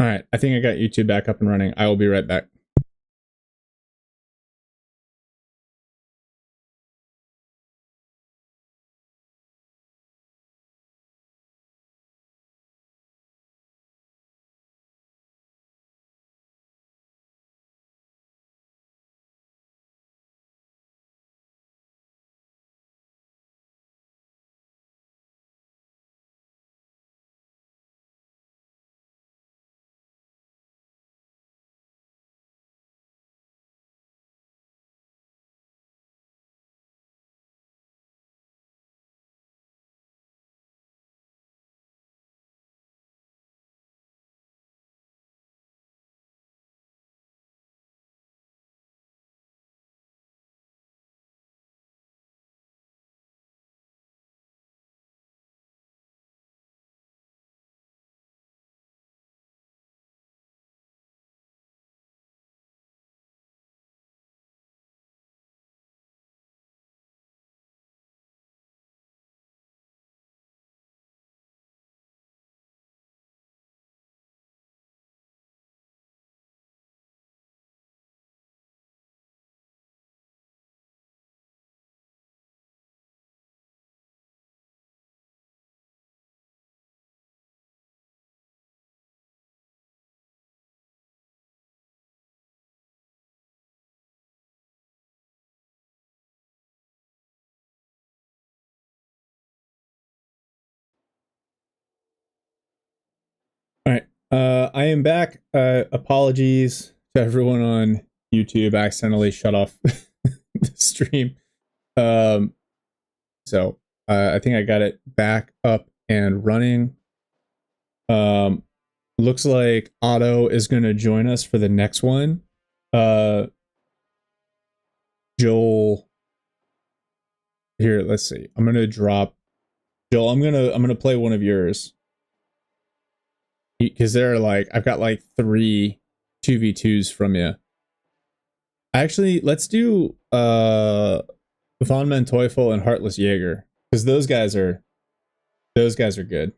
All right, I think I got YouTube back up and running. I will be right back. All right, I am back. Apologies to everyone on YouTube. I accidentally shut off the stream. Um, so I think I got it back up and running. Looks like Otto is going to join us for the next one. Joel, here, let's see. I'm going to drop Joel. I'm gonna play one of yours because there are like I've got like 3 2v2s from you. Actually, let's do Von Manteuffel and Heartless Jaeger because those guys are good.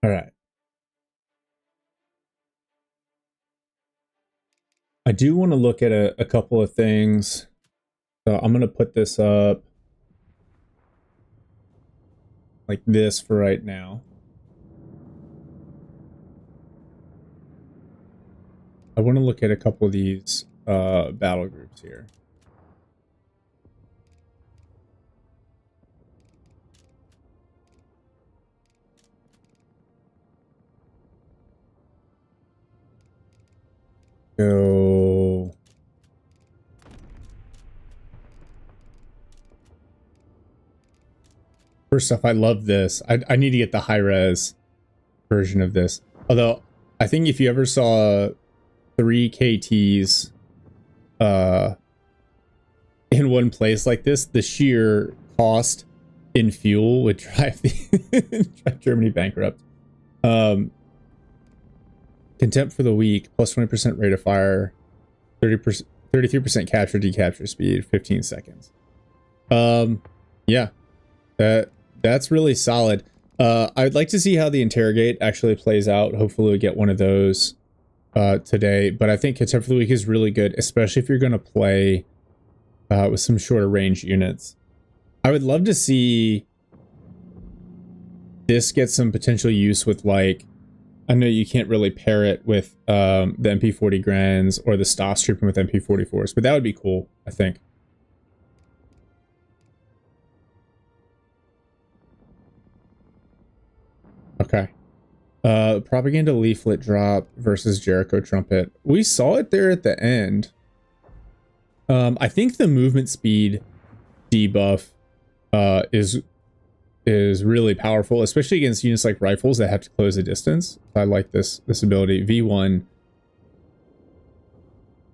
All right. I do want to look at a couple of things. So I'm gonna put this up like this for right now. I want to look at a couple of these battle groups here. So first off, I love this. I need to get the high res version of this. Although I think if you ever saw 3 KTs in one place like this, the sheer cost in fuel would drive drive Germany bankrupt. Contempt for the weak, plus 20% rate of fire, 30%, 33% capture decapture speed, 15 seconds. Yeah, that's really solid. I'd like to see how the interrogate actually plays out. Hopefully we get one of those today, but I think Contempt for the Weak is really good, especially if you're going to play with some shorter range units. I would love to see this get some potential use with, like, I know you can't really pair it with the MP40 Grands or the Stoss Trooping with MP44s, but that would be cool, I think. Okay. Propaganda leaflet drop versus Jericho trumpet. We saw it there at the end. I think the movement speed debuff is really powerful, especially against units like rifles that have to close the distance. I like this ability. V1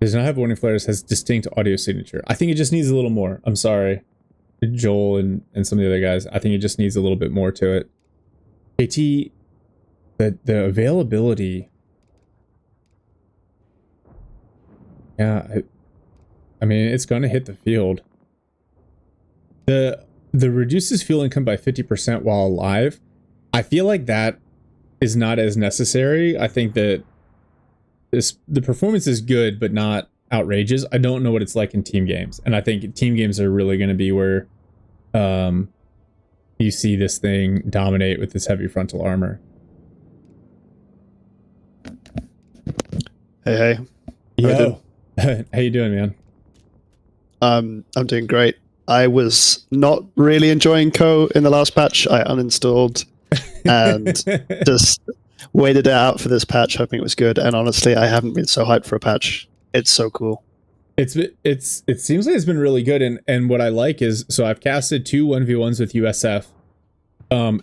does not have warning flares, has distinct audio signature. I think it just needs a little more. I'm sorry, Joel and some of the other guys. I think it just needs a little bit more to it. KT, the availability. Yeah, I mean, it's going to hit the field. The reduces fuel income by 50% while alive. I feel like that is not as necessary. I think that the performance is good, but not outrageous. I don't know what it's like in team games, and I think team games are really going to be where you see this thing dominate with this heavy frontal armor. Hey. Yo. How you doing, man? I'm doing great. I was not really enjoying Co in the last patch. I uninstalled and just waited it out for this patch, hoping it was good. And honestly, I haven't been so hyped for a patch. It's so cool. It seems like it's been really good. And what I like is, so I've casted 2 1v1s with USF.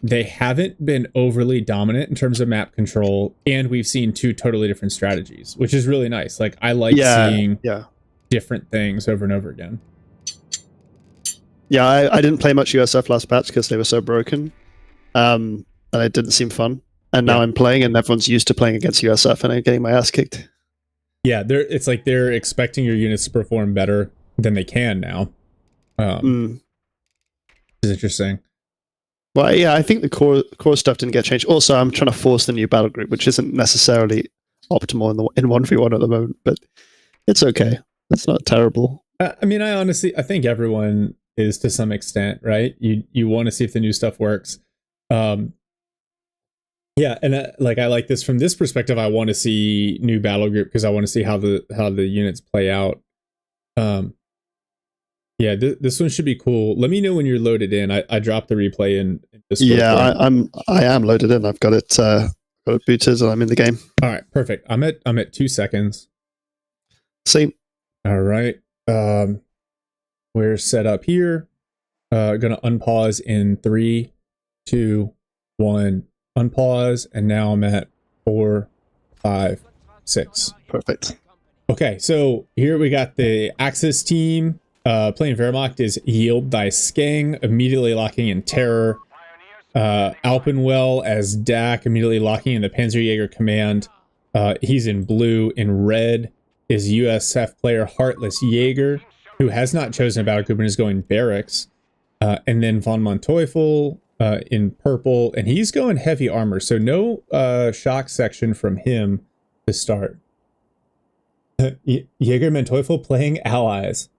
They haven't been overly dominant in terms of map control, and we've seen 2 totally different strategies, which is really nice. Like, I like seeing different things over and over again. Yeah, I didn't play much USF last patch because they were so broken, and it didn't seem fun. And now I'm playing, and everyone's used to playing against USF, and I'm getting my ass kicked. Yeah, it's like they're expecting your units to perform better than they can now. Which is interesting. Well, yeah, I think the core stuff didn't get changed. Also, I'm trying to force the new battle group, which isn't necessarily optimal in 1v1 at the moment, but it's okay. It's not terrible. I mean, I think everyone is to some extent, right? You want to see if the new stuff works. Yeah, and I like this from this perspective. I want to see new battle group because I want to see how the units play out. Yeah, this one should be cool. Let me know when you're loaded in. I dropped the replay in Discord. Yeah, I am loaded in. I've got it booted and I'm in the game. All right, perfect. I'm at 2 seconds. Same. All right. We're set up here. Gonna unpause in 3, 2, 1. Unpause, and now I'm at 4, 5, 6. Perfect. Okay, so here we got the Axis team. Playing Wehrmacht is Yield Thy Skeng, immediately locking in Terror. Alpenwell as Dak, immediately locking in the Panzerjäger Command. He's in blue. In red is USF player Heartless Jaeger, who has not chosen a battle group and is going Barracks. And then von Manteuffel in purple, and he's going heavy armor, so no shock section from him to start. Jaeger Manteuffel playing allies.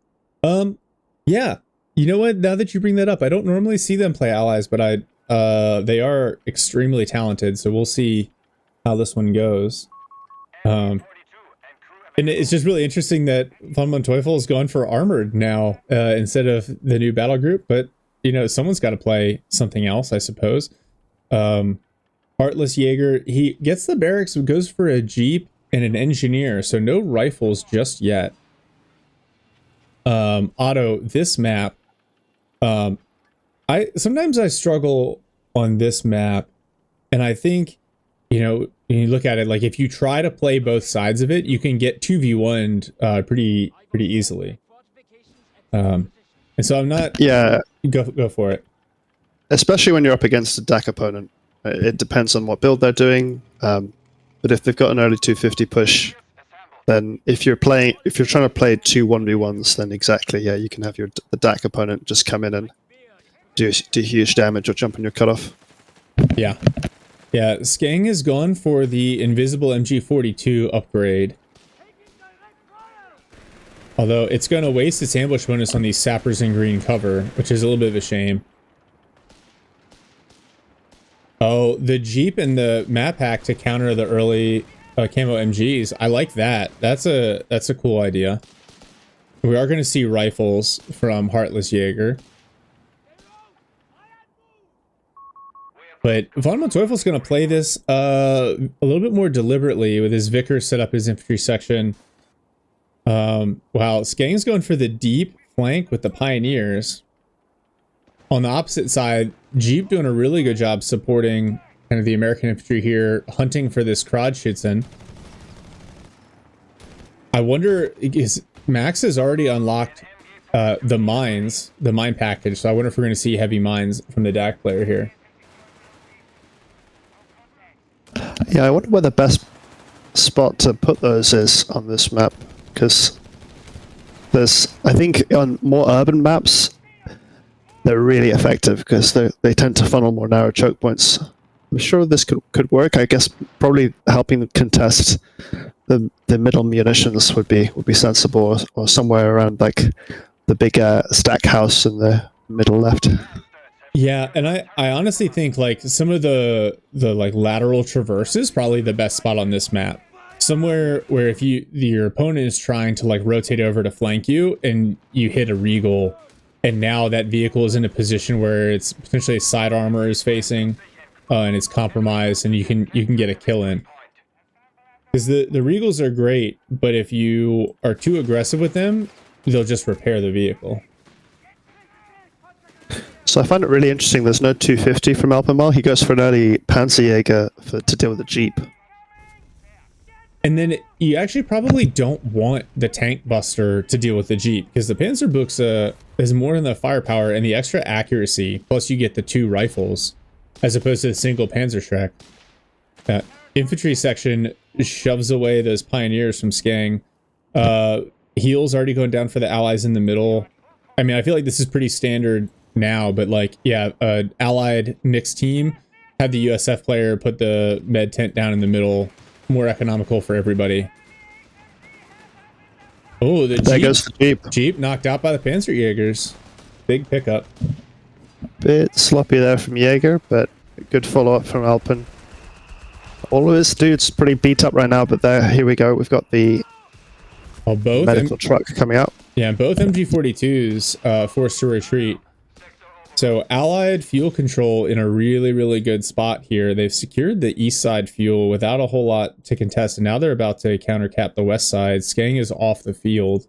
Yeah, you know what, now that you bring that up, I don't normally see them play allies, but they are extremely talented, so we'll see how this one goes. And it's just really interesting that von Manteuffel is going for armored now instead of the new battle group, but you know, someone's got to play something else, I suppose. Heartless Jaeger, he gets the barracks, goes for a Jeep and an engineer, so no rifles just yet. Otto, this map, sometimes I struggle on this map, and I think, you know, when you look at it, like if you try to play both sides of it, you can get 2v1'd pretty easily. And so I'm not... Yeah. Go for it. Especially when you're up against a DAC opponent. It depends on what build they're doing. But if they've got an early 250 push, then if you're trying to play 2 1v1s, then exactly, yeah, you can have the DAC opponent just come in and do huge damage or jump on your cutoff. Yeah. Yeah, Skeng has gone for the Invisible MG42 upgrade. Although it's going to waste its ambush bonus on these sappers in green cover, which is a little bit of a shame. Oh, the Jeep and the map hack to counter the early camo MGs. I like that. That's a cool idea. We are going to see rifles from Heartless Jaeger. But von Manteufel's going to play this a little bit more deliberately with his Vickers set up his infantry section. Wow, Skang's going for the deep flank with the Pioneers. On the opposite side, Jeep doing a really good job supporting kind of the American infantry here, hunting for this Krodschützen. I wonder, Max has already unlocked the mines, the mine package, so I wonder if we're going to see heavy mines from the DAC player here. Yeah, I wonder where the best spot to put those is on this map, because I think on more urban maps, they're really effective because they tend to funnel more narrow choke points. I'm sure this could work. I guess probably helping contest the middle munitions would be sensible, or somewhere around like the big stack house in the middle left. Yeah, and I honestly think like some of the like lateral traverse is probably the best spot on this map. Somewhere where if your opponent is trying to like rotate over to flank you and you hit a Regal, and now that vehicle is in a position where it's potentially a side armor is facing and it's compromised, and you can get a kill in. Because the Regals are great, but if you are too aggressive with them, they'll just repair the vehicle. So I find it really interesting. There's no 250 from Alpenmal. He goes for an early Panzerjäger to deal with the Jeep. And then you actually probably don't want the Tank Buster to deal with the Jeep, because the Panzerbüchse is more than the firepower and the extra accuracy, plus you get the 2 rifles, as opposed to the single Panzerschreck. Infantry section shoves away those Pioneers from Skang. Heel's already going down for the Allies in the middle. I mean, I feel like this is pretty standard now, but like, yeah, Allied mixed team, have the USF player put the med tent down in the middle, more economical for everybody. Oh, there goes the Jeep. Jeep knocked out by the Panzerjägers. Big pickup. Bit sloppy there from Jaeger, but a good follow-up from Alpen. All of his dudes pretty beat up right now, but here we go. We've got the medical truck coming out. Yeah, both MG42s forced to retreat. So Allied fuel control in a really, really good spot here. They've secured the east side fuel without a whole lot to contest, and now they're about to countercap the west side. Skang is off the field.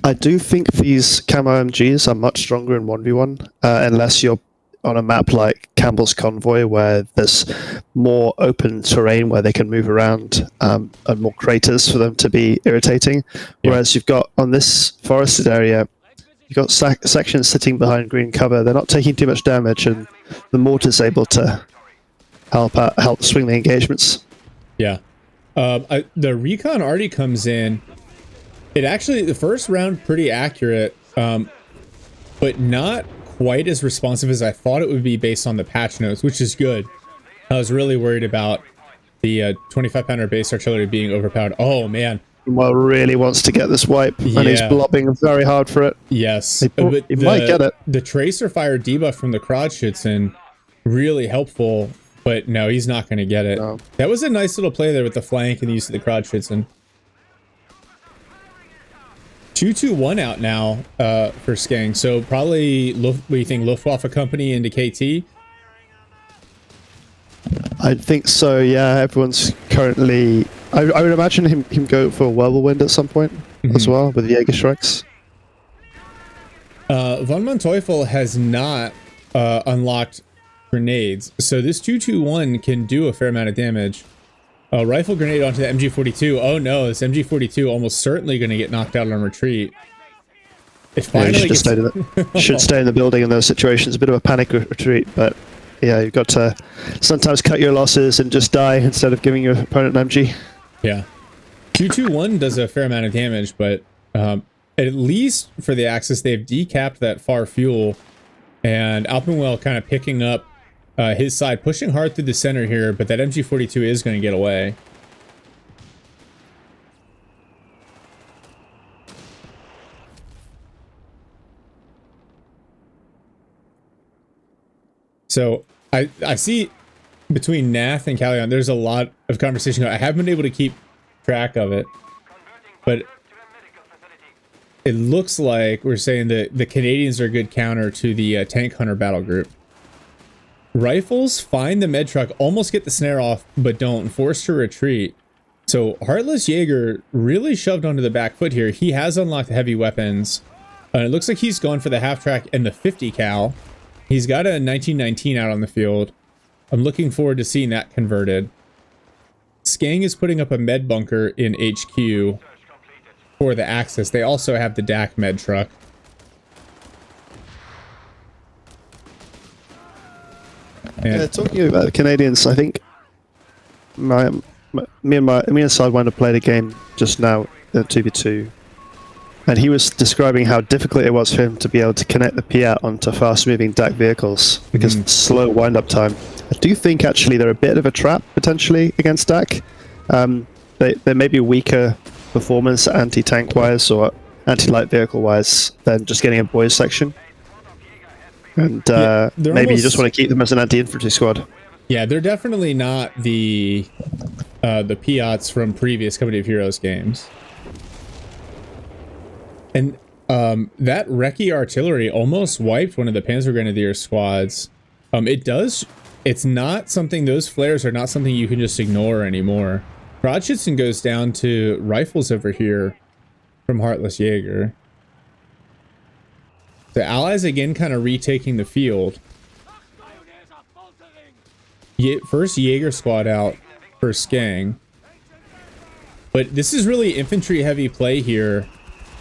I do think these camo MGs are much stronger in 1v1, unless you're on a map like Campbell's Convoy, where there's more open terrain where they can move around, and more craters for them to be irritating. Yeah. Whereas you've got, on this forested area, you've got sections sitting behind green cover. They're not taking too much damage, and the mortar's able to help swing the engagements. Yeah. The recon already comes in. It actually, the first round, pretty accurate, but not quite as responsive as I thought it would be based on the patch notes, which is good. I was really worried about the 25-pounder base artillery being overpowered. Oh, man. Well, really wants to get this wipe, and he's blobbing very hard for it. Yes. He might get it. The tracer fire debuff from the Krodschützen, really helpful, but no, he's not going to get it. No. That was a nice little play there with the flank and the use of the Krodschützen. 2-2-1 out now for Skang, so probably, what do you think, Luftwaffe company into KT? I think so, yeah. Everyone's currently... I would imagine him go for a whirlwind at some point as well, with the Jägerschrecks. Von Manteuffel has not unlocked grenades, so this 2-2-1 can do a fair amount of damage. Rifle grenade onto the MG42. Oh no, this MG42 almost certainly going to get knocked out on retreat. It finally should stay in the building in those situations. A bit of a panic retreat, but yeah, you've got to sometimes cut your losses and just die instead of giving your opponent an MG. Yeah. 2-2-1 does a fair amount of damage, but at least for the Axis, they've decapped that far fuel, and Alpenwell kind of picking up his side, pushing hard through the center here, but that MG42 is going to get away. So I see between Nath and Callion, there's a lot of conversation. I haven't been able to keep track of it, but it looks like we're saying that the Canadians are a good counter to the Tank Hunter battle group. Rifles find the med truck, almost get the snare off, but don't, forced to retreat. So Heartless Jaeger really shoved onto the back foot here. He has unlocked heavy weapons. It looks like he's gone for the half track and the 50 cal. He's got a 1919 out on the field. I'm looking forward to seeing that converted. Skang is putting up a med bunker in HQ for the Axis. They also have the DAC med truck. And talking about the Canadians, I think me and Side wanted to play the game just now at 2v2, and he was describing how difficult it was for him to be able to connect the Piat onto fast-moving DAC vehicles because of slow wind-up time. I do think actually they're a bit of a trap potentially against DAC. They may be weaker performance anti-tank wise or anti-light vehicle wise than just getting a boys section. And maybe you just want to keep them as an anti-infantry squad. Yeah, they're definitely not the Piats from previous Company of Heroes games. And that Recce artillery almost wiped one of the Panzer Grenadier squads. It's not something, those flares are not something you can just ignore anymore. Broadschützen goes down to rifles over here from Heartless Jaeger. The Allies again kind of retaking the field. First Jaeger squad out for Skang. But this is really infantry heavy play here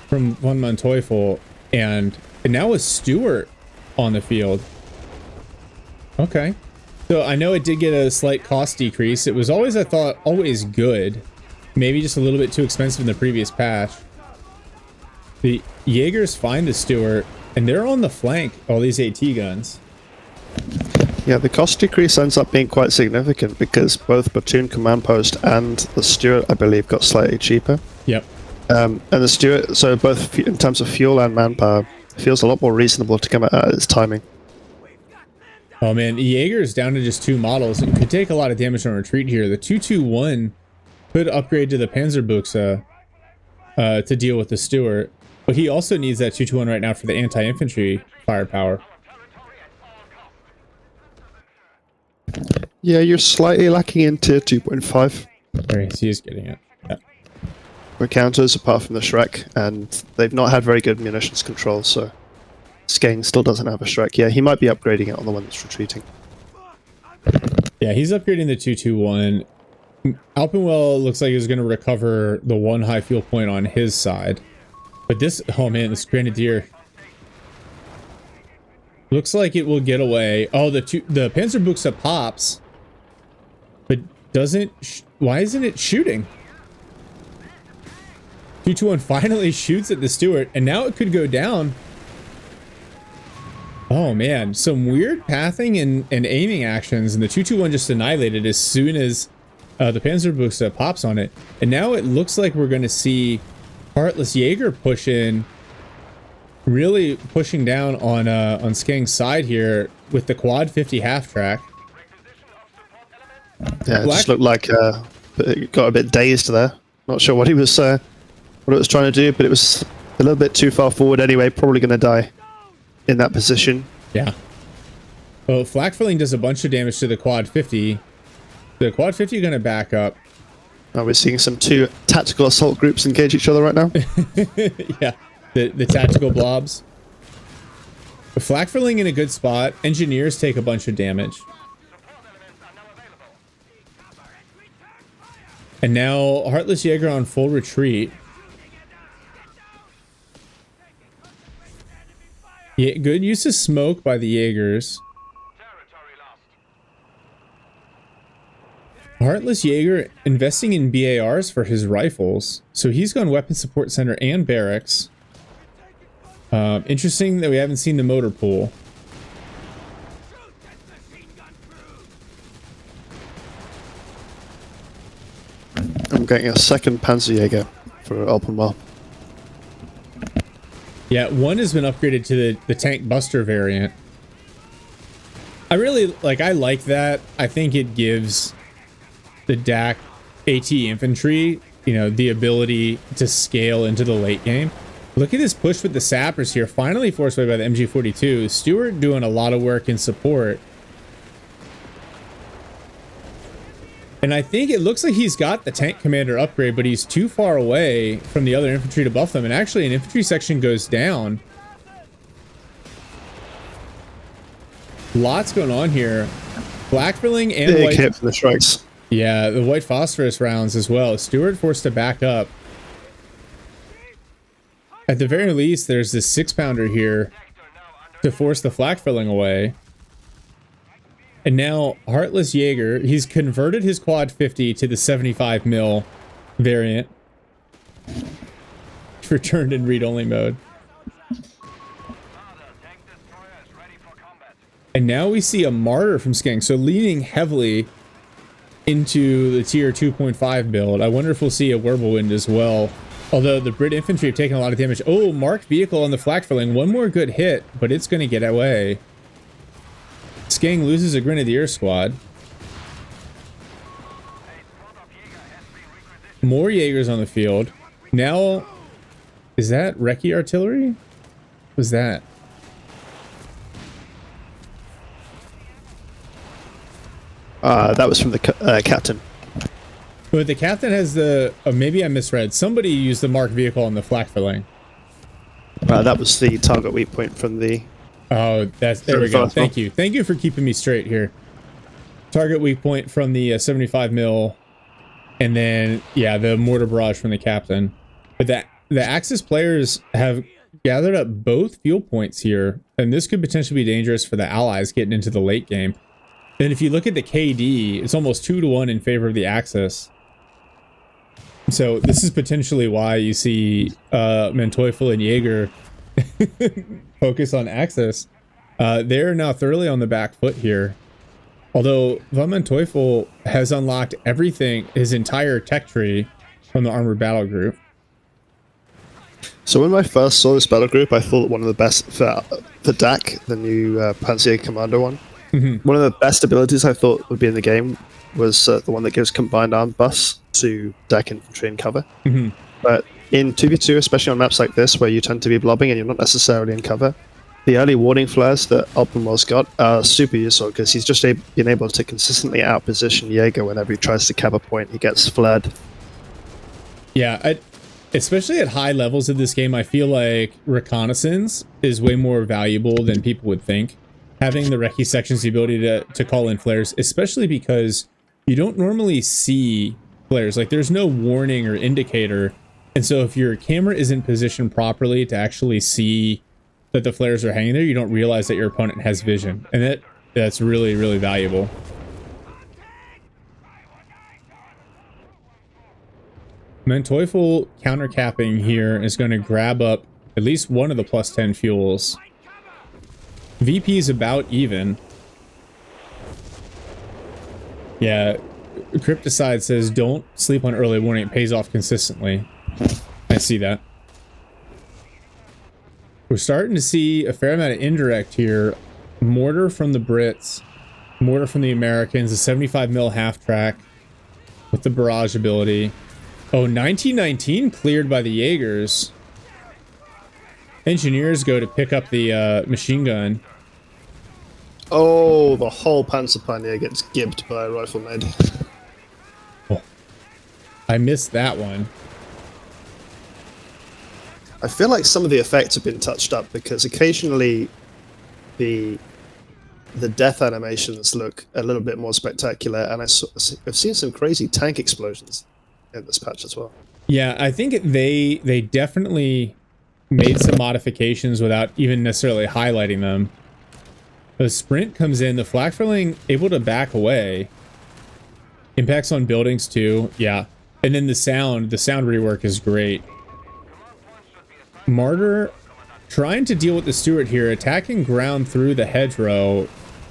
from Von Manteuffel. And now with Stewart on the field. Okay. So I know it did get a slight cost decrease. It was always, I thought, always good. Maybe just a little bit too expensive in the previous patch. The Jaegers find the Stewart, and they're on the flank, all these AT guns. Yeah, the cost decrease ends up being quite significant because both Platoon Command Post and the Stewart, I believe, got slightly cheaper. Yep. And the Stewart, so both in terms of fuel and manpower, feels a lot more reasonable to come at its timing. Oh man, Jaeger is down to just 2 models and could take a lot of damage on retreat here. The 221 could upgrade to the Panzerbuchse to deal with the Stewart, but he also needs that 221 right now for the anti-infantry firepower. Yeah, you're slightly lacking in tier 2.5. There he is getting it. Yeah. For counters, apart from the Shrek, and they've not had very good munitions control, so Skang still doesn't have a Shrek. Yeah, he might be upgrading it on the one that's retreating. Yeah, he's upgrading the 221. Alpenwell looks like he's going to recover the 1 high fuel point on his side. But this, oh man, this Grenadier looks like it will get away. Oh, the Panzerbuchse pops, but doesn't. Why isn't it shooting? 221 finally shoots at the Stewart, and now it could go down. Oh man, some weird pathing and aiming actions, and the 221 just annihilated as soon as the Panzerbuchse pops on it. And now it looks like we're going to see Heartless Jaeger push in, really pushing down on Skang's side here with the quad 50 half track. Yeah, it just looked like it got a bit dazed there. Not sure what he was, what it was trying to do, but it was a little bit too far forward anyway. Probably going to die in that position. Yeah. Well, Flak Filling does a bunch of damage to the quad 50. The quad 50 going to back up. We're seeing some 2 tactical assault groups engage each other right now. Yeah, the tactical blobs. But Flak Filling in a good spot. Engineers take a bunch of damage. And now Heartless Jaeger on full retreat. Yeah, good use of smoke by the Jaegers. Heartless Jaeger investing in BARs for his rifles. So he's gone weapon support center and barracks. Interesting that we haven't seen the motor pool. I'm getting a second Panzerjäger for Alpenwell. Yeah, 1 has been upgraded to the Tank Buster variant. I like that. I think it gives the DAC AT infantry, the ability to scale into the late game. Look at this push with the sappers here, finally forced away by the MG42. Stewart doing a lot of work in support. And I think it looks like he's got the tank commander upgrade, but he's too far away from the other infantry to buff them. And actually an infantry section goes down. Lots going on here. Black filling and Big white hit for the strikes. Yeah, the white phosphorus rounds as well. Stewart forced to back up. At the very least, there's this 6-pounder here to force the flak filling away. And now Heartless Jaeger, he's converted his quad 50 to the 75 mil variant. Returned in read-only mode. And now we see a martyr from Skeng, so leaning heavily into the tier 2.5 build. I wonder if we'll see a Whirlwind as well. Although the Brit infantry have taken a lot of damage. Oh, marked vehicle on the flak filling. One more good hit, but it's going to get away. Skeng loses a Grenadier squad. More Jaegers on the field. Now, is that Recce artillery? What was that? That was from the captain. But the captain has the... Oh, maybe I misread. Somebody used the marked vehicle on the flak filling. That was the target weak point from the... Oh, that's... There we go. Thank you. Thank you for keeping me straight here. Target weak point from the 75 mil. And then, yeah, the mortar barrage from the captain. But the Axis players have gathered up both fuel points here. And this could potentially be dangerous for the Allies getting into the late game. And if you look at the KD, it's almost 2-1 in favor of the Axis. So this is potentially why you see Manteuffel and Jaeger focus on Axis. They're now thoroughly on the back foot here. Although von Manteuffel has unlocked everything, his entire tech tree from the Armored Battle Group. So when I first saw this battle group, I thought one of the best for DAC, the new Panzer Commander one. Mm-hmm. One of the best abilities I thought would be in the game was the one that gives combined arm buffs to DAC infantry and cover. Mm-hmm. But in 2v2, especially on maps like this, where you tend to be blobbing and you're not necessarily in cover, the early warning flares that Alpenwell's got are super useful because he's just been able to consistently outposition Jaeger whenever he tries to cap a point. He gets flared. Yeah, especially at high levels of this game, I feel like reconnaissance is way more valuable than people would think. Having the recce sections, the ability to call in flares, especially because you don't normally see flares. Like, there's no warning or indicator. And so if your camera isn't positioned properly to actually see that the flares are hanging there, you don't realize that your opponent has vision. And that's really, really valuable. Manteuffel countercapping here is going to grab up at least one of the plus 10 fuels. VP is about even. Yeah, Crypticide says don't sleep on early warning. It pays off consistently. I see that. We're starting to see a fair amount of indirect here. Mortar from the Brits. Mortar from the Americans. A 75 mil half track with the barrage ability. Oh, 1919 cleared by the Jaegers. Engineers go to pick up the machine gun. Oh, the whole Panzerpanier gets gibbed by a rifleman. Oh, I missed that one. I feel like some of the effects have been touched up because occasionally the death animations look a little bit more spectacular, and I've seen some crazy tank explosions in this patch as well. Yeah, I think they definitely made some modifications without even necessarily highlighting them. The sprint comes in, the flak filling able to back away. Impacts on buildings too, yeah. And then the sound rework is great. Martyr trying to deal with the Stewart here, attacking ground through the hedgerow.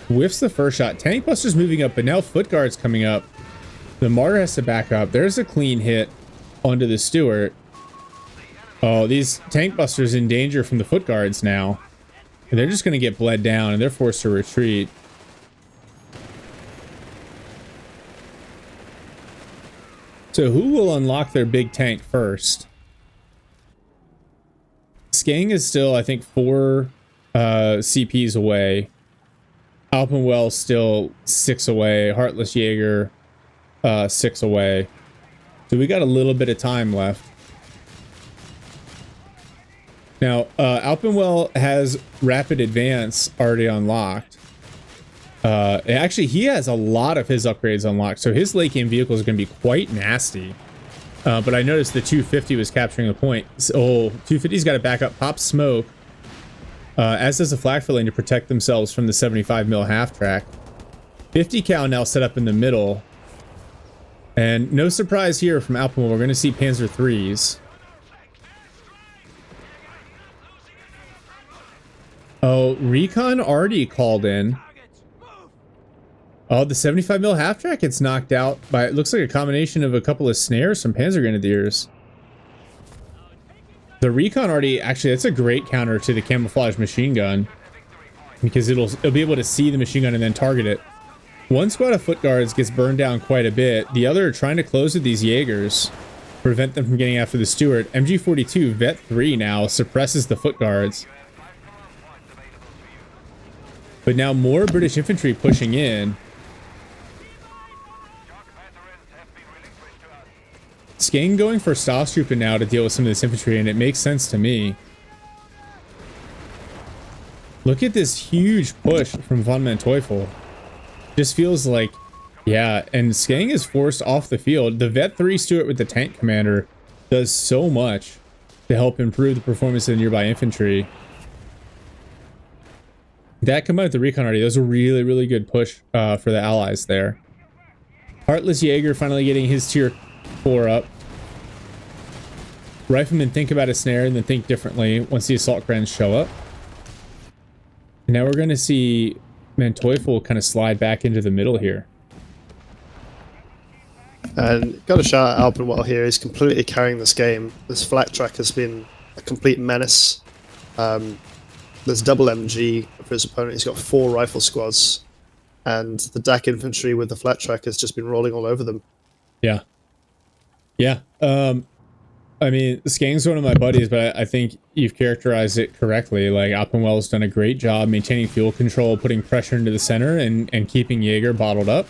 Whiffs the first shot. Tank Buster's moving up, but now Foot Guard's coming up. The Martyr has to back up. There's a clean hit onto the Stewart. Oh, these Tank Busters in danger from the Foot Guards now. And they're just going to get bled down, and they're forced to retreat. So who will unlock their big tank first? Skeng is still, I think, 4 CPs away. Alpenwell still 6 away. Heartless Jaeger 6 away. So we got a little bit of time left. Now, Alpenwell has rapid advance already unlocked. Actually, he has a lot of his upgrades unlocked, so his late game vehicle is going to be quite nasty. But I noticed the 250 was capturing the point. So 250's got to back up, pop smoke, as does the flak for lane to protect themselves from the 75 mil half track. 50 cal now set up in the middle. And no surprise here from Alpenwell, we're going to see Panzer IIIs. Oh, Recon already called in. Oh, the 75 mil half track gets knocked out by, it looks like a combination of a couple of snares from Panzer Grenadiers. The Recon already, actually, that's a great counter to the camouflage machine gun, because it'll be able to see the machine gun and then target it. One squad of foot guards gets burned down quite a bit. The other are trying to close with these Jaegers, prevent them from getting after the Stuart. MG42 Vet 3 now suppresses the foot guards. But now more British infantry pushing in. Skang going for Stahlstruppen now to deal with some of this infantry, and it makes sense to me. Look at this huge push from von Manteuffel. Just feels like, yeah, and Skang is forced off the field. The Vet 3 Stuart with the tank commander does so much to help improve the performance of the nearby infantry. That combined with the Recon already, that was a really, really good push for the Allies there. Heartless Jaeger finally getting his tier 4 up. Riflemen think about a snare and then think differently once the assault grens show up. Now we're going to see Manteuffel kind of slide back into the middle here. And got a shout out Alpenwell here. He's completely carrying this game. This flat track has been a complete menace. There's double MG for his opponent. He's got 4 rifle squads. And the DAC infantry with the flat track has just been rolling all over them. Yeah. Yeah. I mean, Skang's one of my buddies, but I think you've characterized it correctly. Like, Alpenwell's done a great job maintaining fuel control, putting pressure into the center, and keeping Jaeger bottled up.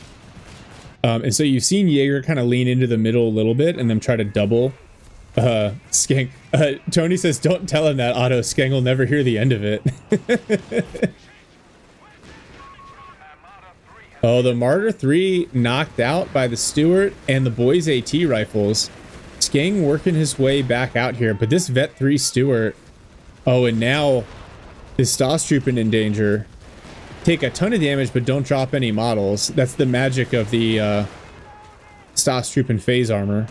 And so you've seen Jaeger kind of lean into the middle a little bit and then try to double Skang. Tony says, don't tell him that, Otto. Skang will never hear the end of it. Oh, the Martyr 3 knocked out by the Stuart and the Boys AT rifles. Skang working his way back out here, but this Vet 3 Stuart, oh, and now is Stahlstruppen in danger. Take a ton of damage, but don't drop any models. That's the magic of the Stahlstruppen phase armor,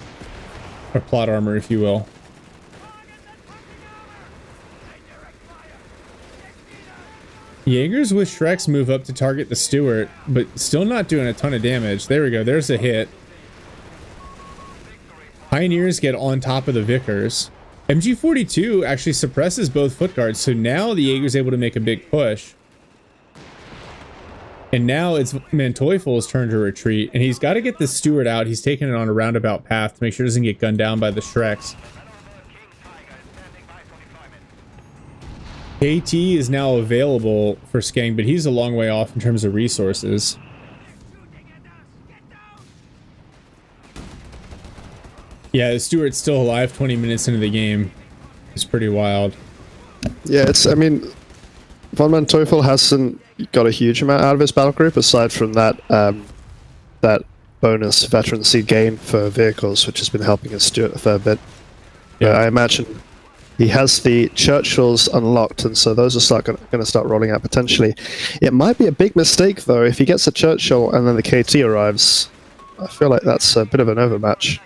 or plot armor, if you will. Jaegers with Shreks move up to target the Stuart, but still not doing a ton of damage. There we go, there's a hit. Pioneers get on top of the Vickers. MG42 actually suppresses both foot guards, so now the Jaeger's able to make a big push. And now it's Manteufel's turn to retreat, and he's got to get the Stuart out. He's taking it on a roundabout path to make sure it doesn't get gunned down by the Shreks. KT is now available for Skang, but he's a long way off in terms of resources. Yeah, the Stuart's still alive 20 minutes into the game. It's pretty wild. Yeah, I mean, von Manteuffel hasn't got a huge amount out of his battle group aside from that that bonus veterancy gain for vehicles, which has been helping his Stuart a fair bit. Yeah, I imagine he has the Churchills unlocked, and so those are going to start rolling out potentially. It might be a big mistake though if he gets a Churchill and then the KT arrives. I feel like that's a bit of an overmatch.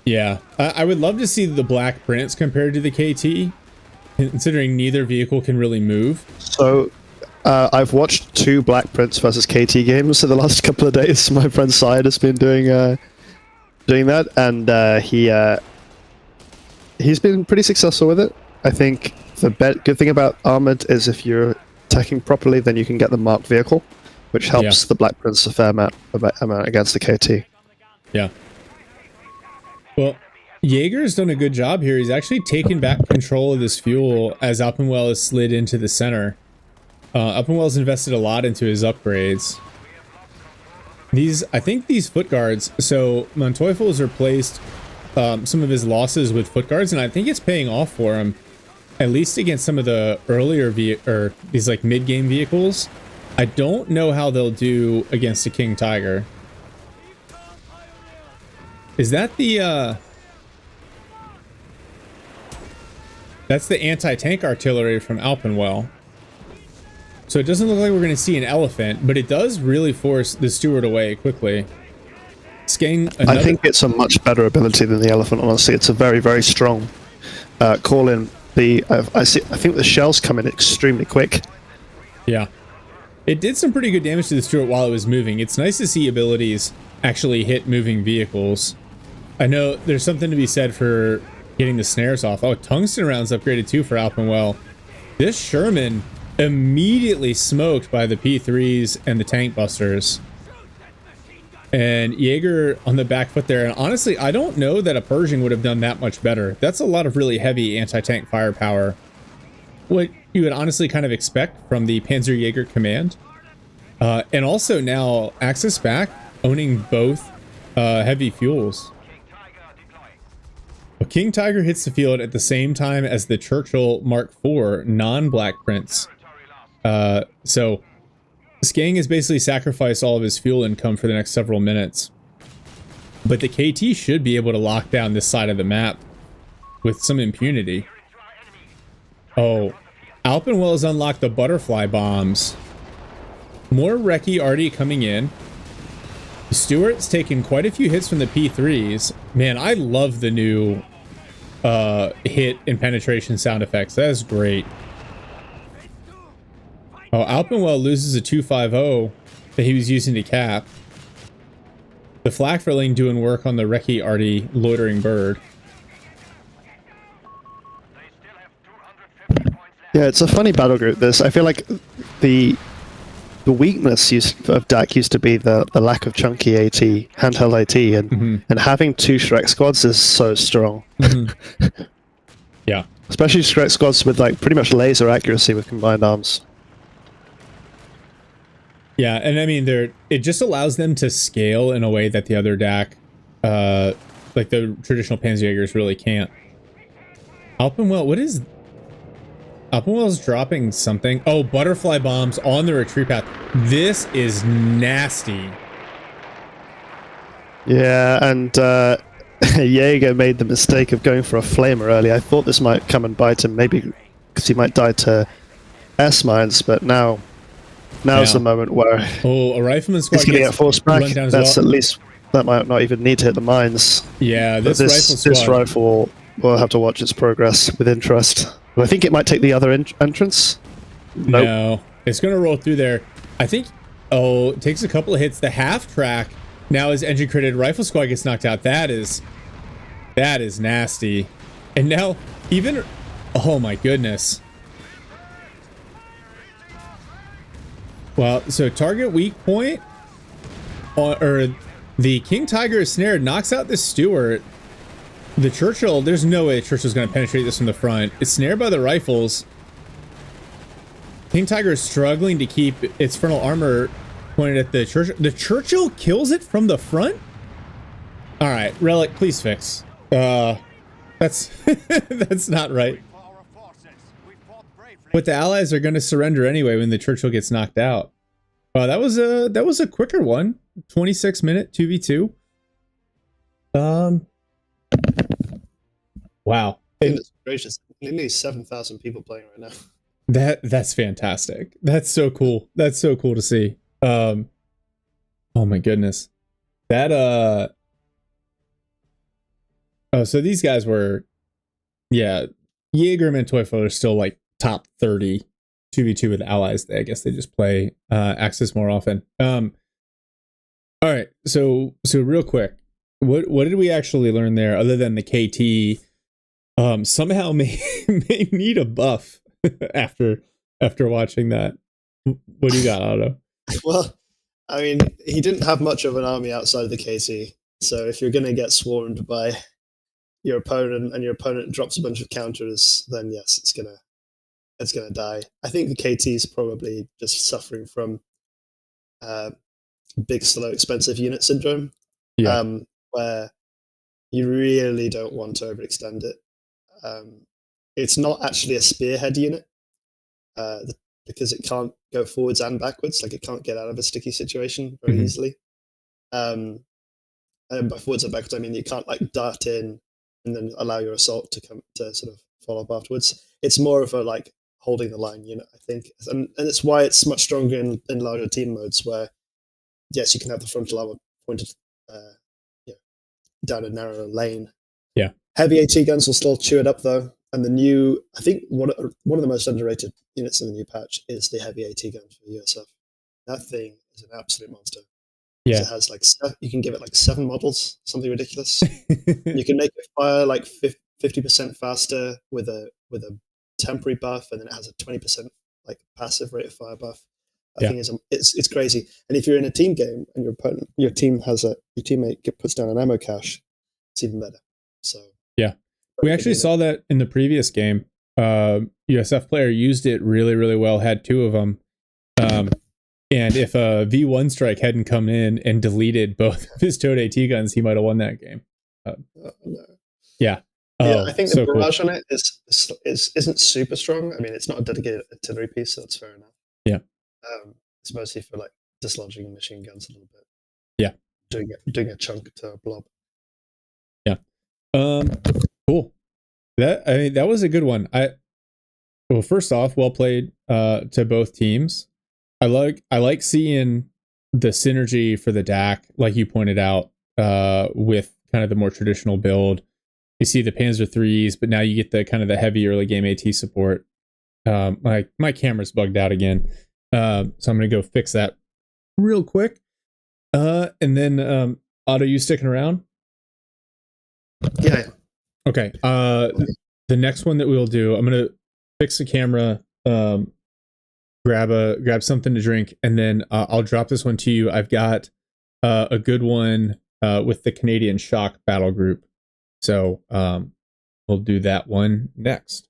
Yeah, I would love to see the Black Prince compared to the KT, considering neither vehicle can really move. So, I've watched 2 Black Prince versus KT games in the last couple of days. My friend Syed has been doing that, and he's been pretty successful with it. I think the good thing about Armored is if you're attacking properly, then you can get the marked vehicle, which helps the Black Prince a fair amount against the KT. Yeah. Well, Jaeger's done a good job here. He's actually taken back control of this fuel as Alpenwell has slid into the center. Alpenwell's invested a lot into his upgrades. I think these foot guards, so Monteuffel's replaced some of his losses with foot guards, and I think it's paying off for him, at least against some of the earlier or these like mid-game vehicles. I don't know how they'll do against a King Tiger. Is that the that's the anti-tank artillery from Alpenwell. So it doesn't look like we're going to see an elephant, but it does really force the Steward away quickly. I think it's a much better ability than the elephant, honestly. It's a very, very strong call-in. I think the shells come in extremely quick. Yeah. It did some pretty good damage to the Steward while it was moving. It's nice to see abilities actually hit moving vehicles. I know there's something to be said for getting the snares off. Oh, tungsten rounds upgraded too for Alpenwell. This Sherman immediately smoked by the P3s and the tank busters. And Jaeger on the back foot there. And honestly, I don't know that a Pershing would have done that much better. That's a lot of really heavy anti-tank firepower. What you would honestly kind of expect from the Panzerjäger command. And also now Axis back owning both heavy fuels. Well, King Tiger hits the field at the same time as the Churchill Mark IV non-Black Prince. So Skang has basically sacrificed all of his fuel income for the next several minutes. But the KT should be able to lock down this side of the map with some impunity. Oh, Alpenwell has unlocked the butterfly bombs. More Recce already coming in. Stewart's taken quite a few hits from the P3s. Man, I love the new hit and penetration sound effects. That is great. Oh, Alpenwell loses a 250 that he was using to cap. The Flakverling doing work on the Recce Arty loitering bird. Yeah, it's a funny battle group. This, I feel like the weakness of DAC used to be the lack of chunky AT, handheld AT, and having two Shrek squads is so strong. Yeah, especially Shrek squads with like pretty much laser accuracy with combined arms. Yeah, and I mean, it just allows them to scale in a way that the other DAC, like the traditional Panzerjägers, really can't. Alpenwell, what is... Alpenwell's dropping something. Oh, butterfly bombs on the retreat path. This is nasty. Yeah, and Jaeger made the mistake of going for a flamer early. I thought this might come and bite him, maybe because he might die to S-mines, but now's the moment where a rifleman squad he's going to get forced back. That's well. At least, that might not even need to hit the mines. Yeah, this rifle will have to watch its progress with interest. I think it might take the other entrance. Nope. No, it's going to roll through there. I think, it takes a couple of hits. The half track now is engine critted. Rifle squad gets knocked out. That is nasty. And now even, oh my goodness. Well, so target weak point, or the King Tiger is snared, knocks out the Stewart. The Churchill, there's no way Churchill's going to penetrate this from the front. It's snared by the rifles. King Tiger is struggling to keep its frontal armor pointed at the Churchill. The Churchill kills it from the front? All right, Relic, please fix. That's that's not right. But the Allies are going to surrender anyway when the Churchill gets knocked out. Wow, that was a quicker one. 26-minute 2v2. Wow. Goodness gracious, nearly 7,000 people playing right now. That's fantastic. That's so cool. That's so cool to see. Oh my goodness. That oh, so these guys were, yeah, Jaeger and Teufel are still like top 30 2v2 with allies. I guess they just play Axis more often. All right, so real quick, what did we actually learn there other than the KT somehow may need a buff after watching that? What do you got, Otto? Well, I mean, he didn't have much of an army outside of the KT, so if you're going to get swarmed by your opponent and your opponent drops a bunch of counters, then yes, it's gonna die. I think the KT is probably just suffering from big, slow, expensive unit syndrome, Yeah. where you really don't want to overextend it. It's not actually a spearhead unit because it can't go forwards and backwards. Like it can't get out of a sticky situation very easily. And by forwards and backwards, I mean you can't like dart in and then allow your assault to come to sort of follow up afterwards. It's more of a like holding the line unit, I think, and it's why it's much stronger in larger team modes where yes, you can have the frontal armor pointed uh, you know, down a narrow lane. Yeah. Heavy AT guns will still chew it up though, and the new I think one of the most underrated units in the new patch is the heavy AT gun for USF. That thing is an absolute monster. Yeah. It has like you can give it like 7 models, something ridiculous. You can make it fire like 50% faster with a temporary buff, and then it has a 20% like passive rate of fire buff. I think it's crazy. And if you're in a team game and your teammate puts down an ammo cache, it's even better. So yeah, we actually saw that in the previous game. USF player used it really, really well. Had 2 of them. And if a V1 strike hadn't come in and deleted both of his towed AT guns, he might have won that game. no. Yeah. Yeah, I think the barrage cool. on it isn't super strong. I mean, it's not a dedicated artillery piece, so that's fair enough. Yeah. It's mostly for like dislodging machine guns a little bit. Yeah. Doing a chunk to a blob. Yeah. Cool. That was a good one. Well, first off, well played to both teams. I like seeing the synergy for the DAC, like you pointed out, with kind of the more traditional build. You see the Panzer IIIs, but now you get the kind of the heavy early game AT support. My camera's bugged out again, so I'm gonna go fix that real quick. And then Otto, you sticking around? Yeah. Okay. The next one that we'll do, I'm gonna fix the camera, grab something to drink, and then I'll drop this one to you. I've got a good one with the Canadian Shock battle group, so we'll do that one next.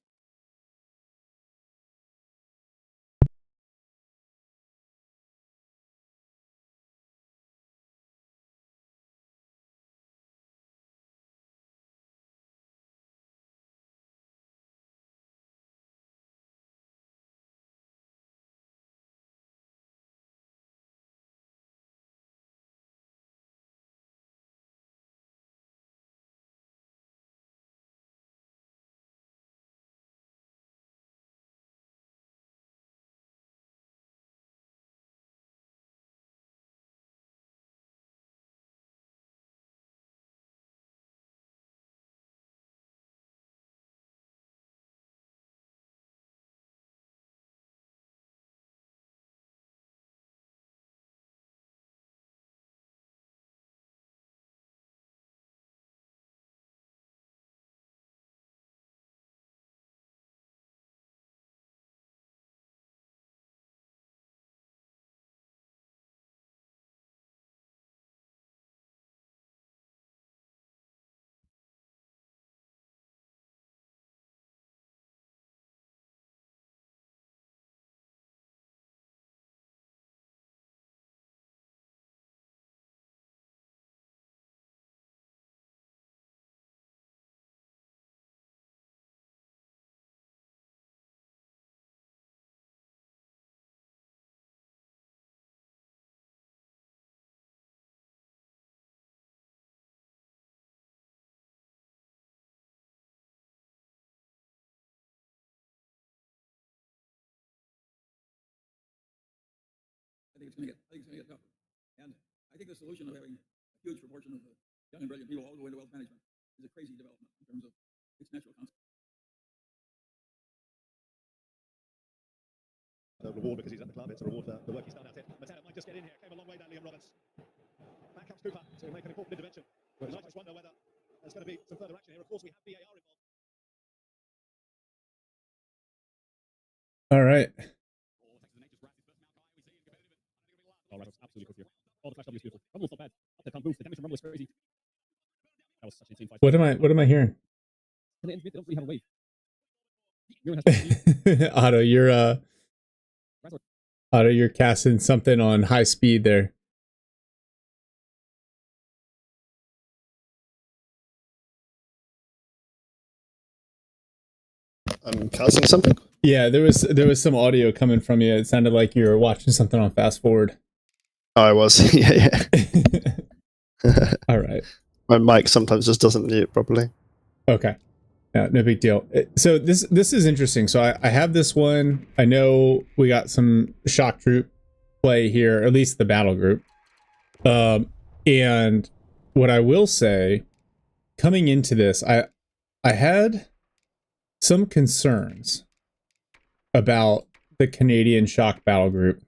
I think it's going to get tougher. And I think the solution of having a huge proportion of the young and brilliant people all go into wealth management is a crazy development in terms of its natural consequences. The reward because he's at the club, it's a reward for the work he's done at it. Mateta might just get in here, came a long way down Liam Roberts. Back comes Cooper to make an important intervention. But I just wonder whether there's going to be some further action here. Of course, we have VAR involved. All right. Oh, right, absolutely good for you. Oh, the flash W is beautiful. Rumble's not bad. Up there come Booth. The damage from Rumble is crazy. That was such an insane fight. What am I hearing? They don't really have a wave. Otto, you're casting something on high speed there. I'm casting something. Yeah, there was some audio coming from you. It sounded like you were watching something on fast forward. Oh, I was. Yeah. All right. My mic sometimes just doesn't mute properly. Okay. No big deal. So this is interesting. So I have this one. I know we got some shock troop play here, or at least the battle group. And what I will say, coming into this, I had some concerns about the Canadian shock battle group,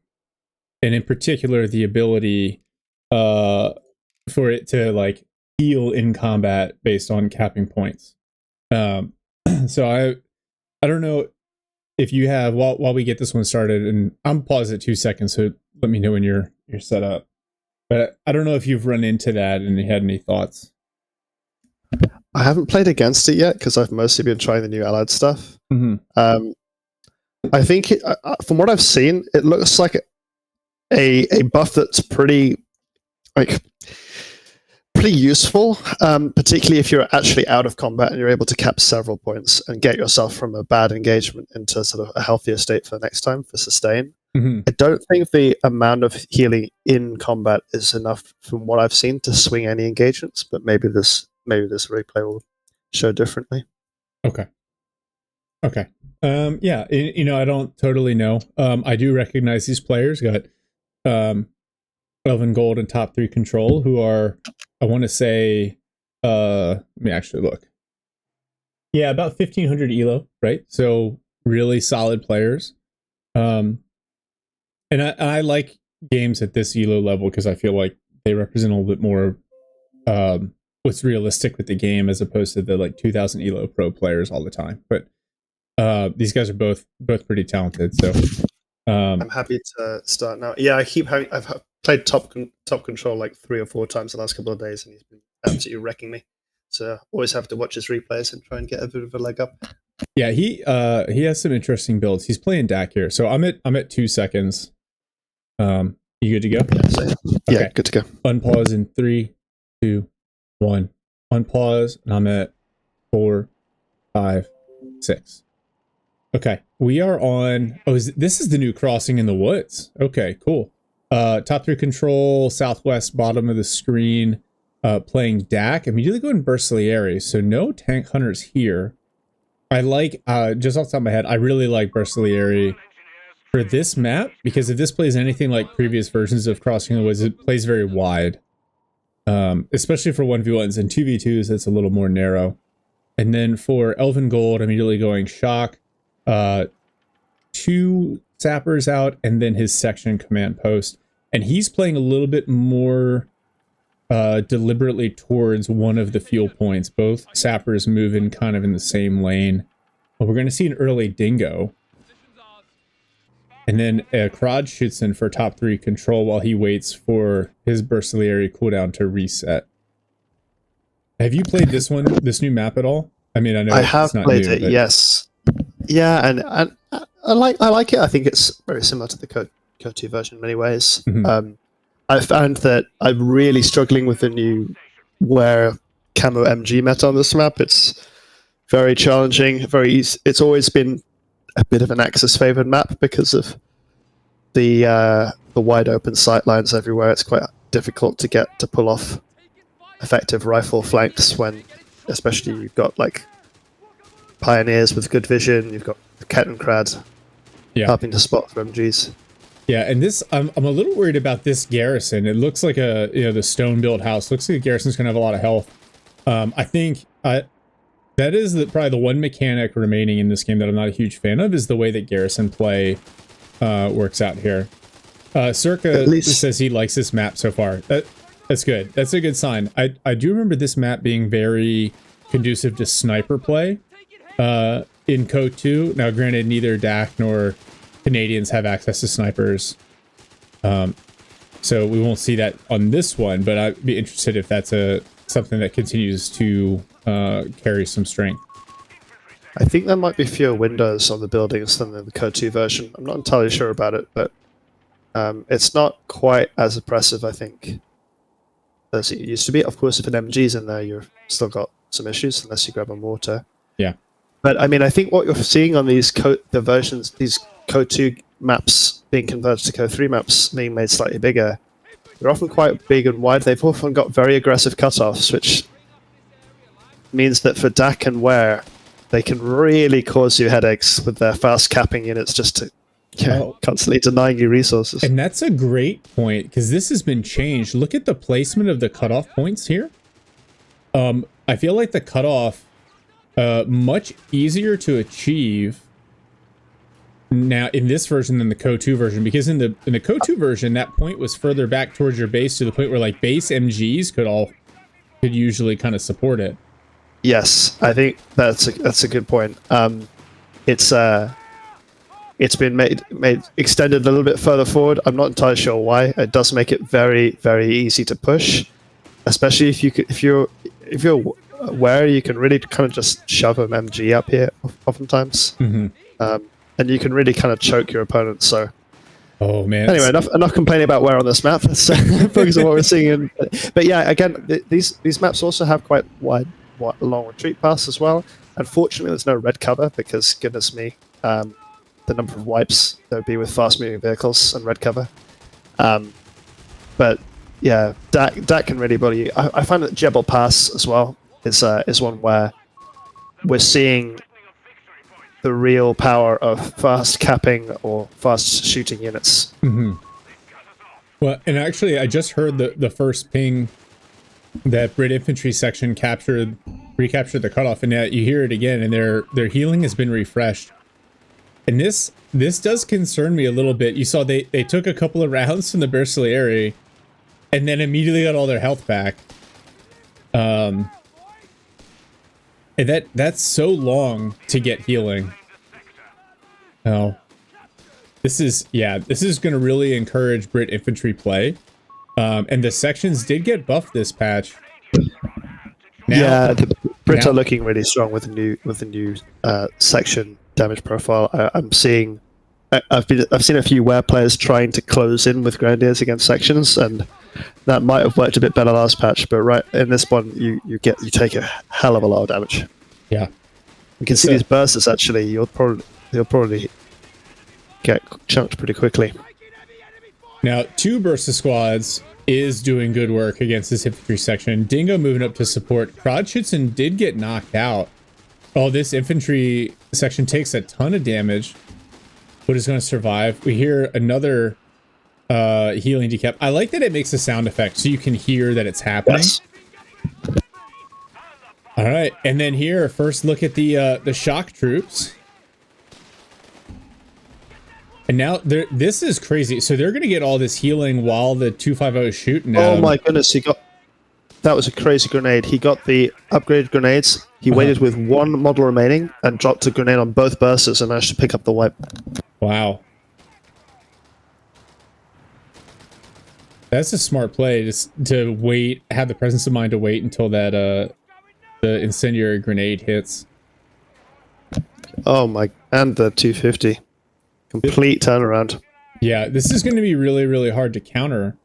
and in particular the ability for it to like heal in combat based on capping points. So I don't know if you have, while we get this one started, and I'm paused at 2 seconds, so let me know when you're set up. But I don't know if you've run into that and you had any thoughts. I haven't played against it yet because I've mostly been trying the new allied stuff. Mm-hmm. I think from what I've seen, it looks like a buff that's pretty useful, particularly if you're actually out of combat and you're able to cap several points and get yourself from a bad engagement into sort of a healthier state for the next time for sustain. Mm-hmm. I don't think the amount of healing in combat is enough from what I've seen to swing any engagements, but maybe this replay will show differently. Okay. Yeah, I don't totally know. I do recognize these players. Got Elven Gold and top 3 control, who are, I want to say, let me actually look. Yeah, about 1500 elo, right? So really solid players. And I like games at this elo level because I feel like they represent a little bit more what's realistic with the game as opposed to the like 2000 elo pro players all the time. But these guys are both pretty talented. So I'm happy to start now. Yeah, I've played top control like 3 or 4 times the last couple of days, and he's been absolutely wrecking me. So always have to watch his replays and try and get a bit of a leg up. Yeah, he has some interesting builds. He's playing DAC here, so I'm at 2 seconds. You good to go? Yeah, good to go. Unpause in 3, 2, 1. Unpause, and I'm at 4, 5, 6. Okay, we are on. Oh, this is the new crossing in the woods. Okay, cool. Top 3 control, southwest bottom of the screen. Playing DAC. Immediately going Bersaglieri, so no tank hunters here. I like, just off the top of my head, I really like Bersaglieri for this map, because if this plays anything like previous versions of Crossing the Woods, it plays very wide. Especially for 1v1s, and 2v2s, it's a little more narrow. And then for Elven Gold, I'm immediately going Shock, 2 sappers out, and then his section command post. And he's playing a little bit more deliberately towards one of the fuel points. Both sappers moving kind of in the same lane. Well, we're going to see an early dingo. And then Krod shoots in for top 3 control while he waits for his Bersaglieri cooldown to reset. Have you played this new map at all? I mean, I know I have not played new, it, but... yes. Yeah, and I like it. I think it's very similar to the CoH3 version in many ways. Mm-hmm. I found that I'm really struggling with the new Wear Camo MG meta on this map. It's very challenging, very easy. It's always been a bit of an Axis favored map because of the wide open sight lines everywhere. It's quite difficult to pull off effective rifle flanks when, especially, you've got like pioneers with good vision. You've got Kettenkrad helping to spot for MGs. Yeah, and this, I'm a little worried about this garrison. It looks like the stone built house. Looks like the garrison's gonna have a lot of health. I think that is probably the one mechanic remaining in this game that I'm not a huge fan of, is the way that garrison play works out here. Circa says he likes this map so far. That's good. That's a good sign. I do remember this map being very conducive to sniper play in CoH2. Now, granted, neither DAC nor Canadians have access to snipers, so we won't see that on this one, but I'd be interested if that's something that continues to carry some strength. I think there might be fewer windows on the buildings than in the CoH2 version. I'm not entirely sure about it, but it's not quite as oppressive, I think, as it used to be. Of course, if an MG's in there, you've still got some issues, unless you grab a mortar. Yeah. But I mean, I think what you're seeing on these the versions, these CoH2 maps being converted to CoH3 maps being made slightly bigger, they're often quite big and wide. They've often got very aggressive cutoffs, which means that for DAC and Wear, they can really cause you headaches with their fast capping units just to constantly denying you resources. And that's a great point, because this has been changed. Look at the placement of the cutoff points here. I feel like the cutoff much easier to achieve now in this version than the CoH2 version, because in the CoH2 version, that point was further back towards your base, to the point where like base MGs could usually kind of support it. Yes, I think that's a good point. It's been made extended a little bit further forward. I'm not entirely sure why. It does make it very, very easy to push, especially if you're aware, you can really kind of just shove an MG up here oftentimes, and you can really kind of choke your opponent. So, oh man. Anyway, enough complaining about Wear on this map. Let's focus on what we're seeing. But yeah, again, these maps also have quite long retreat paths as well. Unfortunately, there's no red cover because, goodness me, the number of wipes there would be with fast-moving vehicles and red cover. But yeah, that can really bully you. I find that Jebel Pass as well is one where we're seeing the real power of fast capping or fast shooting units. Well, and actually, I just heard the first ping that Brit infantry section recaptured the cutoff, and now you hear it again, and their healing has been refreshed. And this does concern me a little bit. You saw they took a couple of rounds from the Bersaglieri, and then immediately got all their health back. And that's so long to get healing. Oh, this is going to really encourage Brit infantry play. And the sections did get buffed this patch. Now, the Brits are looking really strong with the new section damage profile. I've seen a few Wear players trying to close in with Grenadiers against sections, and that might have worked a bit better last patch. But right in this one, you take a hell of a lot of damage. Yeah, you can see these bursts. Actually, you'll probably get chunked pretty quickly. Now, 2 Bursa squads is doing good work against this infantry section. Dingo moving up to support. Krodschützen did get knocked out. Oh, this infantry section takes a ton of damage, but is going to survive. We hear another healing decap. I like that it makes a sound effect so you can hear that it's happening. Yes. All right, and then here, first look at the shock troops. And now this is crazy. So they're going to get all this healing while the 250 is shooting at Oh them. my goodness, that was a crazy grenade. He got the upgraded grenades. He waited with one model remaining and dropped a grenade on both bursters and managed to pick up the wipe. Wow. That's a smart play, just to wait, have the presence of mind to wait until that the incendiary grenade hits. Oh my, and the 250. Complete turnaround. Yeah, this is going to be really, really hard to counter.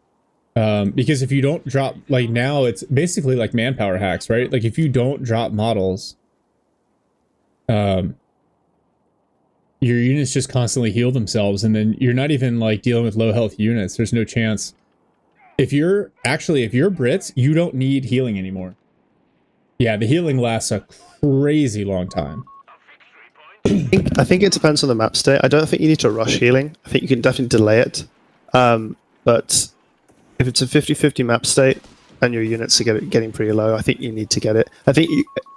Because if you don't drop, like now it's basically like manpower hacks, right? Like if you don't drop models, your units just constantly heal themselves, and then you're not even like dealing with low health units. There's no chance. If you're Brits, you don't need healing anymore. Yeah, the healing lasts a crazy long time. I think it depends on the map state. I don't think you need to rush healing. I think you can definitely delay it. But if it's a 50-50 map state and your units are getting pretty low, I think you need to get it. I think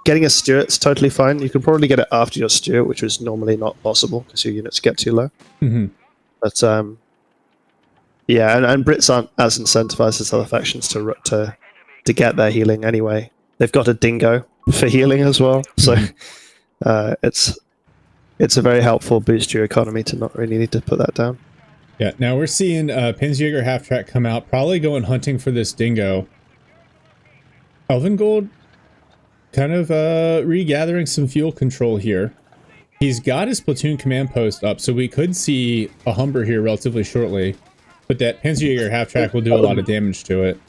getting a Stuart's totally fine. You can probably get it after your Stuart, which is normally not possible because your units get too low. But yeah, and Brits aren't as incentivized as other factions to get their healing anyway. They've got a Dingo for healing as well, so it's a very helpful boost to your economy to not really need to put that down. Yeah, now we're seeing Pinsjäger half-track come out, probably going hunting for this Dingo. Elvengold kind of regathering some fuel control here. He's got his platoon command post up, so we could see a Humber here relatively shortly. But that Pinsjäger half-track will do a lot of damage to it.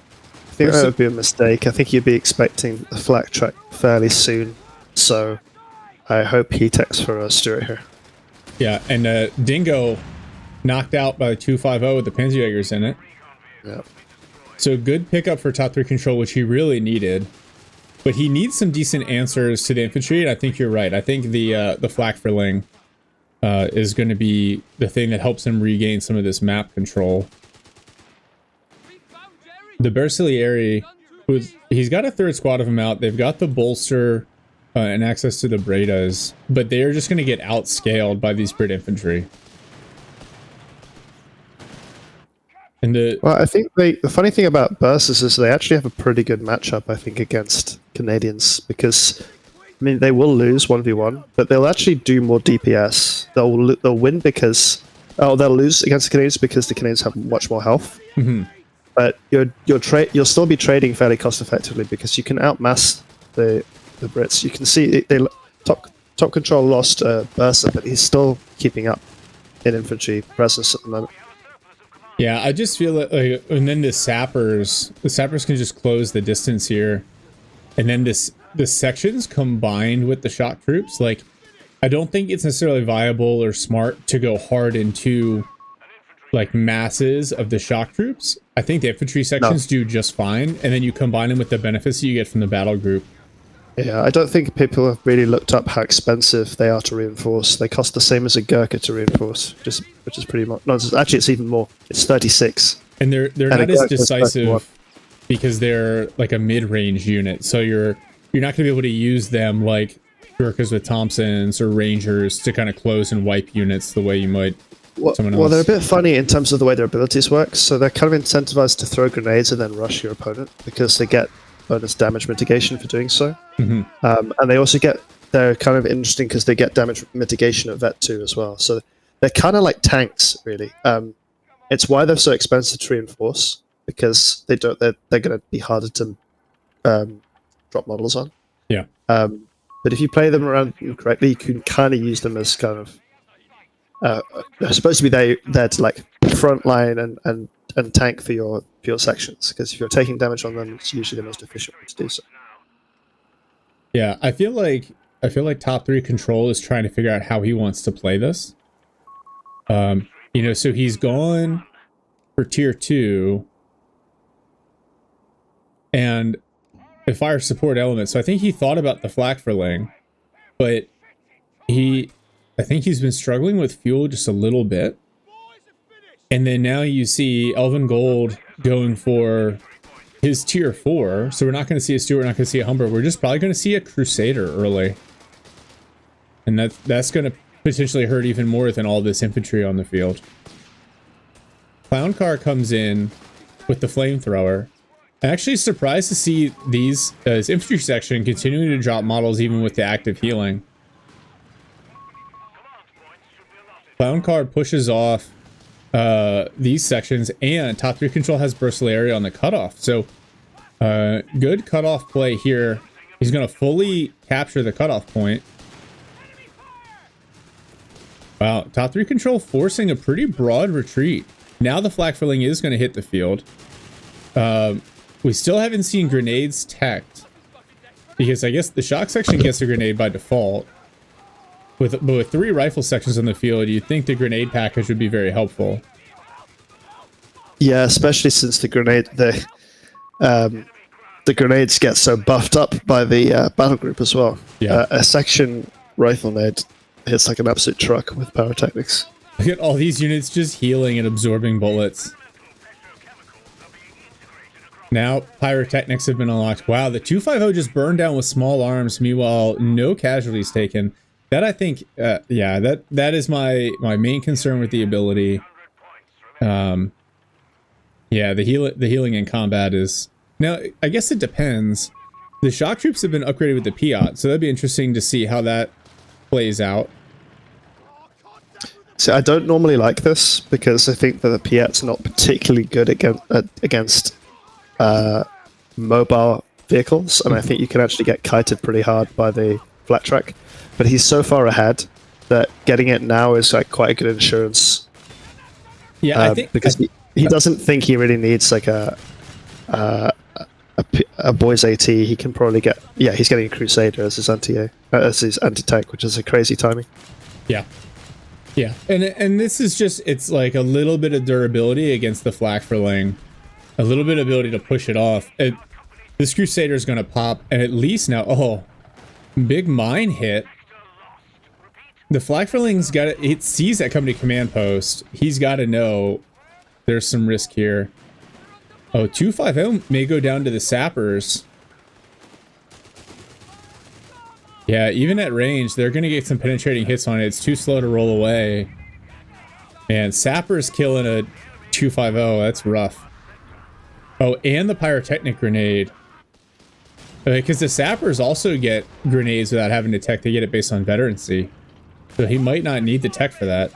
I think that would be a mistake. I think you'd be expecting a flak track fairly soon. So I hope he takes for Stuart here. Yeah, and Dingo knocked out by the 250 with the Panzerjägers in it. Yeah. So good pickup for top 3 control, which he really needed. But he needs some decent answers to the infantry, and I think you're right. I think the flak frilling is going to be the thing that helps him regain some of this map control. The Bersaglieri, he's got a third squad of them out. They've got the bolster and access to the Bredas, but they're just going to get outscaled by these Brit infantry. And Well, I think the funny thing about Bursts is they actually have a pretty good matchup, I think, against Canadians, because I mean they will lose 1v1, but they'll actually do more DPS. They'll win because they'll lose against the Canadians because the Canadians have much more health. But you'll still be trading fairly cost effectively because you can outmass the Brits. You can see top control lost Bursa, but he's still keeping up in infantry presence at the moment. yeah, I just feel like, and then the sappers can just close the distance here, and then the sections combined with the shock troops. Like, I don't think it's necessarily viable or smart to go hard into like masses of the shock troops. I think the infantry sections do just fine, and then you combine them with the benefits that you get from the battle group. Yeah, I don't think people have really looked up how expensive they are to reinforce. They cost the same as a Gurkha to reinforce, which is pretty much. No, actually, it's even more. It's 36. And they're not as Gurkha's decisive 31. because they're like a mid-range unit. So you're not going to be able to use them like Gurkhas with Thompsons or Rangers to kind of close and wipe units the way you might someone else. Well, they're a bit funny in terms of the way their abilities work. So they're kind of incentivized to throw grenades and then rush your opponent because they get bonus damage mitigation for doing so. And they also they're kind of interesting because they get damage mitigation at Vet 2 as well. So they're kind of like tanks, really. It's why they're so expensive to reinforce, because they're going to be harder to drop models on. Yeah. But if you play them around correctly, you can kind of use them as kind of they're supposed to be there to like front line and tank for your sections, because if you're taking damage on them, it's usually the most efficient way to do so. Yeah, I feel like top 3 control is trying to figure out how he wants to play this. So he's gone for tier 2 and a fire support element. So I think he thought about the flak frilling, but I think he's been struggling with fuel just a little bit. And then now you see Elvin Gold going for his tier 4. So we're not going to see a Stuart, we're not going to see a Humber. We're just probably going to see a Crusader early. And that's going to potentially hurt even more than all this infantry on the field. Clown Car comes in with the flamethrower. I'm actually surprised to see his infantry section continuing to drop models even with the active healing. Clown Car pushes off these sections, and top 3 control has Bersaglieri on the cutoff. So good cutoff play here. He's going to fully capture the cutoff point. Wow, top 3 control forcing a pretty broad retreat. Now the flak filling is going to hit the field. We still haven't seen grenades teched, because I guess the shock section gets a grenade by default. But with 3 rifle sections on the field, you'd think the grenade package would be very helpful. Yeah, especially since the grenades get so buffed up by the battle group as well. Yeah. A section rifle nade hits like an absolute truck with pyrotechnics. Look at all these units just healing and absorbing bullets. Now pyrotechnics have been unlocked. Wow, the 250 just burned down with small arms. Meanwhile, no casualties taken. That I think, yeah, that is my main concern with the ability. Yeah, the healing in combat is... Now, I guess it depends. The shock troops have been upgraded with the Piat, so that'd be interesting to see how that plays out. So I don't normally like this, because I think that the Piat's not particularly good against mobile vehicles, and I think you can actually get kited pretty hard by the flat track. But he's so far ahead that getting it now is like quite a good insurance. Yeah, I think because he doesn't think he really needs like a boy's AT, he can probably get. Yeah, he's getting a Crusader as his anti-tank, which is a crazy timing. Yeah. Yeah. And this is just, it's like a little bit of durability against the Flak-Verling. A little bit of ability to push it off. This Crusader is going to pop, and at least now, oh, big mine hit. The Flak-Verling's got it. It sees that company command post. He's got to know there's some risk here. Oh, 250 may go down to the sappers. Yeah, even at range, they're going to get some penetrating hits on it. It's too slow to roll away. Man, sappers killing a 250. That's rough. Oh, and the pyrotechnic grenade. Because the sappers also get grenades without having to tech. They get it based on veterancy. So he might not need the tech for that.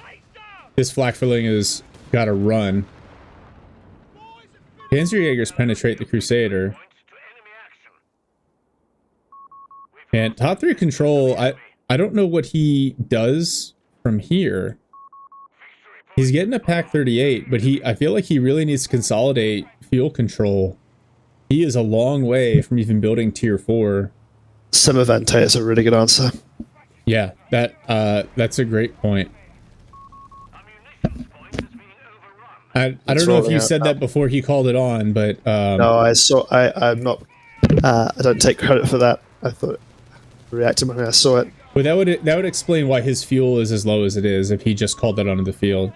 This Flak-Verling has got to run. Panzerjägers penetrate the Crusader. And top 3 control, I don't know what he does from here. He's getting a Pack 38, but I feel like he really needs to consolidate fuel control. He is a long way from even building tier 4. Semavente is a really good answer. Yeah, that's a great point. I don't know if you said that before he called it on, but no, I'm not. I don't take credit for that. I thought reacted when I saw it. But that would explain why his fuel is as low as it is if he just called that onto the field.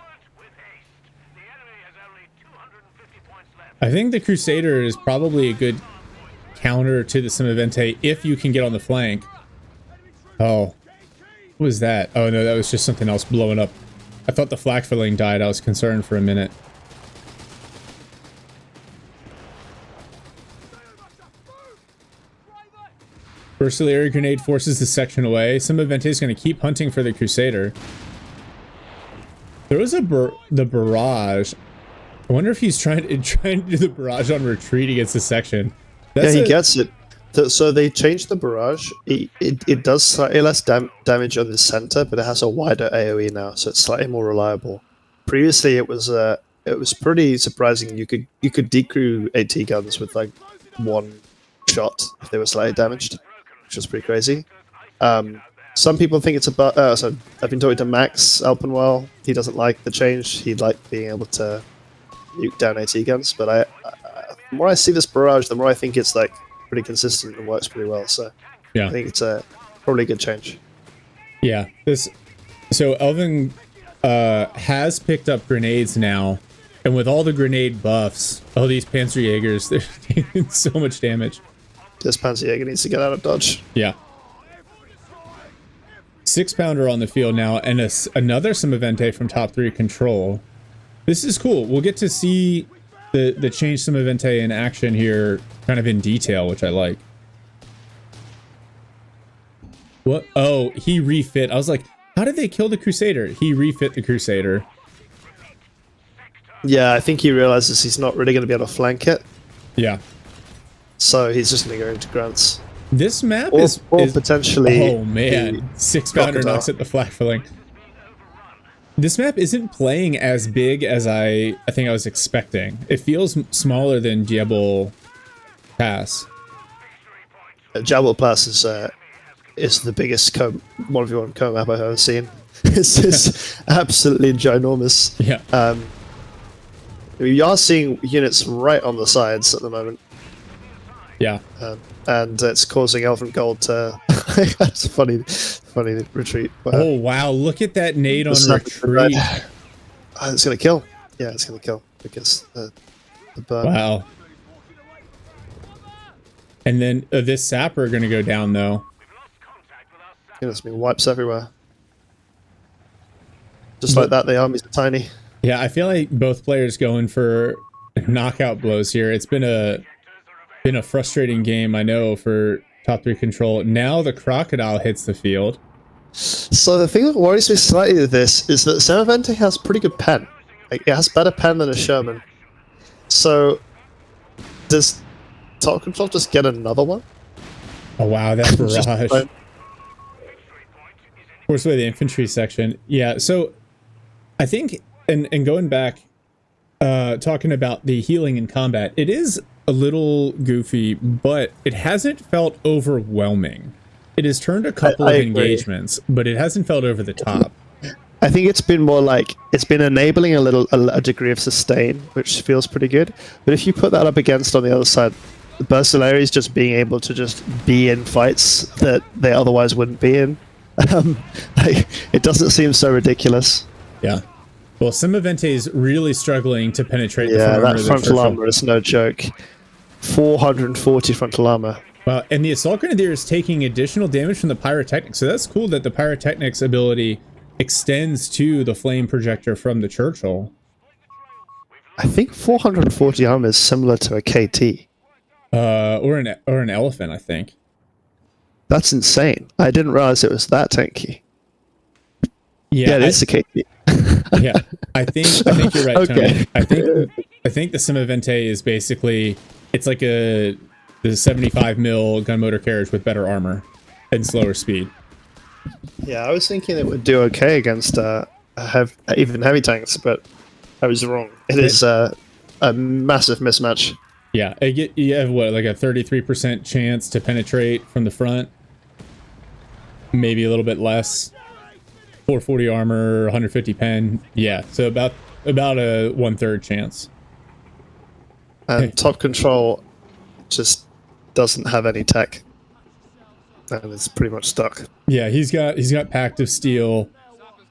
I think the Crusader is probably a good counter to the Semavente if you can get on the flank. Oh, what was that? Oh no, that was just something else blowing up. I thought the Flak-Verling died. I was concerned for a minute. First artillery grenade forces the section away. Semavente is going to keep hunting for the Crusader. There was the barrage. I wonder if he's trying to do the barrage on retreat against the section. Yeah, he gets it. So they changed the barrage. It does slightly less damage on the center, but it has a wider AOE now, so it's slightly more reliable. Previously, it was pretty surprising. You could decrew AT guns with like one shot if they were slightly damaged, which was pretty crazy. Some people think it's about. So I've been talking to Max Alpenwell. He doesn't like the change. He liked being able to nuke down AT guns, but the more I see this barrage, the more I think it's like pretty consistent and works pretty well. So yeah, I think it's probably a good change. Yeah, so Elvin has picked up grenades now, and with all the grenade buffs, oh, these Panzerjägers, they're taking so much damage. This Panzerjäger needs to get out of dodge. Yeah. 6-pounder on the field now, and another Semavente from top 3 control. This is cool. We'll get to see the change Semavente in action here kind of in detail, which I like. What? Oh, he refit. I was like, how did they kill the Crusader? He refit the Crusader. Yeah, I think he realizes he's not really going to be able to flank it. Yeah. So he's just going to go into grunts. This map or is potentially. Oh man, 6-pounder knocks at the Flak-Verling. This map isn't playing as big as I think I was expecting. It feels smaller than Diablo Pass. Diablo Pass is the biggest 1v1 co map I've ever seen. It's just absolutely ginormous. Yeah. You are seeing units right on the sides at the moment. Yeah. And it's causing Elven Gold to. That's a funny retreat. Oh wow! Look at that nade on retreat. It's gonna kill. Yeah, it's gonna kill because the burn. Wow. And then this sapper are gonna go down though. There's been wipes everywhere. Just like that, the armies are tiny. Yeah, I feel like both players going for knockout blows here. It's been a frustrating game, I know, for top 3 control. Now the Crocodile hits the field. So the thing that worries me slightly with this is that Semavente has pretty good pen. Like, it has better pen than a Sherman. So does top control just get another one? Oh wow, that barrage. Of course, with the infantry section. Yeah, so I think, and going back, talking about the healing in combat, it is a little goofy, but it hasn't felt overwhelming. It has turned a couple I of agree. engagements, but it hasn't felt over the top. I think it's been more like it's been enabling a degree of sustain, which feels pretty good. But if you put that up against on the other side, the Bursilaries just being able to just be in fights that they otherwise wouldn't be in, it doesn't seem so ridiculous. Yeah. Well, Simavente is really struggling to penetrate the Yeah, front armor that of the frontal Churchill. armor is no joke. 440 frontal armor. Well, and the Assault Grenadier is taking additional damage from the Pyrotechnics, so that's cool that the Pyrotechnics ability extends to the flame projector from the Churchill. I think 440 armor is similar to a KT. Or an elephant, I think. That's insane. I didn't realize it was that tanky. Yeah, it is a KT. Yeah, I think you're right, Okay. Tony. I think the Simavente is basically it's like the 75 mil gun motor carriage with better armor and slower speed. Yeah, I was thinking it would do okay against even heavy tanks, but I was wrong. It is a massive mismatch. Yeah, you have what, like a 33% chance to penetrate from the front, maybe a little bit less. 440 armor, 150 pen. Yeah, so about a 1/3 chance. And top control just doesn't have any tech, and it's pretty much stuck. Yeah, he's got pact of steel,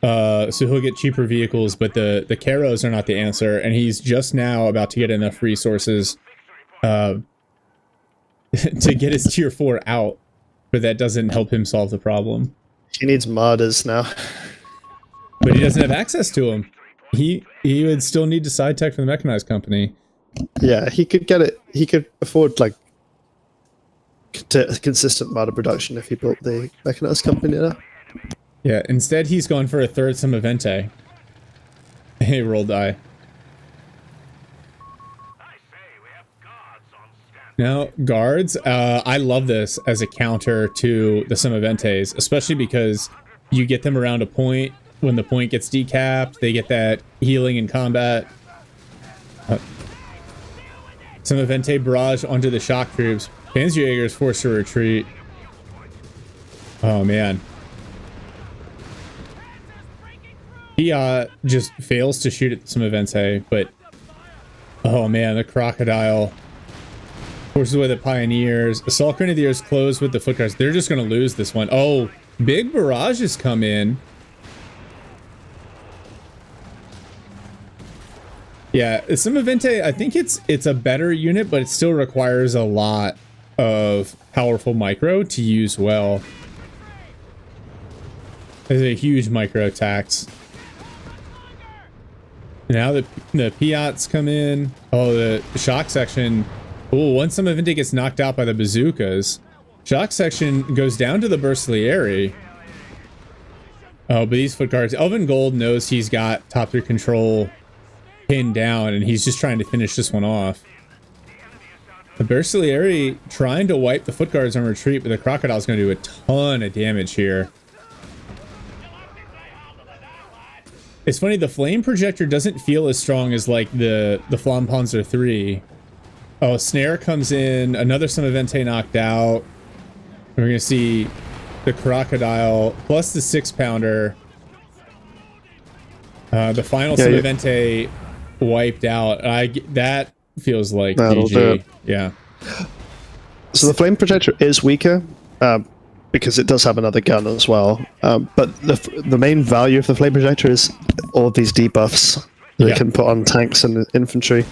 so he'll get cheaper vehicles, but the Caros are not the answer, and he's just now about to get enough resources to get his tier 4 out, but that doesn't help him solve the problem. He needs martyrs now. But he doesn't have access to them. He would still need to side tech from the mechanized company. Yeah, he could get it. He could afford like consistent martyr production if he built the mechanized company now. Yeah, instead he's gone for a third Simavente. Hey, roll die. Now, guards, I love this as a counter to the Simaventes, especially because you get them around a point. When the point gets decapped, they get that healing in combat. Simavente barrage onto the shock troops. Panzerjäger is forced to retreat. Oh, man. He just fails to shoot at Simavente, but... Oh, man, the Crocodile forces away the Pioneers. Assault Grenadiers close with the Foot Guards. They're just going to lose this one. Oh, big barrages come in. Yeah, Simavente, I think it's a better unit, but it still requires a lot of powerful micro to use well. There's a huge micro tax. Now the Piats come in. Oh, the shock section. Oh, once Simavente gets knocked out by the bazookas, shock section goes down to the Bursilarii. Oh, but these Foot Guards. Elvin Gold knows he's got top 3 control pinned down, and he's just trying to finish this one off. The Bursilarii trying to wipe the Foot Guards on retreat, but the Crocodile's going to do a ton of damage here. It's funny, the flame projector doesn't feel as strong as like the Flampanzer 3. Oh, Snare comes in, another Simavente knocked out. We're going to see the Crocodile plus the 6-pounder. The final Simavente wiped out. That feels like GG. Yeah. So the flame projector is weaker because it does have another gun as well. But the main value of the flame projector is all of these debuffs that it can put on tanks and infantry.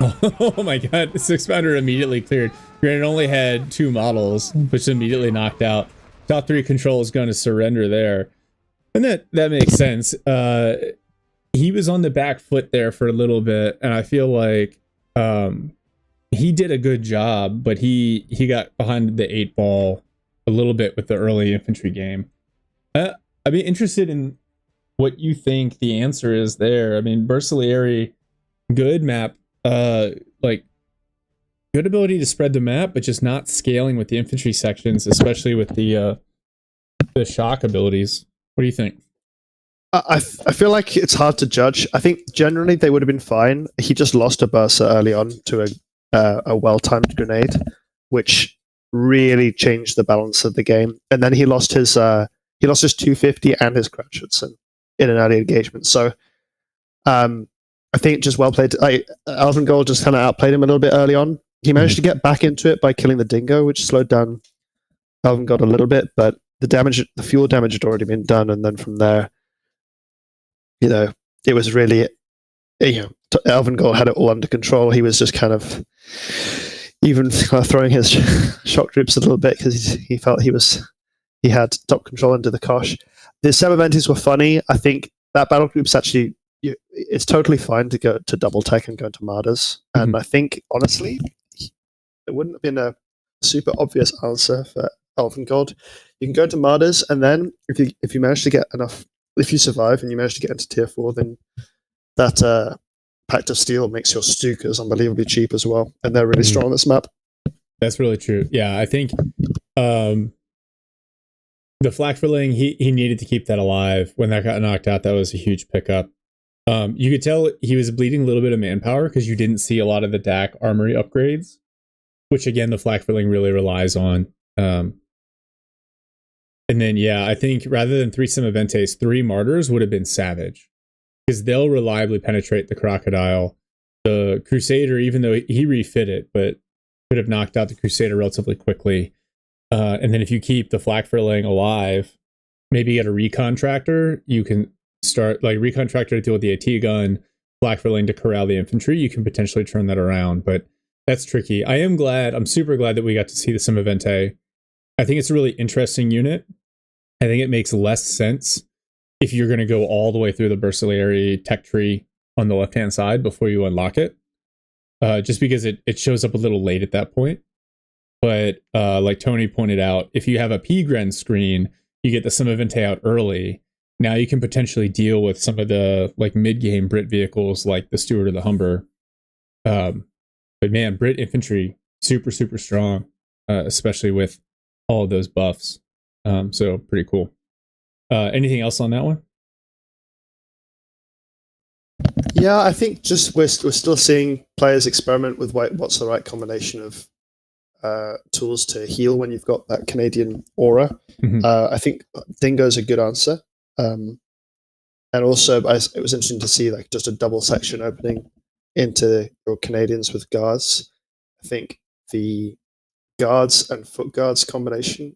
Oh my god, the 6-pounder immediately cleared. Granted, it only had 2 models, which immediately knocked out. Top 3 control is going to surrender there. And that makes sense. He was on the back foot there for a little bit, and I feel like he did a good job, but he got behind the 8 ball a little bit with the early infantry game. I'd be interested in what you think the answer is there. I mean, Bursilarii, good map, like good ability to spread the map, but just not scaling with the infantry sections, especially with the shock abilities. What do you think? I feel like it's hard to judge. I think generally they would have been fine. He just lost a Bursa early on to a well-timed grenade, which really changed the balance of the game. And then he lost his 250 and his crouch Hudson in an early engagement. So I think just well played. Alvin Gold just kind of outplayed him a little bit early on. He managed to get back into it by killing the dingo, which slowed down Alvin Gold a little bit, but the fuel damage had already been done, and then from there, it was really, Alvin Gold had it all under control. He was just kind of even kind of throwing his shock troops a little bit because he felt he had top control into the CoH. The sub-eventies were funny. I think that battle group's actually, it's totally fine to go to double tech and go into martyrs. And I think, honestly, it wouldn't have been a super obvious answer for Alvin Gold. You can go into martyrs, and then if you manage to get enough, if you survive and you manage to get into tier 4, then that Pact of Steel makes your Stukas unbelievably cheap as well, and they're really strong on this map. That's really true. Yeah, I think the flak filling, he needed to keep that alive. When that got knocked out, that was a huge pickup. You could tell he was bleeding a little bit of manpower because you didn't see a lot of the DAC armory upgrades, which again, the flak filling really relies on. And then, yeah, I think rather than 3 Semiventes, 3 Martyrs would have been savage because they'll reliably penetrate the Crocodile. The Crusader, even though he refit it, but could have knocked out the Crusader relatively quickly. And then if you keep the flak filling alive, maybe get a Recontractor, you can start like Recontractor to deal with the AT gun, flak filling to corral the infantry. You can potentially turn that around, but that's tricky. I'm super glad that we got to see the Semivente. I think it's a really interesting unit. I think it makes less sense if you're going to go all the way through the Bursalary tech tree on the left-hand side before you unlock it. Just because it shows up a little late at that point. But like Tony pointed out, if you have a P-Gren screen, you get the Semivente out early. Now you can potentially deal with some of the like mid-game Brit vehicles like the Stuart or the Humber. But man, Brit infantry, super, super strong, especially with all of those buffs. So pretty cool. Anything else on that one? Yeah, I think just we're still seeing players experiment with what's the right combination of tools to heal when you've got that Canadian aura. I think Dingo's a good answer. And also, it was interesting to see like just a double section opening into your Canadians with guards. I think the guards and foot guards combination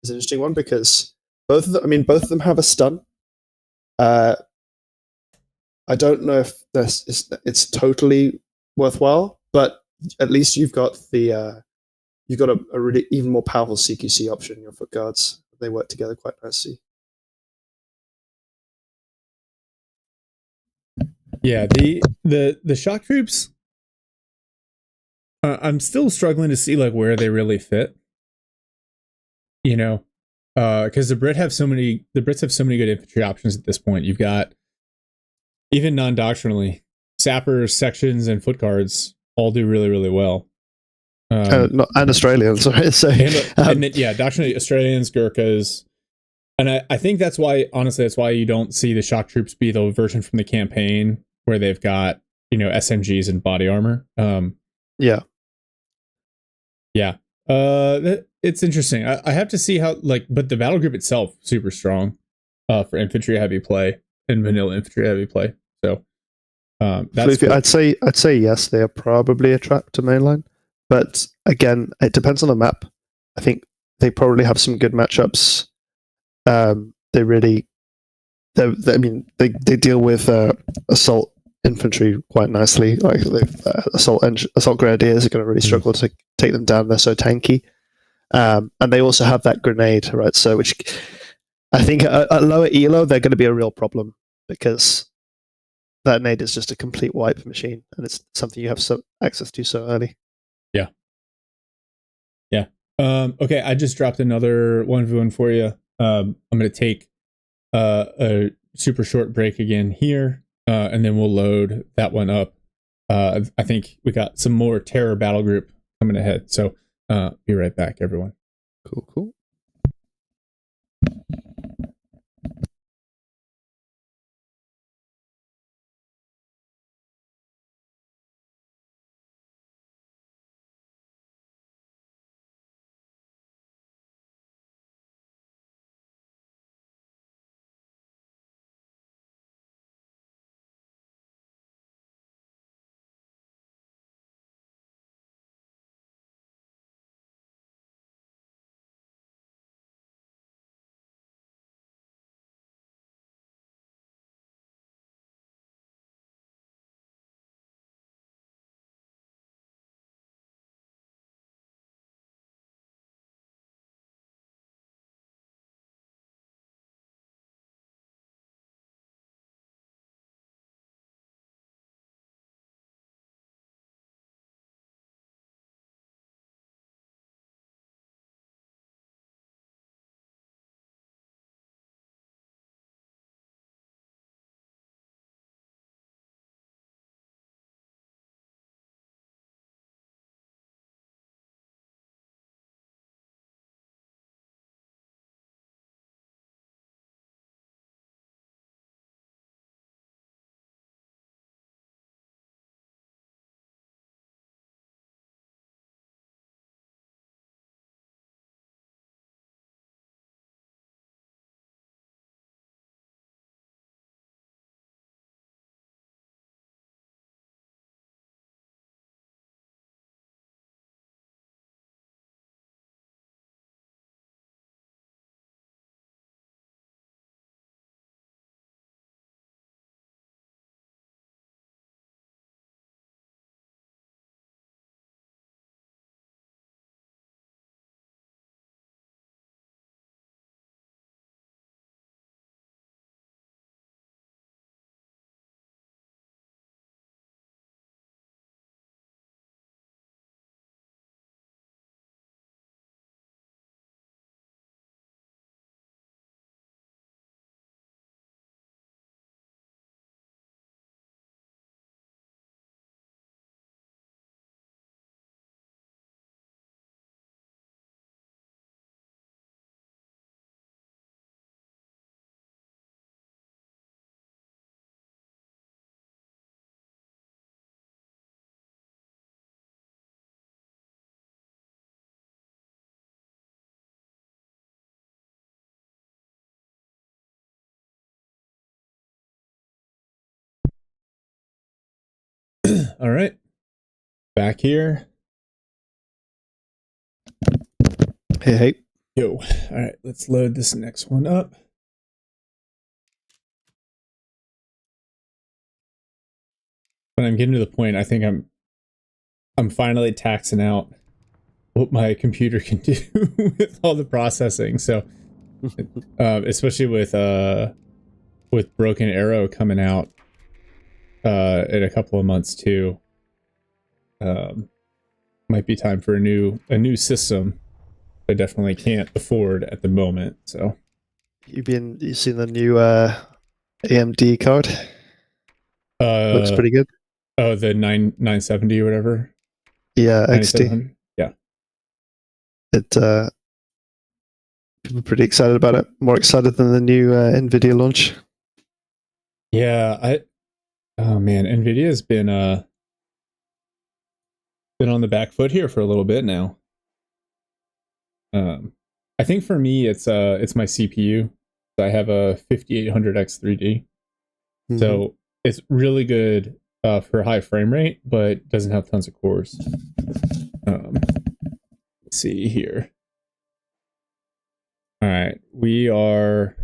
is an interesting one because both of them have a stun. I don't know if it's totally worthwhile, but at least you've got a really even more powerful CQC option in your foot guards. They work together quite nicely. Yeah, the shock troops. I'm still struggling to see like where they really fit. Because the Brits have so many good infantry options at this point. You've got even non-doctrinally sappers, sections, and foot guards all do really, really well. And Australians, right? So, and then, doctrinally Australians, Gurkhas. And I think that's why you don't see the shock troops be the version from the campaign where they've got, SMGs and body armor. Yeah. It's interesting. I have to see how but the battle group itself super strong for infantry heavy play and vanilla infantry heavy play. So that's cool. I'd say yes, they are probably a trap to mainline, but again, it depends on the map. I think they probably have some good matchups. They deal with assault infantry quite nicely. Like assault grenadiers are going to really struggle to take them down. They're so tanky, and they also have that grenade, right? So, which I think at lower elo they're going to be a real problem because that nade is just a complete wipe machine, and it's something you have access to so early. Yeah. Okay, I just dropped another 1v1 for you. I'm going to take a super short break again here, and then we'll load that one up. I think we got some more terror battle group coming ahead. So be right back, everyone. Cool. All right. Back here. Hey. Yo. All right. Let's load this next one up. When I'm getting to the point, I think I'm finally taxing out what my computer can do with all the processing. So, especially with Broken Arrow coming out in a couple of months too, might be time for a new system. I definitely can't afford at the moment. So, You seen the new AMD card? Looks pretty good. Oh, the 970 or whatever. Yeah, XT. 9700. Yeah. People are pretty excited about it. More excited than the new Nvidia launch. Yeah, oh man, Nvidia's been on the back foot here for a little bit now. I think for me it's my CPU. I have a 5800X3D. Mm-hmm. So it's really good for high frame rate, but doesn't have tons of cores. Let's see here. All right, we are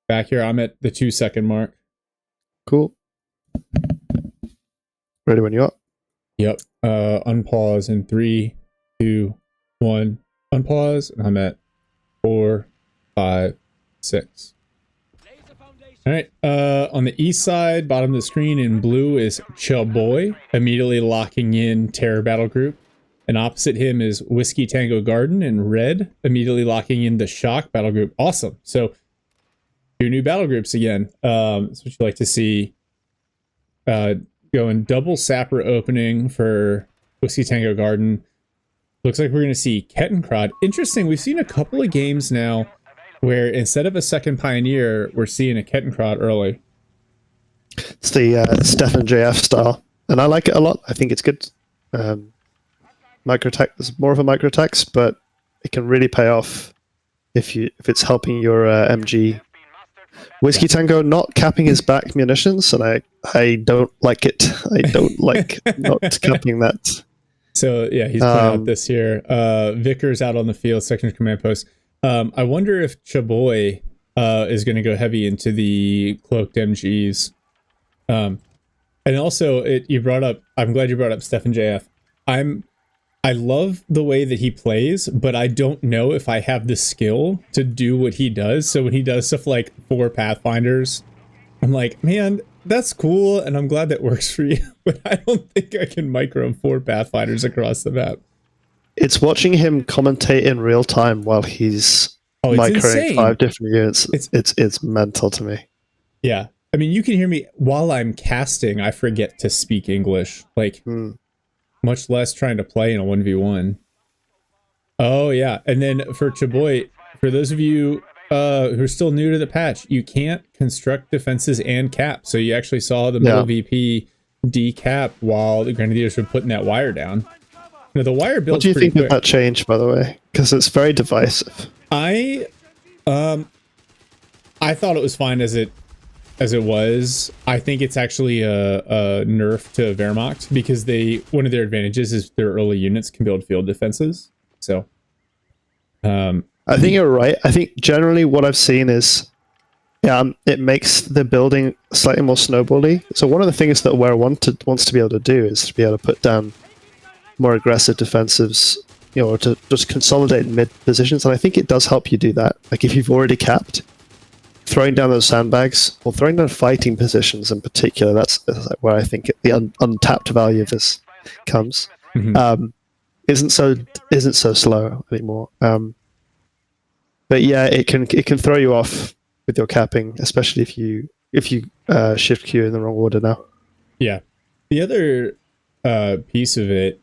back here. I'm at the 2-second mark. Cool. Ready when you are. Yep. Unpause in 3, 2, 1. Unpause, and I'm at 4, 5, 6. All right. On the east side, bottom of the screen in blue is Chillboy, immediately locking in Terror Battle Group. And opposite him is Whiskey Tango Garden in red, immediately locking in the Shock Battle Group. Awesome. So 2 new battle groups again. That's what you like to see. Going double Sapper opening for Whiskey Tango Garden. Looks like we're going to see Kettenkrad. Interesting. We've seen a couple of games now where instead of a second Pioneer, we're seeing a Kettenkrad early. It's the Stefan JF style, and I like it a lot. I think it's good. Micro attack is more of a micro attacks, but it can really pay off if it's helping your MG. Whiskey Tango not capping his back munitions, and I don't like it. I don't like not capping that. So yeah, he's putting out this here. Vickers out on the field, second command post. I wonder if Chaboy is going to go heavy into the cloaked MGs. And also, you brought up. I'm glad you brought up Stefan JF. I love the way that he plays, but I don't know if I have the skill to do what he does. So when he does stuff like 4 Pathfinders, I'm like, man, that's cool, and I'm glad that works for you. But I don't think I can micro 4 Pathfinders across the map. It's watching him commentate in real time while he's microing 5 different units. It's mental to me. Yeah, I mean, you can hear me while I'm casting. I forget to speak English, much less trying to play in a 1v1. Oh yeah, and then for Chaboy, for those of you who are still new to the patch, you can't construct defenses and cap. So you actually saw the middle VP decap while the Grenadiers were putting that wire down. Now, the wire build. What do you think of that change, by the way? Because it's very divisive. I thought it was fine as it was. I think it's actually a nerf to Wehrmacht because one of their advantages is their early units can build field defenses. So I think you're right. I think generally what I've seen is it makes the building slightly more snowbally. So one of the things that Wehr wants to be able to do is to be able to put down more aggressive defensives, or to just consolidate mid positions. And I think it does help you do that. Like if you've already capped, throwing down those sandbags or throwing down fighting positions in particular, that's where I think the untapped value of this comes. Isn't so slow anymore. But yeah, it can throw you off with your capping, especially if you shift queue in the wrong order now. Yeah, the other piece of it,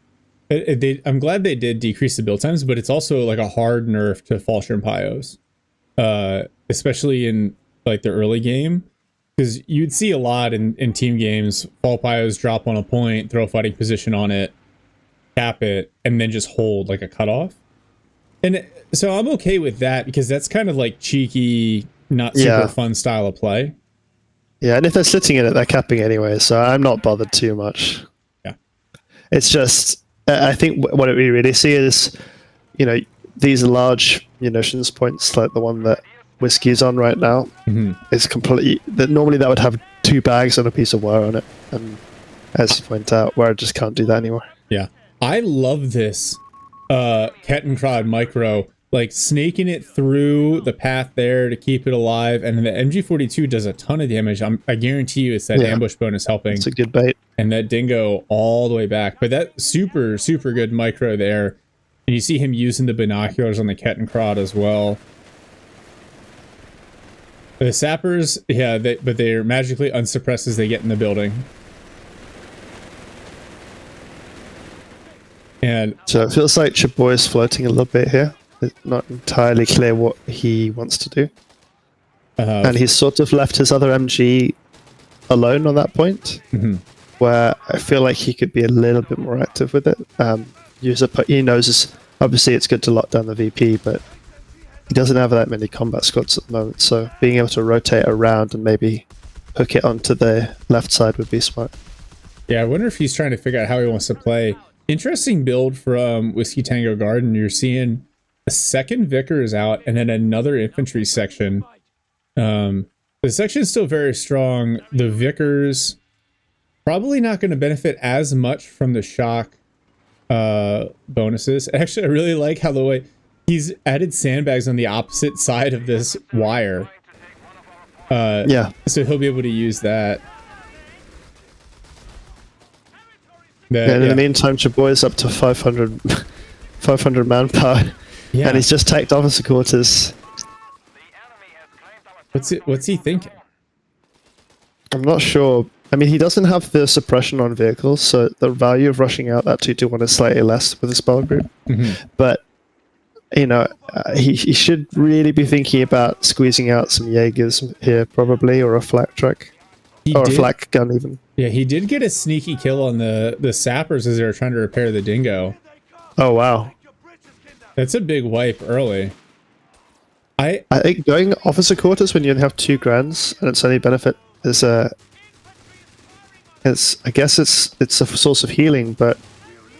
I'm glad they did decrease the build times, but it's also like a hard nerf to Fallschirm Pios. Especially in like the early game, because you'd see a lot in team games, Fall Pios drop on a point, throw a fighting position on it, cap it, and then just hold like a cutoff. And so I'm okay with that because that's kind of like cheeky, not super fun style of play. Yeah, and if they're sitting in it, they're capping anyway, so I'm not bothered too much. Yeah. It's just, I think what we really see is, you know, these large munitions points, like the one that Whiskey's on right now, is completely. That normally that would have 2 bags and a piece of wire on it, and as you point out, wire just can't do that anymore. Yeah. I love this Kettenkrad micro, like snaking it through the path there to keep it alive, and the MG42 does a ton of damage. I guarantee you it's that ambush bonus helping. It's a good bait. And that dingo all the way back. But that super good micro there. And you see him using the binoculars on the Kettenkrad as well. The sappers, yeah, but they're magically unsuppressed as they get in the building. And so it feels like Chaboy is floating a little bit here. It's not entirely clear what he wants to do. And he's sort of left his other MG alone on that point, where I feel like he could be a little bit more active with it. He knows, obviously it's good to lock down the VP, but he doesn't have that many combat squads at the moment, so being able to rotate around and maybe hook it onto the left side would be smart. Yeah, I wonder if he's trying to figure out how he wants to play. Interesting build from Whiskey Tango Garden. You're seeing a second Vickers out and then another infantry section. The section is still very strong. The Vickers probably not going to benefit as much from the shock bonuses. Actually, I really like how the way he's added sandbags on the opposite side of this wire. Yeah. So he'll be able to use that. And in the meantime, Chaboy's up to 500 manpower. Yeah. And he's just tacked officer quarters. What's he thinking? I'm not sure. I mean, he doesn't have the suppression on vehicles, so the value of rushing out that 221 is slightly less with this battle group. But, you know, he should really be thinking about squeezing out some Jaegers here, probably, or a flak truck. A flak gun, even. Yeah, he did get a sneaky kill on the sappers as they were trying to repair the dingo. Oh, wow. That's a big wipe early. I think going officer quarters when you only have 2 grands and its only benefit is I guess it's a source of healing, but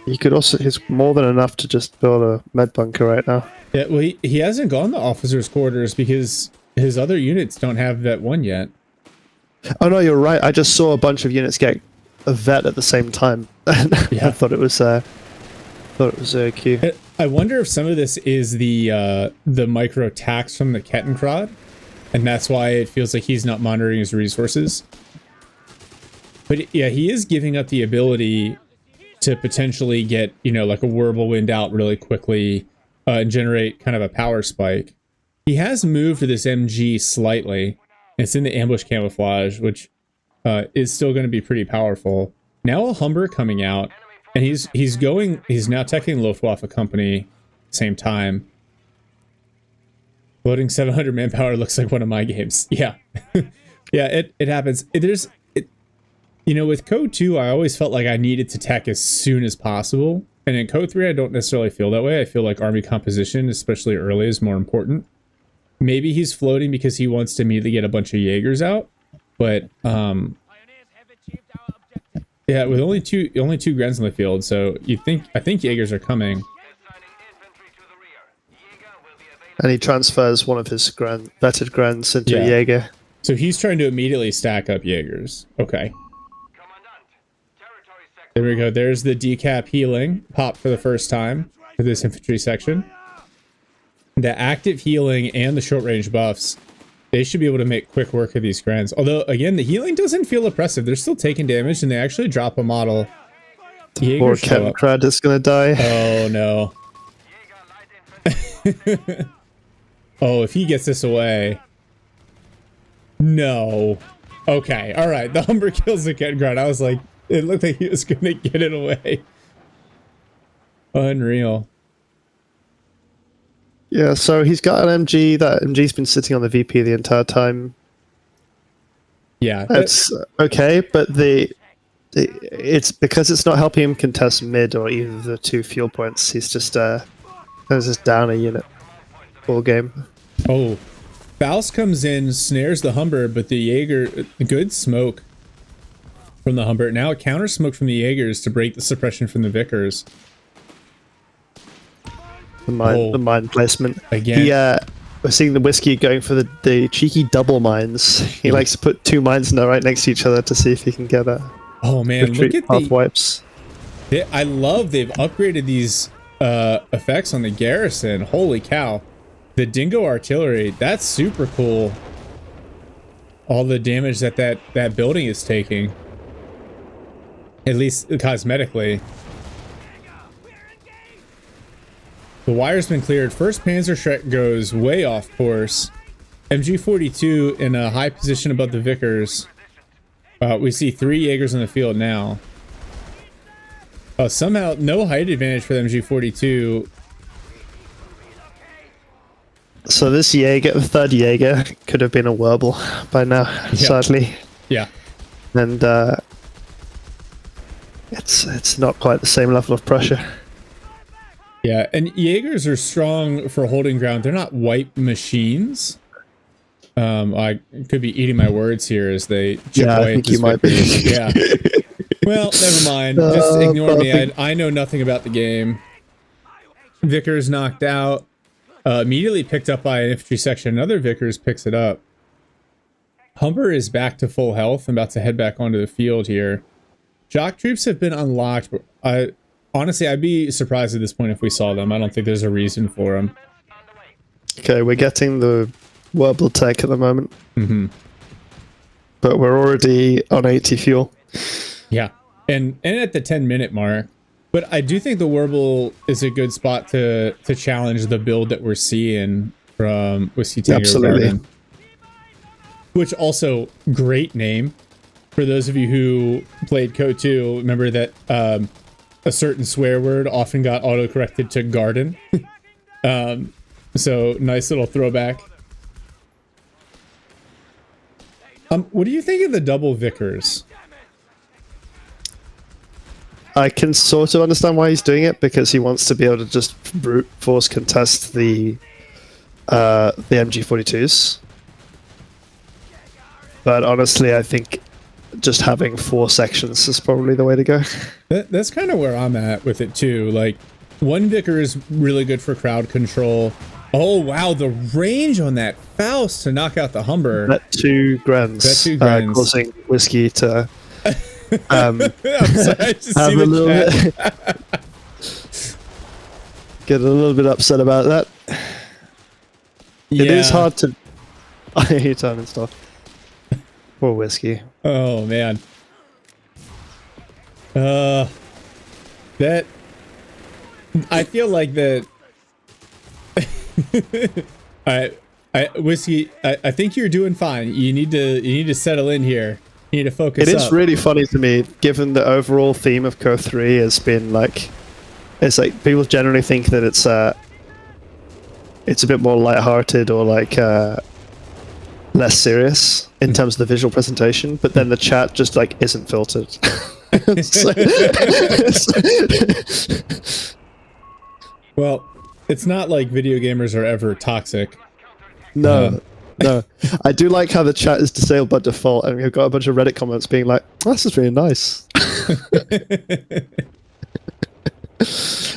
he could also, it's more than enough to just build a med bunker right now. Yeah, well, he hasn't gone to officers' quarters because his other units don't have that one yet. Oh no, you're right. I just saw a bunch of units get a vet at the same time. Yeah. I thought it was a queue. I wonder if some of this is the micro tax from the Kettenkrad, and that's why it feels like he's not monitoring his resources. But yeah, he is giving up the ability to potentially get, you know, like a whirlwind out really quickly and generate kind of a power spike. He has moved to this MG slightly. It's in the ambush camouflage, which is still going to be pretty powerful. Now a Humber coming out, and he's now teching Luftwaffe company at the same time. Loading 700 manpower looks like one of my games. Yeah. Yeah, it happens. You know, with CoH3, I always felt like I needed to tech as soon as possible. And in CoH3, I don't necessarily feel that way. I feel like army composition, especially early, is more important. Maybe he's floating because he wants to immediately get a bunch of Jaegers out, but yeah, with only two Grens in the field, so I think Jaegers are coming. And he transfers one of his vetted Grens into a Jaeger. So he's trying to immediately stack up Jaegers. Okay. There we go. There's the decap healing pop for the first time for this infantry section. The active healing and the short range buffs, they should be able to make quick work of these Grens. Although, again, the healing doesn't feel oppressive. They're still taking damage, and they actually drop a model. Poor Kettenkrad is going to die. Oh, no. Oh, if he gets this away. No. Okay, all right. The Humber kills the Kettenkrad. I was like, it looked like he was going to get it away. Unreal. Yeah, so he's got an MG. That MG's been sitting on the VP the entire time. Yeah. That's okay, but it's because it's not helping him contest mid or either the 2 fuel points. He's just there's just down a unit all game. Oh, Faust comes in, snares the Humber, but the Jaeger, good smoke from the Humber. Now a counter smoke from the Jaegers to break the suppression from the Vickers. The mine placement. Again. We're seeing the Whiskey going for the cheeky double mines. He likes to put 2 mines now right next to each other to see if he can get a Oh man, look at path wipes. I love they've upgraded these effects on the garrison. Holy cow. The Dingo artillery, that's super cool. All the damage that building is taking. At least cosmetically. The wire's been cleared. First Panzer Shrek goes way off course. MG42 in a high position above the Vickers. We see 3 Jaegers in the field now. Somehow no height advantage for the MG42. So this Jaeger, the third Jaeger, could have been a Werble by now, sadly. Yeah. And it's not quite the same level of pressure. Yeah, and Jaegers are strong for holding ground. They're not wipe machines. I could be eating my words here as they chip away. I think you might be. Yeah. Well, never mind. Just ignore me. I know nothing about the game. Vickers knocked out. Immediately picked up by an infantry section. Another Vickers picks it up. Humber is back to full health and about to head back onto the field here. Shock troops have been unlocked. But honestly, I'd be surprised at this point if we saw them. I don't think there's a reason for them. Okay, we're getting the Werble tech at the moment. Mm-hmm. But we're already on 80 fuel. Yeah, and at the 10-minute mark. But I do think the Werble is a good spot to challenge the build that we're seeing from Whiskey Tango Garden. Which also, great name. For those of you who played CoH3, remember that a certain swear word often got auto-corrected to garden. So, nice little throwback. What do you think of the double Vickers? I can sort of understand why he's doing it, because he wants to be able to just brute force contest the MG42s. But honestly, I think just having 4 sections is probably the way to go. That's kind of where I'm at with it too. Like, one Vicker is really good for crowd control. Oh wow, the range on that Faust to knock out the Humber. That 2 Grens, causing Whiskey to I'm sorry, I just have see a the little chat. bit, get a little bit upset about that. Yeah. It is hard to turn and stuff. Poor Whiskey. Oh man. That I feel like that. Whiskey, I think you're doing fine. You need to settle in here. You need to focus. It is really funny to me, given the overall theme of CoH3 has been like, it's like people generally think that it's a bit more lighthearted or like less serious in terms of the visual presentation, but then the chat just like isn't filtered. Well, it's not like video gamers are ever toxic. No. No, I do like how the chat is disabled by default, and we've got a bunch of Reddit comments being like, "This is really nice."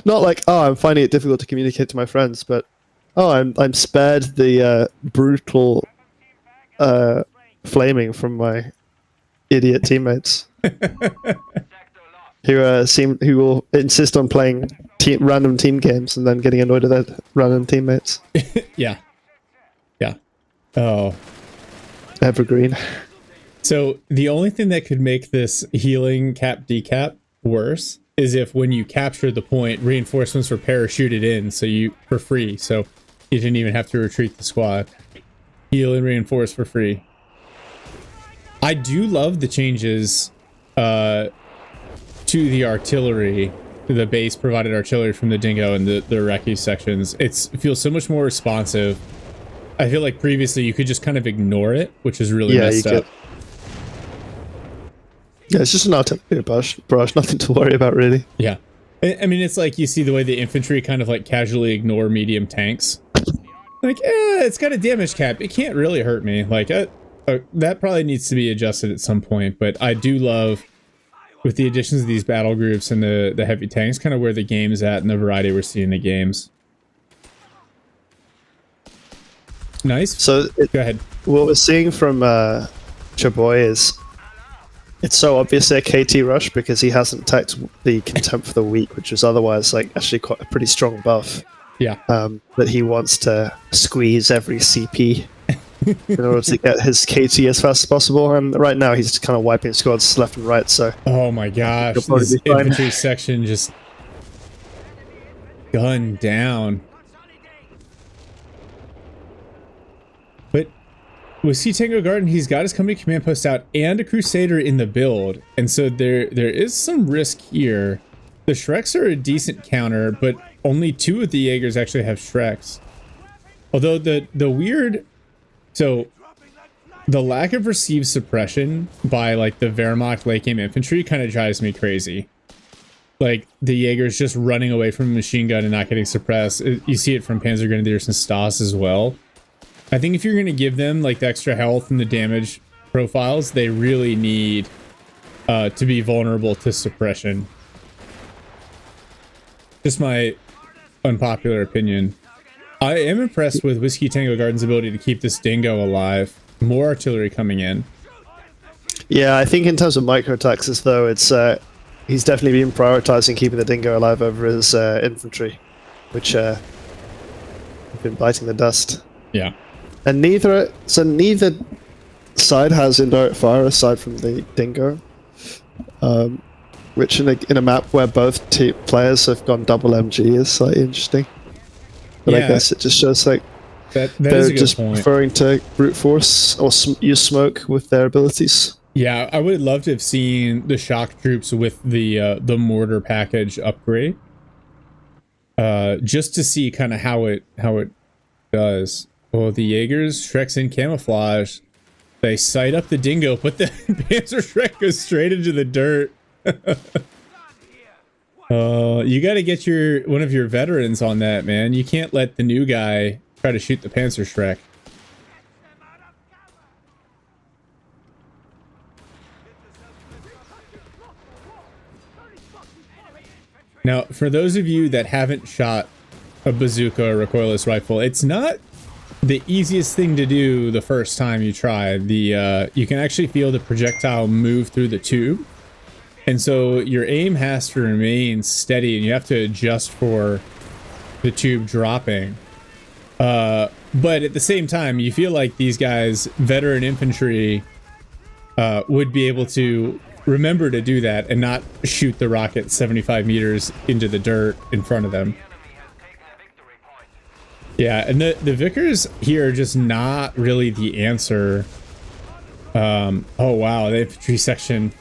Not like, "Oh, I'm finding it difficult to communicate to my friends," but, "Oh, I'm spared the brutal flaming from my idiot teammates who will insist on playing random team games and then getting annoyed at their random teammates." Yeah. Oh. Evergreen. So the only thing that could make this healing cap decap worse is if when you capture the point, reinforcements were parachuted in for free. So you didn't even have to retreat the squad. Heal and reinforce for free. I do love the changes to the artillery, the base provided artillery from the Dingo and the Iraqi sections. It feels so much more responsive. I feel like previously you could just kind of ignore it, which is really messed up. Yeah, it's just an artillery barrage, nothing to worry about really. Yeah. I mean, it's like you see the way the infantry kind of like casually ignore medium tanks. Like, it's got a damage cap. It can't really hurt me. Like, that probably needs to be adjusted at some point. But I do love, with the additions of these battle groups and the heavy tanks, kind of where the game is at and the variety we're seeing in the games. Nice. So Go ahead. what we're seeing from Chaboy is it's so obviously a KT rush because he hasn't teched the Contempt for the Weak, which is otherwise like actually quite a pretty strong buff. Yeah. That he wants to squeeze every CP in order to get his KT as fast as possible. And right now he's just kind of wiping squads left and right. So Oh my gosh, He'll probably this be fine. infantry section just gunned down. But with Sea Tango Garden, he's got his company command post out and a Crusader in the build. And so there is some risk here. The Shreks are a decent counter, but only 2 of the Jaegers actually have Shreks. Although the weird... So, the lack of received suppression by, like, the Wehrmacht late game infantry kind of drives me crazy. Like, the Jaegers just running away from a machine gun and not getting suppressed. You see it from Panzer Grenadiers and Stas as well. I think if you're going to give them, like, the extra health and the damage profiles, they really need to be vulnerable to suppression. Just my unpopular opinion. I am impressed with Whiskey Tango Garden's ability to keep this dingo alive. More artillery coming in. yeah, I think in terms of micro attacks, though, it's he's definitely been prioritizing keeping the dingo alive over his infantry, which have been biting the dust. Yeah. And neither side has indirect fire aside from the dingo, which in a map where both players have gone double MG is slightly interesting. But Yeah. I guess it just shows like That they're is a good just point. preferring to brute force or use smoke with their abilities. Yeah, I would love to have seen the shock troops with the mortar package upgrade. Just to see kind of how it does. Well, the Jaegers, Shreks in camouflage. They sight up the dingo, but the Panzer Shrek goes straight into the dirt. You got to get one of your veterans on that, man. You can't let the new guy try to shoot the Panzer Shrek. Now, for those of you that haven't shot a bazooka or recoilless rifle, it's not the easiest thing to do the first time you try. You can actually feel the projectile move through the tube. And so your aim has to remain steady and you have to adjust for the tube dropping. But at the same time, you feel like these guys, veteran infantry, would be able to remember to do that and not shoot the rocket 75 meters into the dirt in front of them. Yeah, and the Vickers here are just not really the answer. Oh wow, the infantry section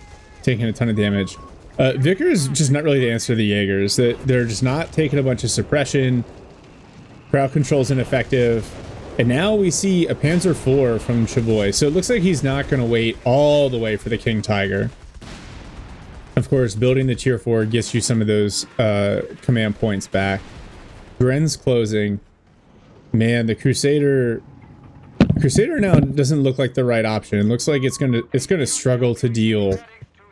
taking a ton of damage. Vickers just not really the answer to the Jaegers. They're just not taking a bunch of suppression. Crowd control's ineffective. And now we see a Panzer IV from Chaboy. So it looks like he's not going to wait all the way for the King Tiger. Of course, building the tier 4 gets you some of those command points back. Gren's closing. Man, the Crusader now doesn't look like the right option. It looks like it's gonna struggle to deal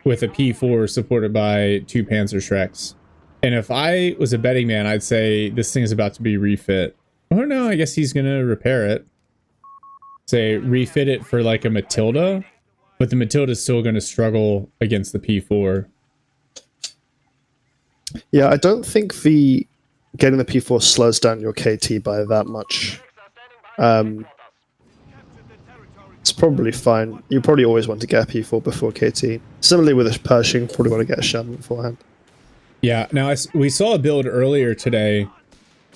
with a P4 supported by 2 Panzer Shreks. And if I was a betting man, I'd say this thing is about to be refit. Oh no, I guess he's gonna repair it. Say refit it for like a Matilda, but the Matilda's still gonna struggle against the P4. Yeah, I don't think getting the P4 slows down your KT by that much. It's probably fine. You probably always want to get a P4 before KT. Similarly with a Pershing, probably want to get a Sherman beforehand. Yeah, now we saw a build earlier today.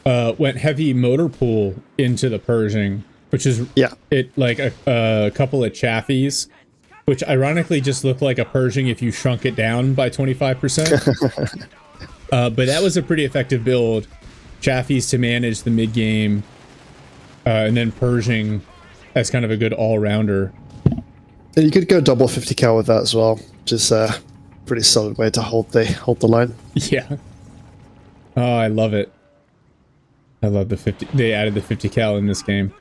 Went heavy motor pool into the Pershing, which is like a couple of Chaffies, which ironically just looked like a Pershing if you shrunk it down by 25%. But that was a pretty effective build. Chaffies to manage the mid game, and then Pershing as kind of a good all-rounder. And you could go double 50 cal with that as well, which is a pretty solid way to hold the line. Yeah. Oh, I love it. I love the 50. They added the 50 cal in this game.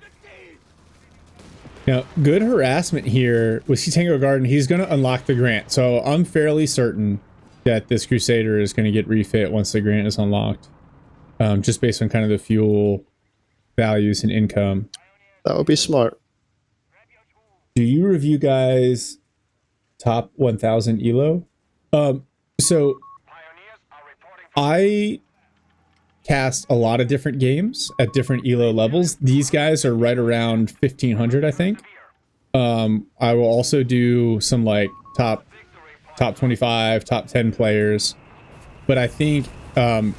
Now, good harassment here with Tango Garden. He's going to unlock the grant. So I'm fairly certain that this Crusader is going to get refit once the grant is unlocked. Just based on kind of the fuel values and income. That would be smart. Do you review guys top 1000 elo? So I cast a lot of different games at different elo levels. These guys are right around 1500, I think. I will also do some like top 25, top 10 players. But I think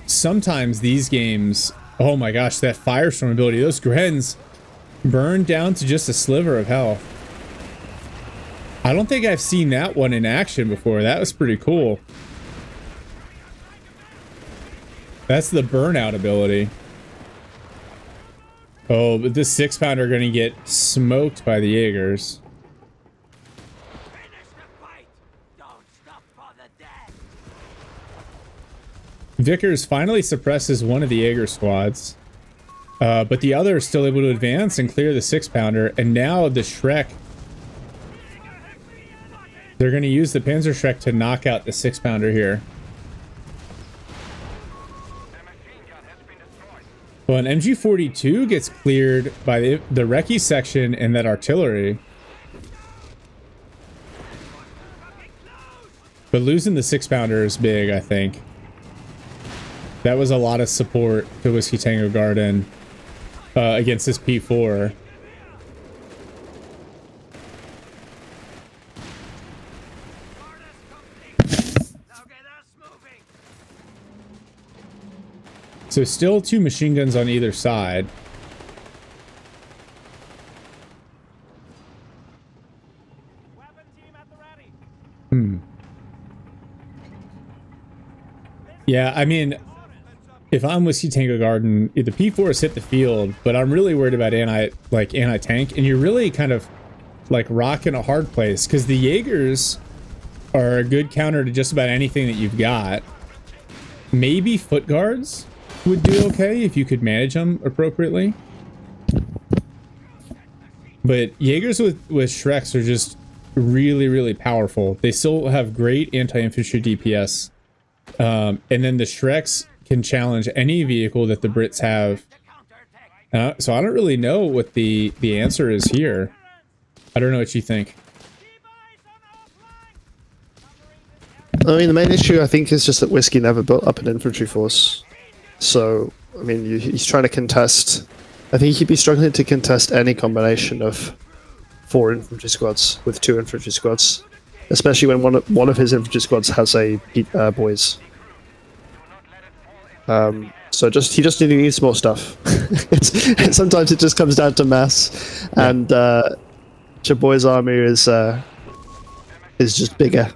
sometimes these games, oh my gosh, that Firestorm ability, those Grens burn down to just a sliver of health. I don't think I've seen that one in action before. That was pretty cool. That's the burnout ability. Oh, but this 6-pounder are going to get smoked by the Jaegers. Vickers finally suppresses one of the Jaeger squads. But the other is still able to advance and clear the 6-pounder. And now the Shrek... They're going to use the Panzer Shrek to knock out the 6-pounder here. Well, an MG42 gets cleared by the recce section and that artillery. But losing the 6-pounder is big, I think. That was a lot of support to Whiskey Tango Garden against this P4. So still 2 machine guns on either side. Yeah, I mean, if I'm Whiskey Tango Garden, the P4 has hit the field, but I'm really worried about anti-tank, and you're really kind of like rocking a hard place because the Jaegers are a good counter to just about anything that you've got. Maybe foot guards would do okay if you could manage them appropriately. But Jaegers with Shreks are just really, really powerful. They still have great anti-infantry DPS. And then the Shreks can challenge any vehicle that the Brits have. So I don't really know what the answer is here. I don't know what you think. I mean, the main issue I think is just that Whiskey never built up an infantry force. So, I mean, he's trying to contest... I think he'd be struggling to contest any combination of 4 infantry squads with 2 infantry squads. Especially when one of his infantry squads has a boys. So he just needs more stuff. Sometimes it just comes down to mass, and Chaboy's army is just bigger.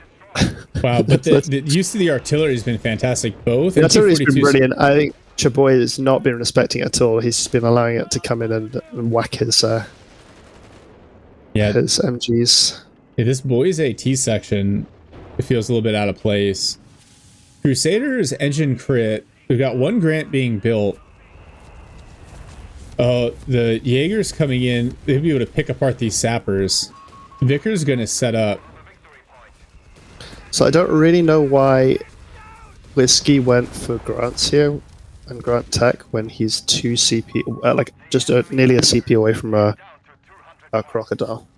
Wow, but the use of the artillery has been fantastic. Both the artillery's been brilliant. I think Chaboy has not been respecting it at all. He's just been allowing it to come in and whack his MGs. Yeah, this boys AT section, it feels a little bit out of place. Crusaders engine crit. We've got 1 grant being built. The Jaegers coming in. They'll be able to pick apart these sappers. Vickers going to set up. So I don't really know why Whiskey went for grants here and grant tech when he's 2 CP, like just nearly a CP away from a crocodile.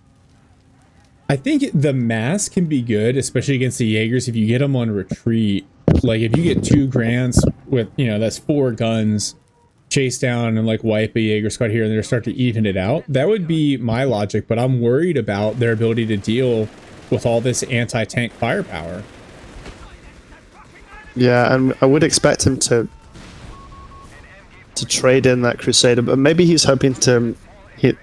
I think the mass can be good, especially against the Jaegers if you get them on retreat. Like if you get 2 grants with, that's 4 guns, chase down and like wipe a Jaeger squad here and they start to even it out. That would be my logic, but I'm worried about their ability to deal with all this anti-tank firepower. Yeah, and I would expect him to trade in that Crusader, but maybe he's hoping to...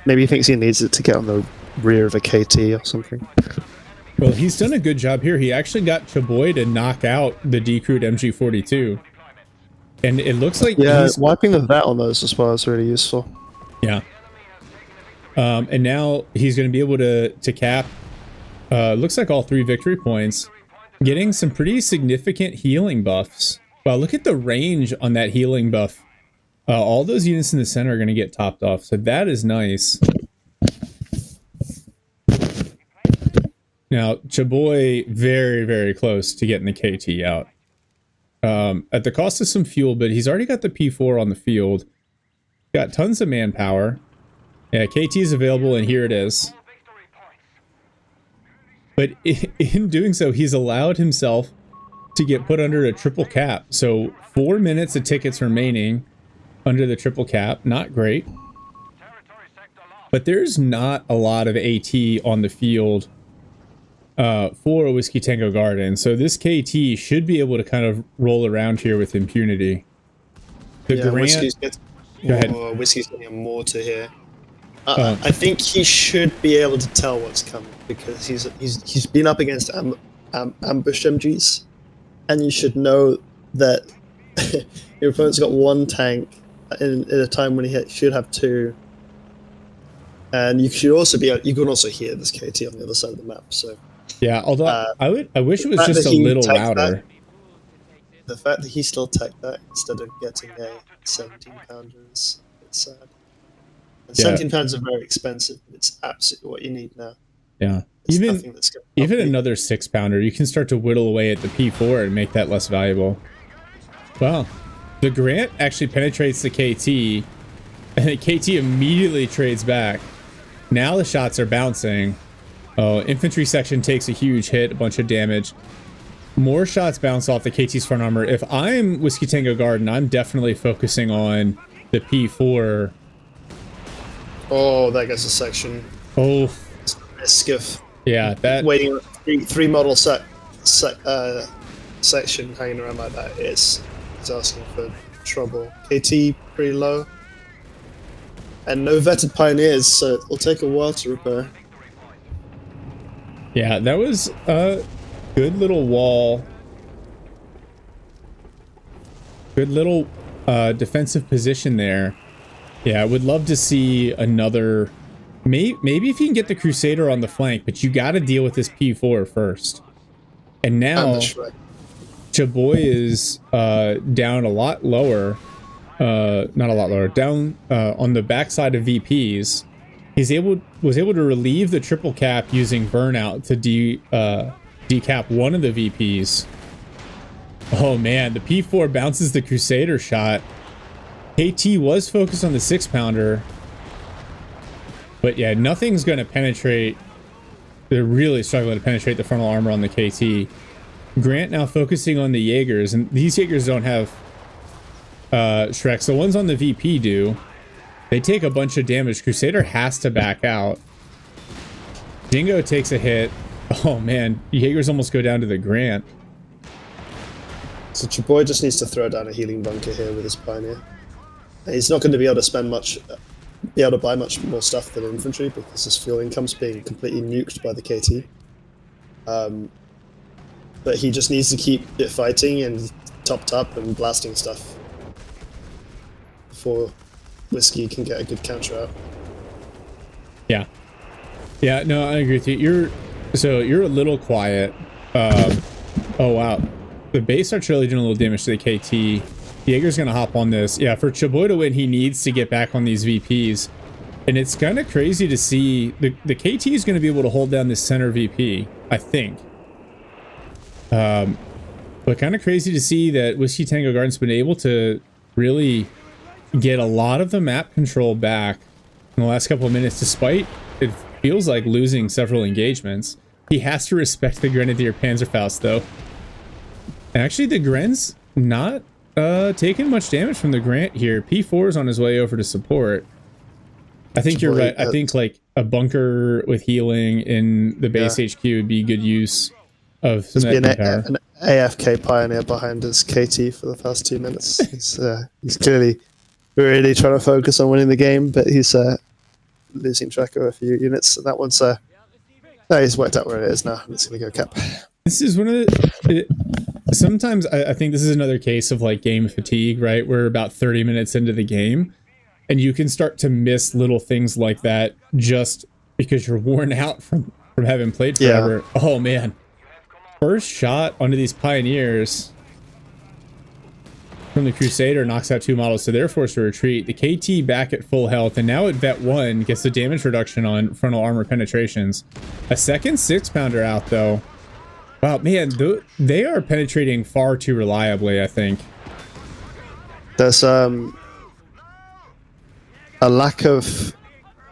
maybe he thinks he needs it to get on the rear of a KT or something. Well, he's done a good job here. He actually got Chaboy to knock out the decrewed MG42. And it looks like he's... wiping the vet on those as well is really useful. Yeah. And now he's going to be able to cap... looks like all 3 victory points. Getting some pretty significant healing buffs. Wow, look at the range on that healing buff. All those units in the center are going to get topped off, so that is nice. Now, Chaboy very, very close to getting the KT out. At the cost of some fuel, but he's already got the P4 on the field. Got tons of manpower. Yeah, KT is available, and here it is. But in doing so, he's allowed himself to get put under a triple cap. So 4 minutes of tickets remaining under the triple cap. Not great. But there's not a lot of AT on the field for Whiskey Tango Garden. So this KT should be able to kind of roll around here with impunity. The Grant... Go ahead. Whiskey's getting a mortar here. I think he should be able to tell what's coming because he's been up against ambush MGs, and you should know that your opponent's got one tank in a time when he should have two, and you should also you can also hear this KT on the other side of the map. So yeah, although I wish it was just a little louder. The fact that he still teched that instead of getting a 17 pounder is sad. And 17 pounds are very expensive, but it's absolutely what you need now. Yeah. There's Even another 6 pounder, you can start to whittle away at the P4 and make that less valuable. Wow. The Grant actually penetrates the KT, and the KT immediately trades back. Now the shots are bouncing. Oh, infantry section takes a huge hit, a bunch of damage. More shots bounce off the KT's front armor. If I'm Whiskey Tango Garden, I'm definitely focusing on the P4. Oh, that gets a section. Oh. Skiff. Yeah, that... Waiting three model section hanging around like that is asking for trouble. KT pretty low. And no vetted pioneers, so it'll take a while to repair. Yeah, that was a good little wall. Good little defensive position there. Yeah, I would love to see another... Maybe if you can get the Crusader on the flank, but you got to deal with this P4 first. And now, Chaboy is down a lot lower. Not a lot lower. Down on the backside of VPs. Was able to relieve the triple cap using burnout to decap one of the VPs. Oh man, the P4 bounces the Crusader shot. KT was focused on the 6 pounder. But yeah, nothing's going to penetrate. They're really struggling to penetrate the frontal armor on the KT. Grant now focusing on the Jaegers, and these Jaegers don't have Shreks. The ones on the VP do. They take a bunch of damage. Crusader has to back out. Dingo takes a hit. Oh man, Jaegers almost go down to the Grant. So Chaboy just needs to throw down a healing bunker here with his Pioneer. He's not going to be able to buy much more stuff than infantry because his fuel income's being completely nuked by the KT. But he just needs to keep it fighting and topped up and blasting stuff before Whiskey can get a good counter out. Yeah. Yeah, no, I agree with you. You're a little quiet. Oh wow. The base artillery doing a little damage to the KT. Jaeger's gonna hop on this. Yeah, for Chaboy to win, he needs to get back on these VPs. And it's kind of crazy to see the KT is going to be able to hold down this center VP, I think. But kind of crazy to see that Whiskey Tango Garden's been able to really get a lot of the map control back in the last couple of minutes, despite it feels like losing several engagements. He has to respect the Grenadier Panzerfaust, though. And actually, the Gren's not taking much damage from the Grant here. P4 is on his way over to support. I think you're right. I think like a bunker with healing in the base HQ would be good use of some of that power. An AFK Pioneer behind his KT for the past 2 minutes. He's clearly really trying to focus on winning the game, but he's losing track of a few units. And that one's he's worked out where it is now. It's gonna go cap. This is one of the. Sometimes I think this is another case of like game fatigue, right? We're about 30 minutes into the game, and you can start to miss little things like that just because you're worn out from having played forever. Yeah. Oh man, first shot onto these Pioneers. from the Crusader knocks out 2 models, so they're forced to retreat. The KT back at full health, and now at Vet 1 gets the damage reduction on frontal armor penetrations. A second 6-pounder out, though. Wow, man, they are penetrating far too reliably, I think. There's a lack of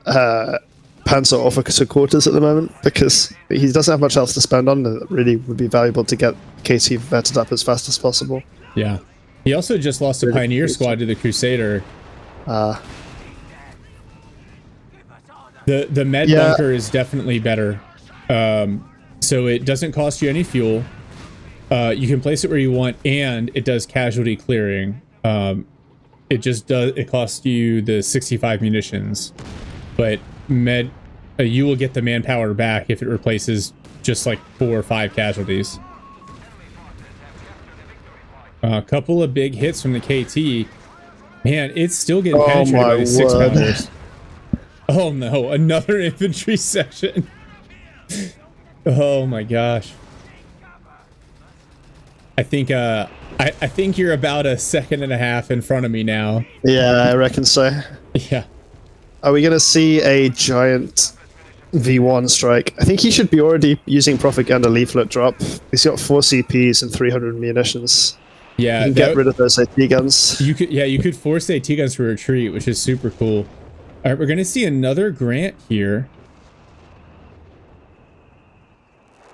Panzer officer quarters at the moment because he doesn't have much else to spend on, and it really would be valuable to get KT vetted up as fast as possible. Yeah. He also just lost a Pioneer squad to the Crusader. The med bunker is definitely better. So it doesn't cost you any fuel. You can place it where you want, and it does casualty clearing. It costs you the 65 munitions, but you will get the manpower back if it replaces just like 4 or 5 casualties. A couple of big hits from the KT. Man, it's still getting penetrated by these 6-pounders. Oh no, another infantry section. Oh my gosh. I think I think you're about a second and a half in front of me now. Yeah, I reckon so. Yeah. Are we going to see a giant V1 strike? I think he should be already using propaganda leaflet drop. He's got 4 CPs and 300 munitions. Yeah, get rid of those AT guns. You could force AT guns to retreat, which is super cool. All right, we're gonna see another Grant here.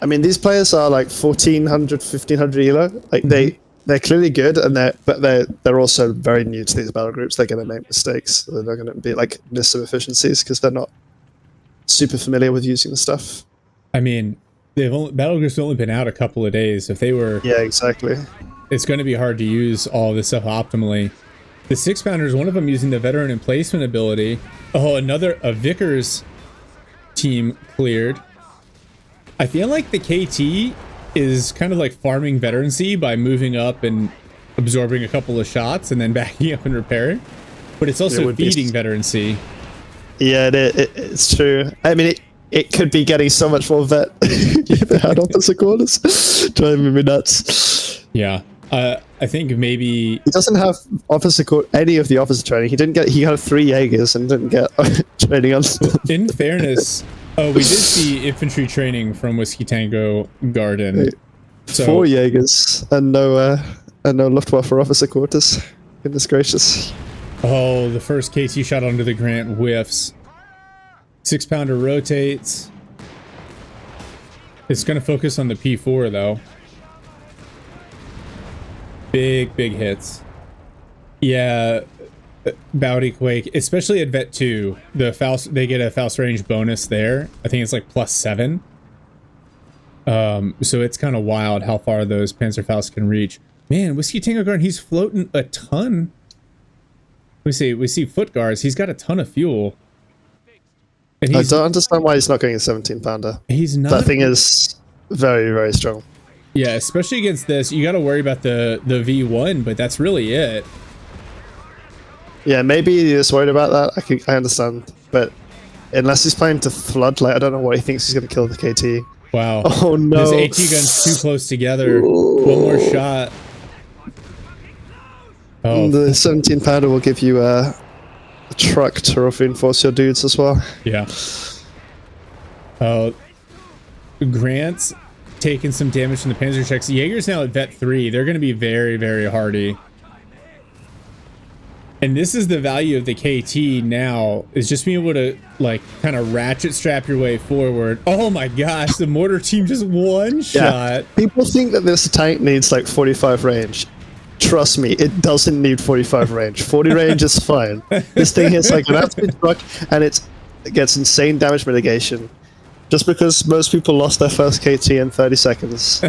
I mean, these players are like 1400, 1500 elo. Like they're clearly good, and they're also very new to these battle groups. They're gonna make mistakes. They're not gonna be like miss some efficiencies because they're not super familiar with using the stuff. I mean, battle groups have only been out a couple of days. If they were, yeah, exactly. It's going to be hard to use all this stuff optimally. The 6-pounders, one of them using the veteran emplacement ability. Oh, a Vickers team cleared. I feel like the KT is kind of like farming veterancy by moving up and absorbing a couple of shots and then backing up and repairing. But it's also feeding veterancy. Yeah, it's true. I mean, it could be getting so much more vet if it had officer quarters. Driving me nuts. Yeah. I think maybe he doesn't have any of the officer training. He got 3 Jaegers and didn't get training on. In fairness, we did see infantry training from Whiskey Tango Garden. So, 4 Jaegers and no Luftwaffe officer quarters. Goodness gracious! Oh, the first KT shot onto the Grant whiffs. 6-pounder rotates. It's going to focus on the P4 though. Big hits. Yeah, Bounty Quake, especially at Vet 2, they get a Faust range bonus there. I think it's like +7. So it's kind of wild how far those Panzerfaust can reach. Man, Whiskey Tango Garden, he's floating a ton. We see foot guards. He's got a ton of fuel. And I don't understand why he's not going a 17-pounder. He's not. That thing is very, very strong. Yeah, especially against this, you got to worry about the V1, but that's really it. Yeah, maybe he's worried about that. I understand, but unless he's planning to flood, like I don't know what he thinks he's going to kill the KT. Wow. Oh no! His AT gun's too close together. Ooh. One more shot. Oh. The 17-pounder will give you a truck to reinforce your dudes as well. Yeah. Grant's taking some damage from the Panzer checks. Jaeger's now at Vet 3. They're going to be very, very hardy. And this is the value of the KT now, is just being able to like kind of ratchet strap your way forward. Oh my gosh, the mortar team just one shot. People think that this tank needs like 45 range. Trust me, it doesn't need 45 range. 40 range is fine. This thing hits like an absolute truck, and it gets insane damage mitigation. Just because most people lost their first KT in 30 seconds,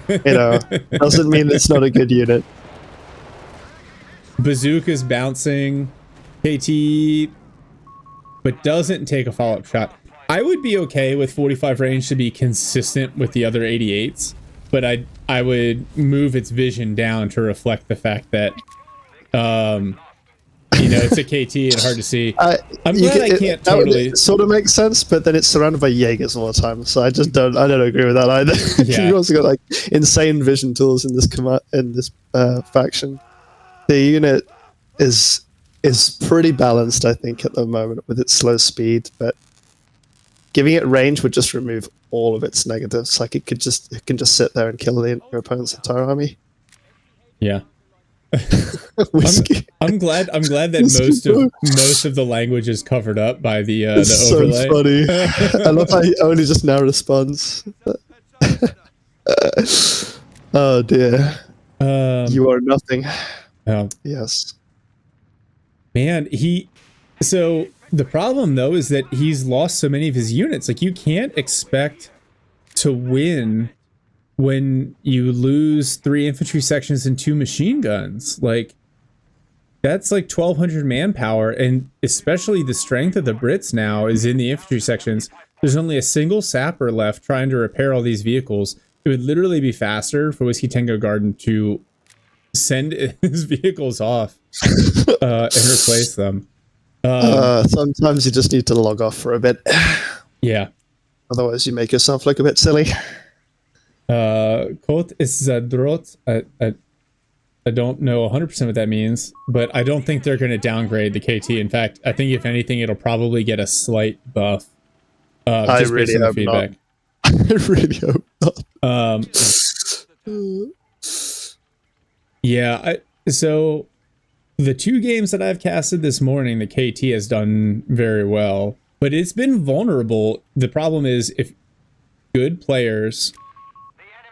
doesn't mean it's not a good unit. Bazooka's bouncing KT, but doesn't take a follow-up shot. I would be okay with 45 range to be consistent with the other 88s, but I would move its vision down to reflect the fact that it's a KT and hard to see. I'm glad I can't totally. It sort of makes sense, but then it's surrounded by Jaegers all the time, so I don't agree with that either. Yeah. You've also got like insane vision tools in this faction. the unit is pretty balanced, I think, at the moment with its slow speed, but giving it range would just remove all of its negatives. Like it can just sit there and kill your opponent's entire army. Yeah. Whiskey. I'm glad that Whiskey most of the language is covered up by the it's overlay. so funny. I love how he only just now responds. Oh dear. You are nothing. Oh. Yes. Man, so the problem though is that he's lost so many of his units. Like you can't expect to win when you lose 3 infantry sections and 2 machine guns. Like that's like 1,200 manpower, and especially the strength of the Brits now is in the infantry sections. There's only a single sapper left trying to repair all these vehicles. It would literally be faster for Whiskey Tango Garden to send his vehicles off and replace them. Sometimes you just need to log off for a bit. Yeah. Otherwise, you make yourself look a bit silly. CoH3. I don't know 100% what that means, but I don't think they're going to downgrade the KT. In fact, I think if anything, it'll probably get a slight buff. I Just really based on the hope feedback. not. I really hope not. Yeah. So the 2 games that I've casted this morning, the KT has done very well, but it's been vulnerable. The problem is if good players,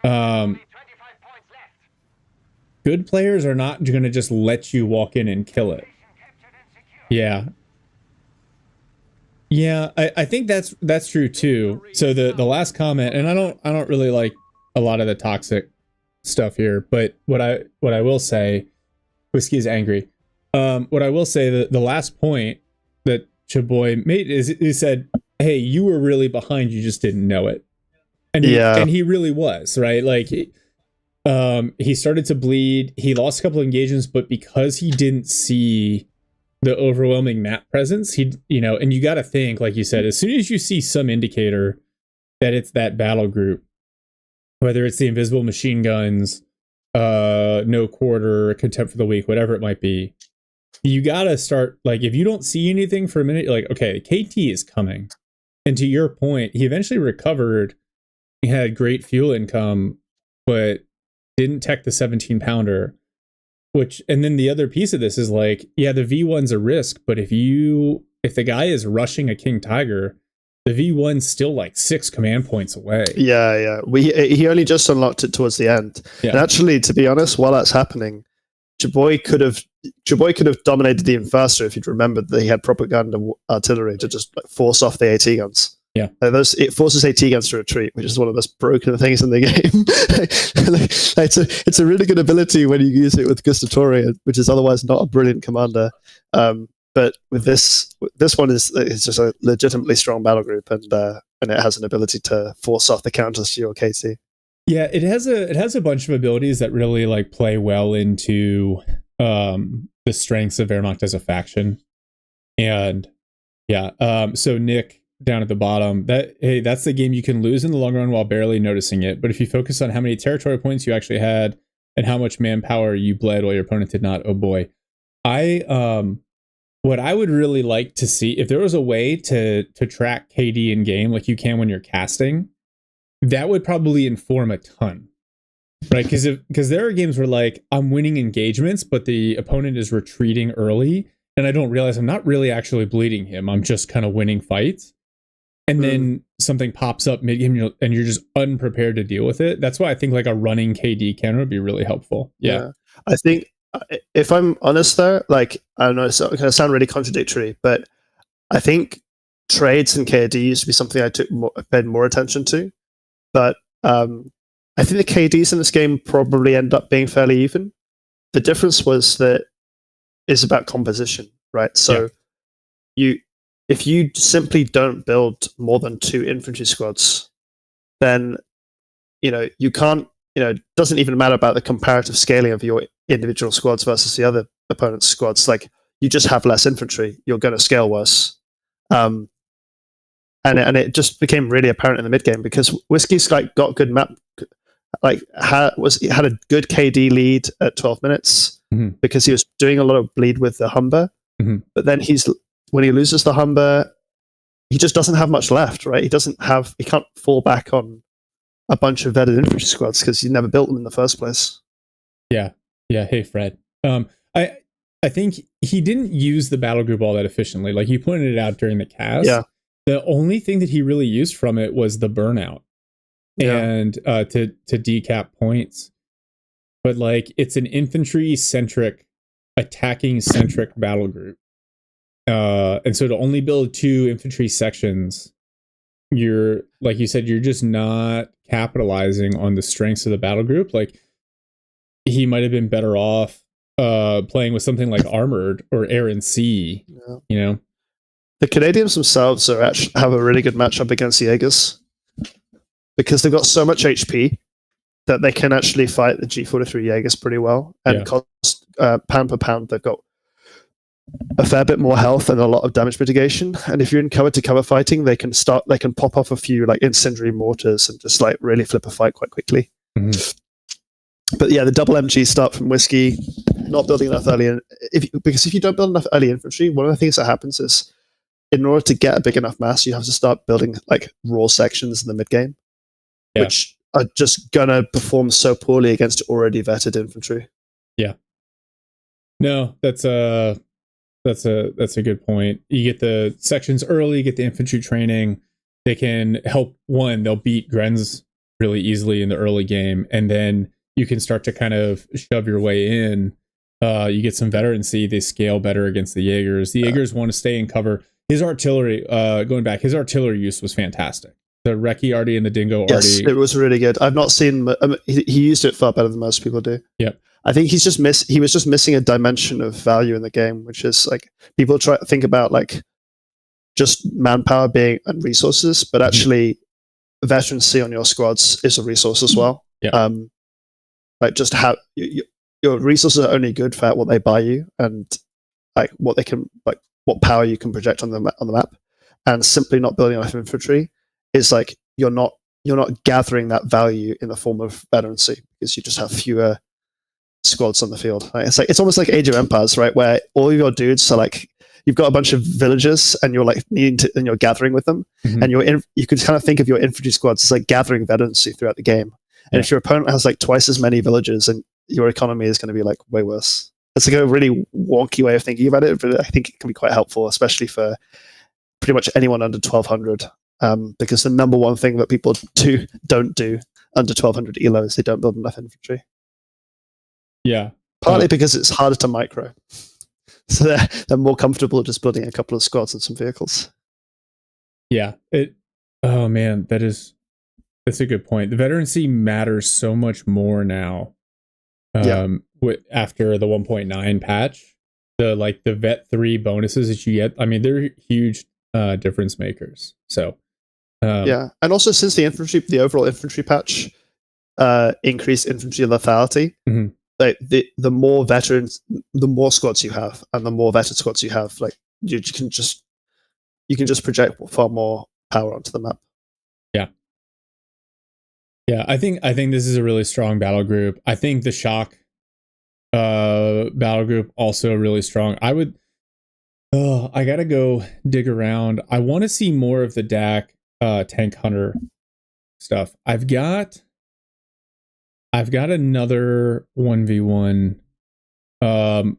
good players are not going to just let you walk in and kill it. Yeah. Yeah, I think that's true too. So the last comment, and I don't really like a lot of the toxic stuff here, but what I will say, Whiskey is angry. What I will say, the last point that Chaboy made is he said, "Hey, you were really behind, you just didn't know it," and he really was, right? Like he started to bleed. He lost a couple of engagements, but because he didn't see the overwhelming map presence, and you got to think, like you said, as soon as you see some indicator that it's that battle group, whether it's the invisible machine guns, no quarter, contempt for the weak, whatever it might be, you got to start, like, if you don't see anything for a minute, you're like, okay, KT is coming. And to your point, he eventually recovered. He had great fuel income, but didn't tech the 17 pounder. And then the other piece of this is like, yeah, the V1's a risk, but if the guy is rushing a King Tiger, the V1's still like 6 command points away. Yeah. He only just unlocked it towards the end. Yeah. And actually, to be honest, while that's happening, Chaboy could have dominated the Infaster if he'd remembered that he had propaganda artillery to just like, force off the AT guns. Yeah, it forces AT guns to retreat, which is one of the most broken things in the game. It's a really good ability when you use it with Gustatorian, which is otherwise not a brilliant commander. But with this one is just a legitimately strong battle group, and it has an ability to force off the counters to your KT. Yeah, it has a bunch of abilities that really like play well into the strengths of Wehrmacht as a faction, and yeah. So Nick, down at the bottom, that's the game you can lose in the long run while barely noticing it. But if you focus on how many territory points you actually had and how much manpower you bled while your opponent did not, oh boy. What I would really like to see, if there was a way to track KD in game like you can when you're casting, that would probably inform a ton. Right? Because there are games where like I'm winning engagements, but the opponent is retreating early, and I don't realize I'm not really actually bleeding him. I'm just kind of winning fights. And then something pops up mid-game and you're just unprepared to deal with it. That's why I think like a running KD counter would be really helpful. Yeah. I think if I'm honest though, like, I don't know, it's going to sound really contradictory, but I think trades and KD used to be something I paid more attention to. But I think the KDs in this game probably end up being fairly even. The difference was that it's about composition, right? So if you simply don't build more than 2 infantry squads, then you can't. It doesn't even matter about the comparative scaling of your individual squads versus the other opponent's squads. Like, you just have less infantry, you're going to scale worse. And it just became really apparent in the mid game because Whiskey's like got good map, like had a good KD lead at 12 minutes. Mhm. because he was doing a lot of bleed with the Humber. Mhm. But then when he loses the Humber, he just doesn't have much left, right? He can't fall back on a bunch of vetted infantry squads because he never built them in the first place. Yeah. Hey, Fred. I think he didn't use the battle group all that efficiently. Like you pointed it out during the cast. Yeah. The only thing that he really used from it was the burnout and to decap points. But like it's an infantry centric, attacking centric battle group. And so to only build 2 infantry sections, you're like you said, you're just not capitalizing on the strengths of the battle group. Like he might have been better off playing with something like armored or air and sea. Yeah. You know, The Canadians themselves have a really good matchup against the Jaegers because they've got so much HP that they can actually fight the G43 Jaegers pretty well. And cost pound per pound, they've got a fair bit more health and a lot of damage mitigation. And if you're in cover to cover fighting, they can pop off a few like incendiary mortars and just like really flip a fight quite quickly. Mhm. But yeah, the double MG start from Whiskey, not building enough early, because if you don't build enough early infantry, one of the things that happens is, in order to get a big enough mass, you have to start building like raw sections in the mid game, which are just gonna perform so poorly against already vetted infantry. Yeah. No, that's a good point. You get the sections early, get the infantry training. They can help they'll beat Grens really easily in the early game, and then you can start to kind of shove your way in. You get some veterancy, they scale better against the Jaegers. The Jaegers want to stay in cover. His artillery, his artillery use was fantastic. The Recce Arty and the Dingo Yes, Arty. it was really good. I've not seen. He used it far better than most people do. Yep. I think he was just missing a dimension of value in the game, which is like people try to think about like just manpower being and resources, but actually veterancy on your squads is a resource as well. Yeah. Like just have your resources are only good for what they buy you and like what power you can project on the map, and simply not building enough infantry is like you're not gathering that value in the form of veterancy because you just have fewer squads on the field. Right? It's almost like Age of Empires, right? Where all of your dudes are like, you've got a bunch of villagers and you're like and you're gathering with them, and you can kind of think of your infantry squads as like gathering veterancy throughout the game. And if your opponent has like twice as many villagers, and your economy is going to be like way worse. It's like a really wonky way of thinking about it, but I think it can be quite helpful, especially for pretty much anyone under 1200. Because the number one thing that people don't do under 1200 elo is they don't build enough infantry. Yeah. Partly because it's harder to micro. So they're more comfortable just building a couple of squads and some vehicles. Yeah. Oh man, that's a good point. The veterancy matters so much more now. After the 1.9 patch, the vet 3 bonuses that you get, I mean, they're huge difference makers. So and also since the overall infantry patch increased infantry lethality, like the more veterans, the more squads you have, and the more vetted squads you have, like you can just project far more power onto the map. Yeah, I think this is a really strong battle group. I think the shock battle group also really strong. I gotta go dig around. I want to see more of the DAC tank hunter stuff. I've got another 1v1. I've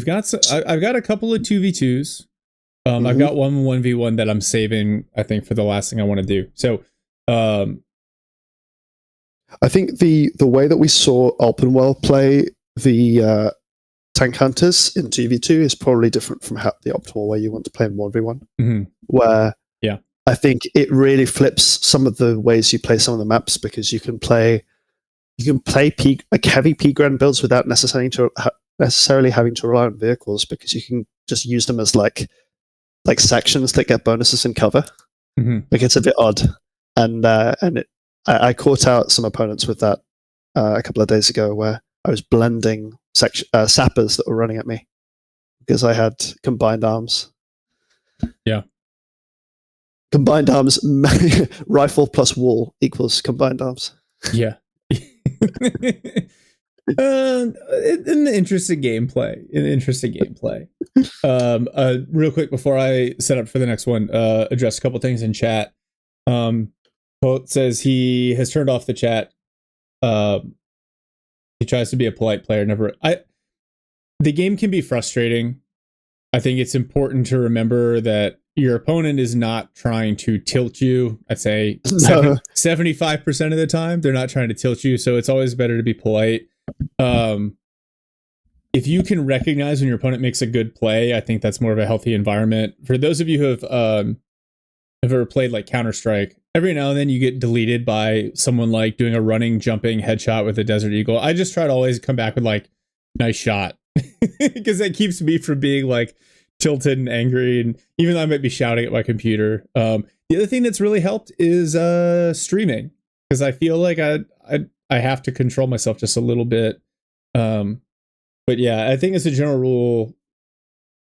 got a couple of 2v2s. I've got one 1v1 that I'm saving, I think, for the last thing I want to do. So I think the way that we saw Alpenwell play the tank hunters in 2v2 is probably different from the optimal way you want to play in 1v1. Where I think it really flips some of the ways you play some of the maps, because you can play heavy P-Grand builds without necessarily having to rely on vehicles, because you can just use them as like sections that get bonuses in cover. Like it's a bit odd, and I caught out some opponents with that a couple of days ago, where I was blending sappers that were running at me because I had combined arms. Yeah. Combined arms, rifle plus wall equals combined arms. Yeah. In the interesting gameplay. Real quick before I set up for the next one, address a couple things in chat. Quote says he has turned off the chat. He tries to be a polite player. The game can be frustrating. I think it's important to remember that your opponent is not trying to tilt you. I'd say 75% of the time, they're not trying to tilt you. So it's always better to be polite. If you can recognize when your opponent makes a good play, I think that's more of a healthy environment. For those of you who have ever played like Counter-Strike, every now and then you get deleted by someone like doing a running, jumping headshot with a Desert Eagle. I just try to always come back with like, nice shot. Because that keeps me from being like tilted and angry. And even though I might be shouting at my computer. The other thing that's really helped is streaming. Because I feel like I have to control myself just a little bit. But yeah, I think as a general rule,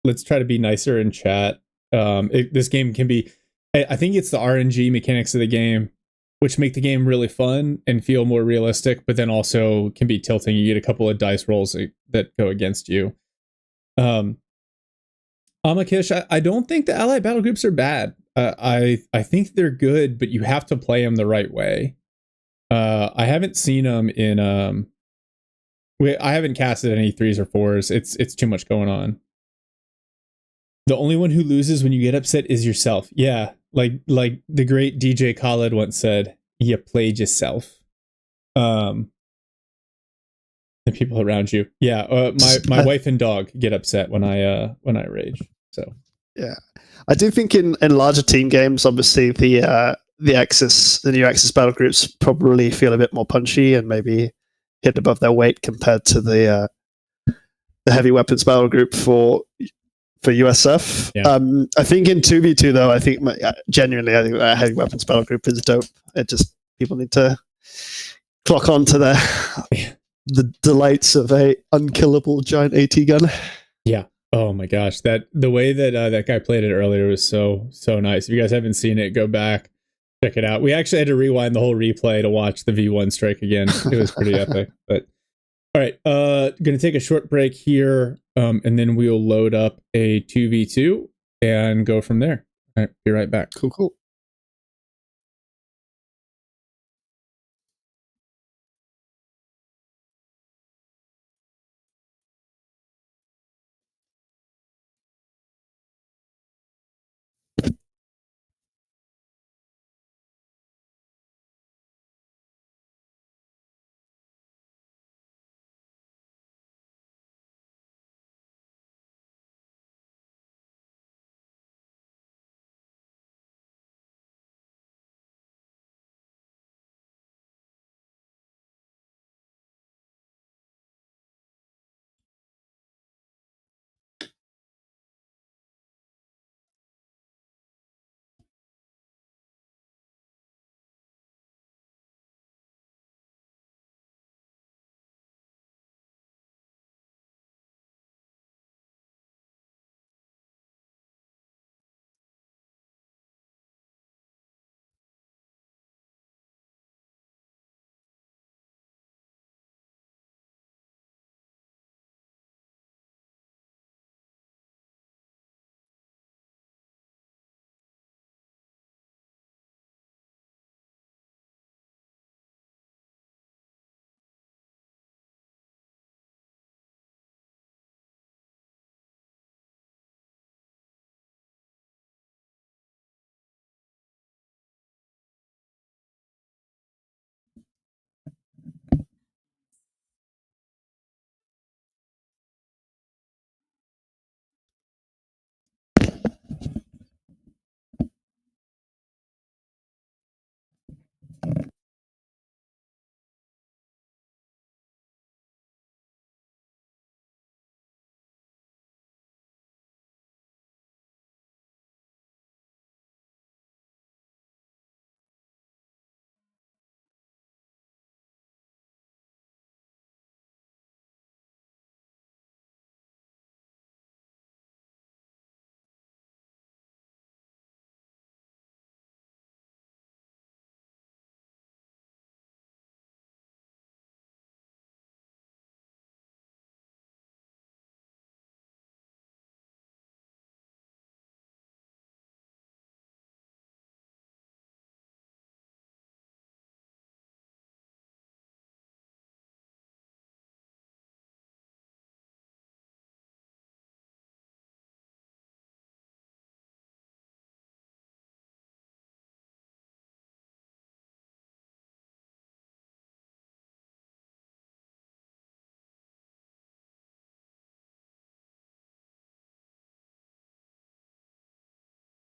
let's try to be nicer in chat. This game can be, I think it's the RNG mechanics of the game, which make the game really fun and feel more realistic, but then also can be tilting. You get a couple of dice rolls that go against you. Amakish, I don't think the allied battle groups are bad. I think they're good, but you have to play them the right way. I haven't seen them in I haven't casted any 3s or 4s. It's too much going on. The only one who loses when you get upset is yourself. Yeah, like the great DJ Khaled once said, you played yourself. The people around you. Yeah, my wife and dog get upset when I rage. So yeah, I do think in larger team games, obviously the new Axis battle groups probably feel a bit more punchy and maybe hit above their weight compared to the heavy weapons battle group for USF. Yeah. I think in 2v2 though, I think genuinely, I think that heavy weapons battle group is dope. It just, people need to clock on to the delights of a unkillable giant AT gun. Yeah. Oh my gosh, the way that that guy played it earlier was so nice. If you guys haven't seen it, go back, check it out. We actually had to rewind the whole replay to watch the V1 strike again. It was pretty epic. But all right, gonna take a short break here, and then we'll load up a 2v2 and go from there. All right, be right back. Cool.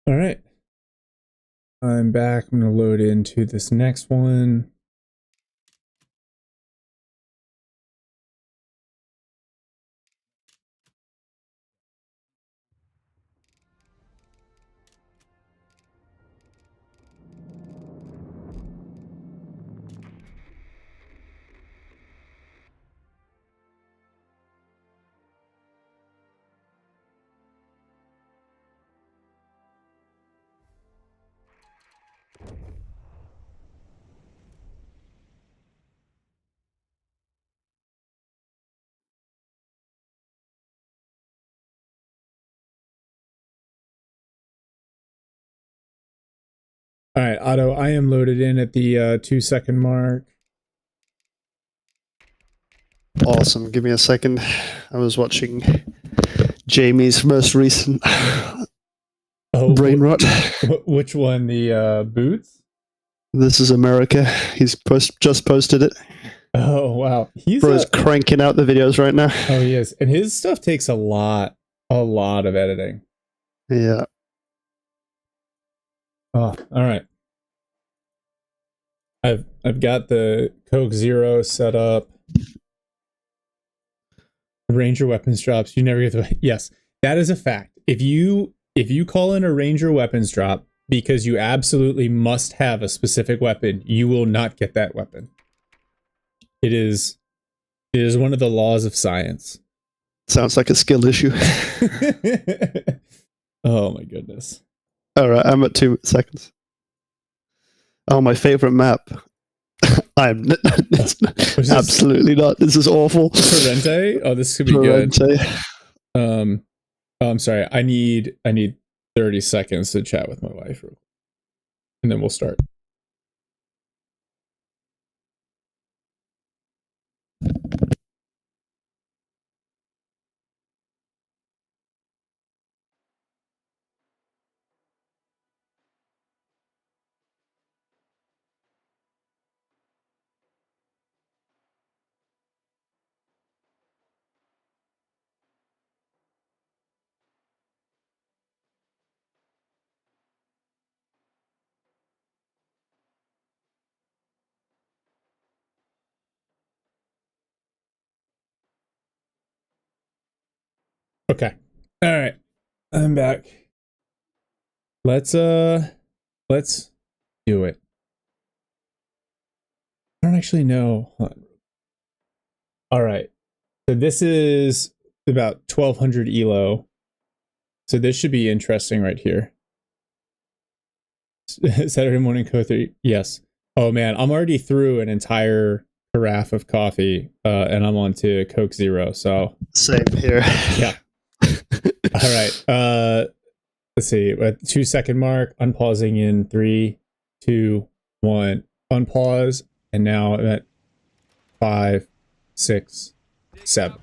All right. I'm back. I'm going to load into this next one. All right, Otto, I am loaded in at the 2-second mark. Awesome. Give me a second. I was watching Jamie's most recent brain rot. Which one? The boots? This is America. He's just posted it. Oh, wow. Bro's cranking out the videos right now. Oh, he is. And his stuff takes a lot of editing. Yeah. Oh, all right. I've got the CoH3 set up. Ranger weapons drops. You never get the yes. That is a fact. If you call in a Ranger weapons drop because you absolutely must have a specific weapon, you will not get that weapon. It is one of the laws of science. Sounds like a skill issue. Oh my goodness. All right, I'm at 2 seconds. Oh, my favorite map. Absolutely not. This is awful. Torrente? Oh, this could be Torrente. good. Oh, I'm sorry. I need 30 seconds to chat with my wife, and then we'll start. Okay. All right. I'm back. Let's do it. I don't actually know. All right. So this is about 1200 elo. So this should be interesting right here. Saturday morning CoH3. Yes. Oh man, I'm already through an entire carafe of coffee, and I'm on to CoH3. So same here. Yeah. All right. Let's see. At the 2-second mark, unpausing in 3, 2, 1. Unpause, and now I'm at 5, 6, 7.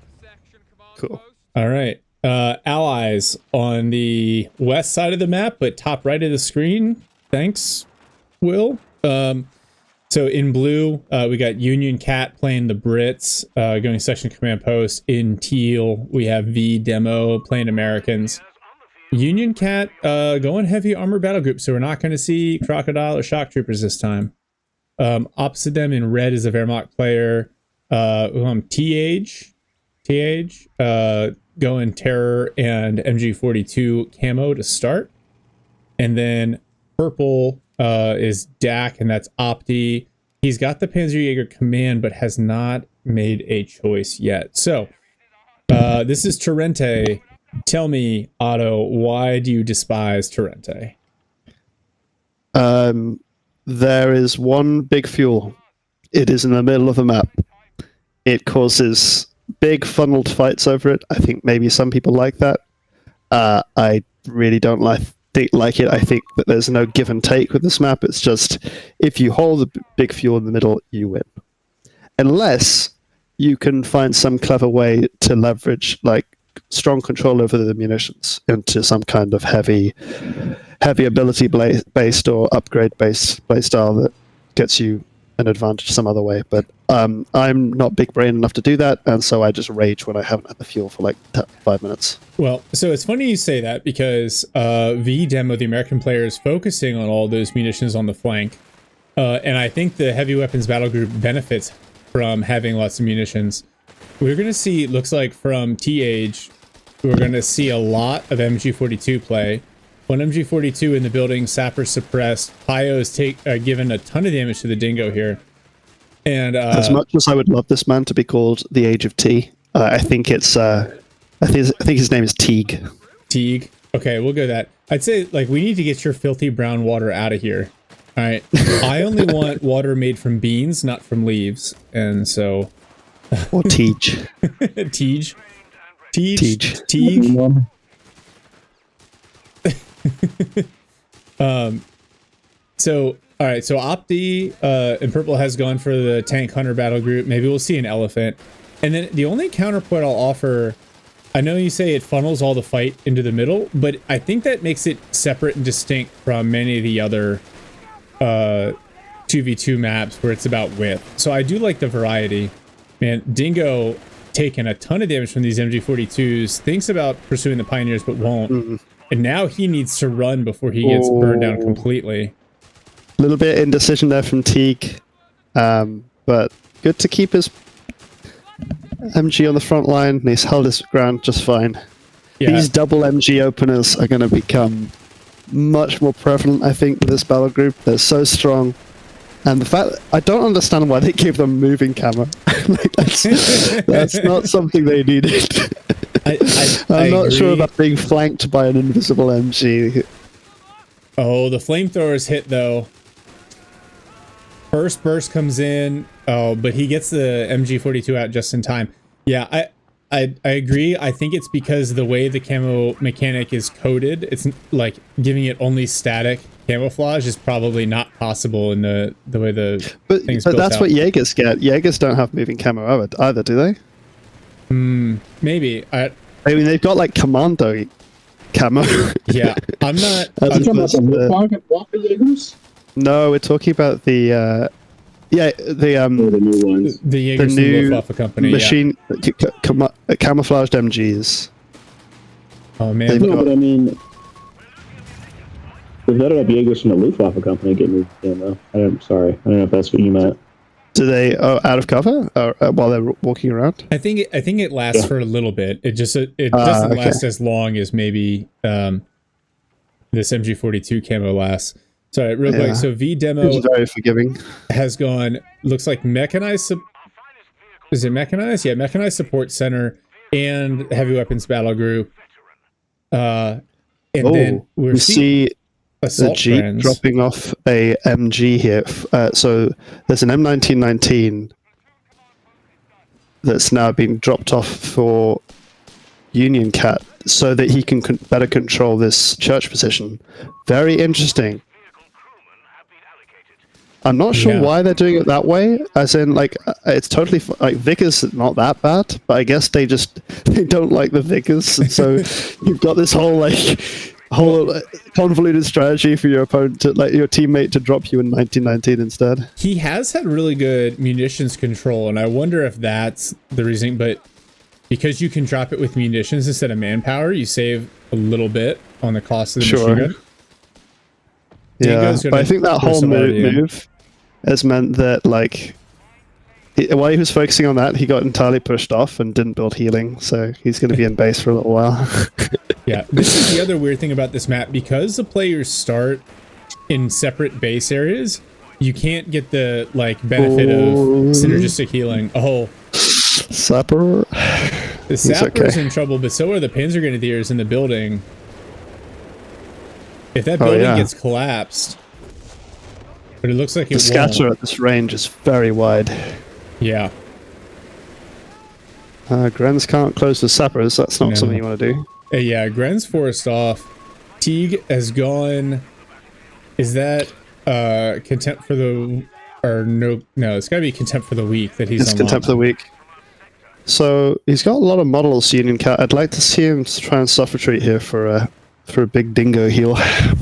Cool. All right. Allies on the west side of the map, but top right of the screen. Thanks, Will. So in blue, we got Union Cat playing the Brits, going section command post. In teal, we have V Demo playing Americans. Union Cat going heavy armor battle group, so we're not going to see Crocodile or Shock Troopers this time. Opposite them in red is a Wehrmacht player. TH, going Terror and MG42 camo to start. And then purple is Dak, and that's Opti. He's got the Panzerjäger command, but has not made a choice yet. So this is Torrente. Tell me, Otto, why do you despise Torrente? There is one big fuel. It is in the middle of the map. It causes big funneled fights over it. I think maybe some people like that. I really don't like it. I think that there's no give and take with this map. It's just, if you hold the big fuel in the middle, you win. Unless you can find some clever way to leverage like strong control over the munitions into some kind of heavy ability based or upgrade based play style that gets you an advantage some other way. But I'm not big brain enough to do that, and so I just rage when I haven't had the fuel for like 5 minutes. Well, so it's funny you say that because V Demo, the American player, is focusing on all those munitions on the flank. And I think the heavy weapons battle group benefits from having lots of munitions. We're going to see, looks like from T-Age, we're going to see a lot of MG42 play. One MG42 in the building, Sapper suppressed. Pio is given a ton of damage to the Dingo here. And as much as I would love this man to be called the Age of T, I think it's I think his name is Teague. Teague. Okay, we'll go that. I'd say like we need to get your filthy brown water out of here. All right. I only want water made from beans, not from leaves. And so or Teague. Teague. Teague. Teague. So all right, so Opti in purple has gone for the tank hunter battle group. Maybe we'll see an elephant. And then the only counterpoint I'll offer, I know you say it funnels all the fight into the middle, but I think that makes it separate and distinct from many of the other 2v2 maps where it's about width. So I do like the variety. Man, Dingo taking a ton of damage from these MG42s, thinks about pursuing the Pioneers but won't. And now he needs to run before he gets burned down completely. A little bit indecision there from Teague, but good to keep his MG on the front line, and he's held his ground just fine. Yeah. These double MG openers are going to become much more prevalent, I think, with this battle group. They're so strong. And the fact, I don't understand why they gave them moving camera. Like, that's not something they needed. I'm not sure about being flanked by an invisible MG. Oh, the flamethrowers hit though. First burst comes in. Oh, but he gets the MG42 out just in time. Yeah, I agree. I think it's because the way the camo mechanic is coded, it's like giving it only static camouflage is probably not possible in the way the thing's built that's out. what Jaegers get. Jaegers don't have moving camo either, do they? Maybe. I mean, they've got like commando camo. Yeah, I'm not. Are you talking about the Luftwaffe Jaegers? No, we're talking about the Or the new ones? The the Jaegers new Luftwaffe company. machine camouflaged MGs. Yeah. Oh man. They've No, got- but I mean, the Veteran Jaegers from the Luftwaffe company get moved in, though. I'm sorry. I don't know if that's what you meant. Do they out of cover while they're walking around? I think it lasts for a little bit. It just it doesn't okay. last as long as maybe this MG42 camo lasts. Sorry, real quick. So V Demo It's very forgiving. has gone. Looks like mechanized. Is it mechanized? Yeah, mechanized support center and heavy weapons battle group. And then we're we seeing see the assault Jeep friends. dropping off a MG here. So there's an M1919 that's now been dropped off for Union Cat so that he can better control this church position. Very interesting. I'm not sure why they're doing it that way. As in, like, it's totally like Vickers not that bad, but I guess they don't like the Vickers, and so you've got this whole convoluted strategy for your opponent to like your teammate to drop you in 1919 instead. He has had really good munitions control, and I wonder if that's the reason. But because you can drop it with munitions instead of manpower, you save a little bit on the cost of the machine gun. Yeah, Dingo's but I think that gonna whole somebody in. move has meant that, like, while he was focusing on that, he got entirely pushed off and didn't build healing, so he's going to be in base for a little while. Yeah, this is the other weird thing about this map. Because the players start in separate base areas, you can't get the, like, benefit of synergistic healing. Oh, Sapper. the Sapper's okay. in trouble, but so are the Panzergrenadiers in the building. If that building yeah. gets collapsed, but it looks like The it scatter won't. at this range is very wide. Yeah. Grens can't close the sappers. That's not No. something you want to do. Yeah, Gren's forced off. Teague has gone. Is that contempt for the or no? It's got to be contempt for the week that he's It's on contempt for the week. So he's got a lot of models, Union Cat. I'd like to see him try and soft retreat here for a big dingo heal,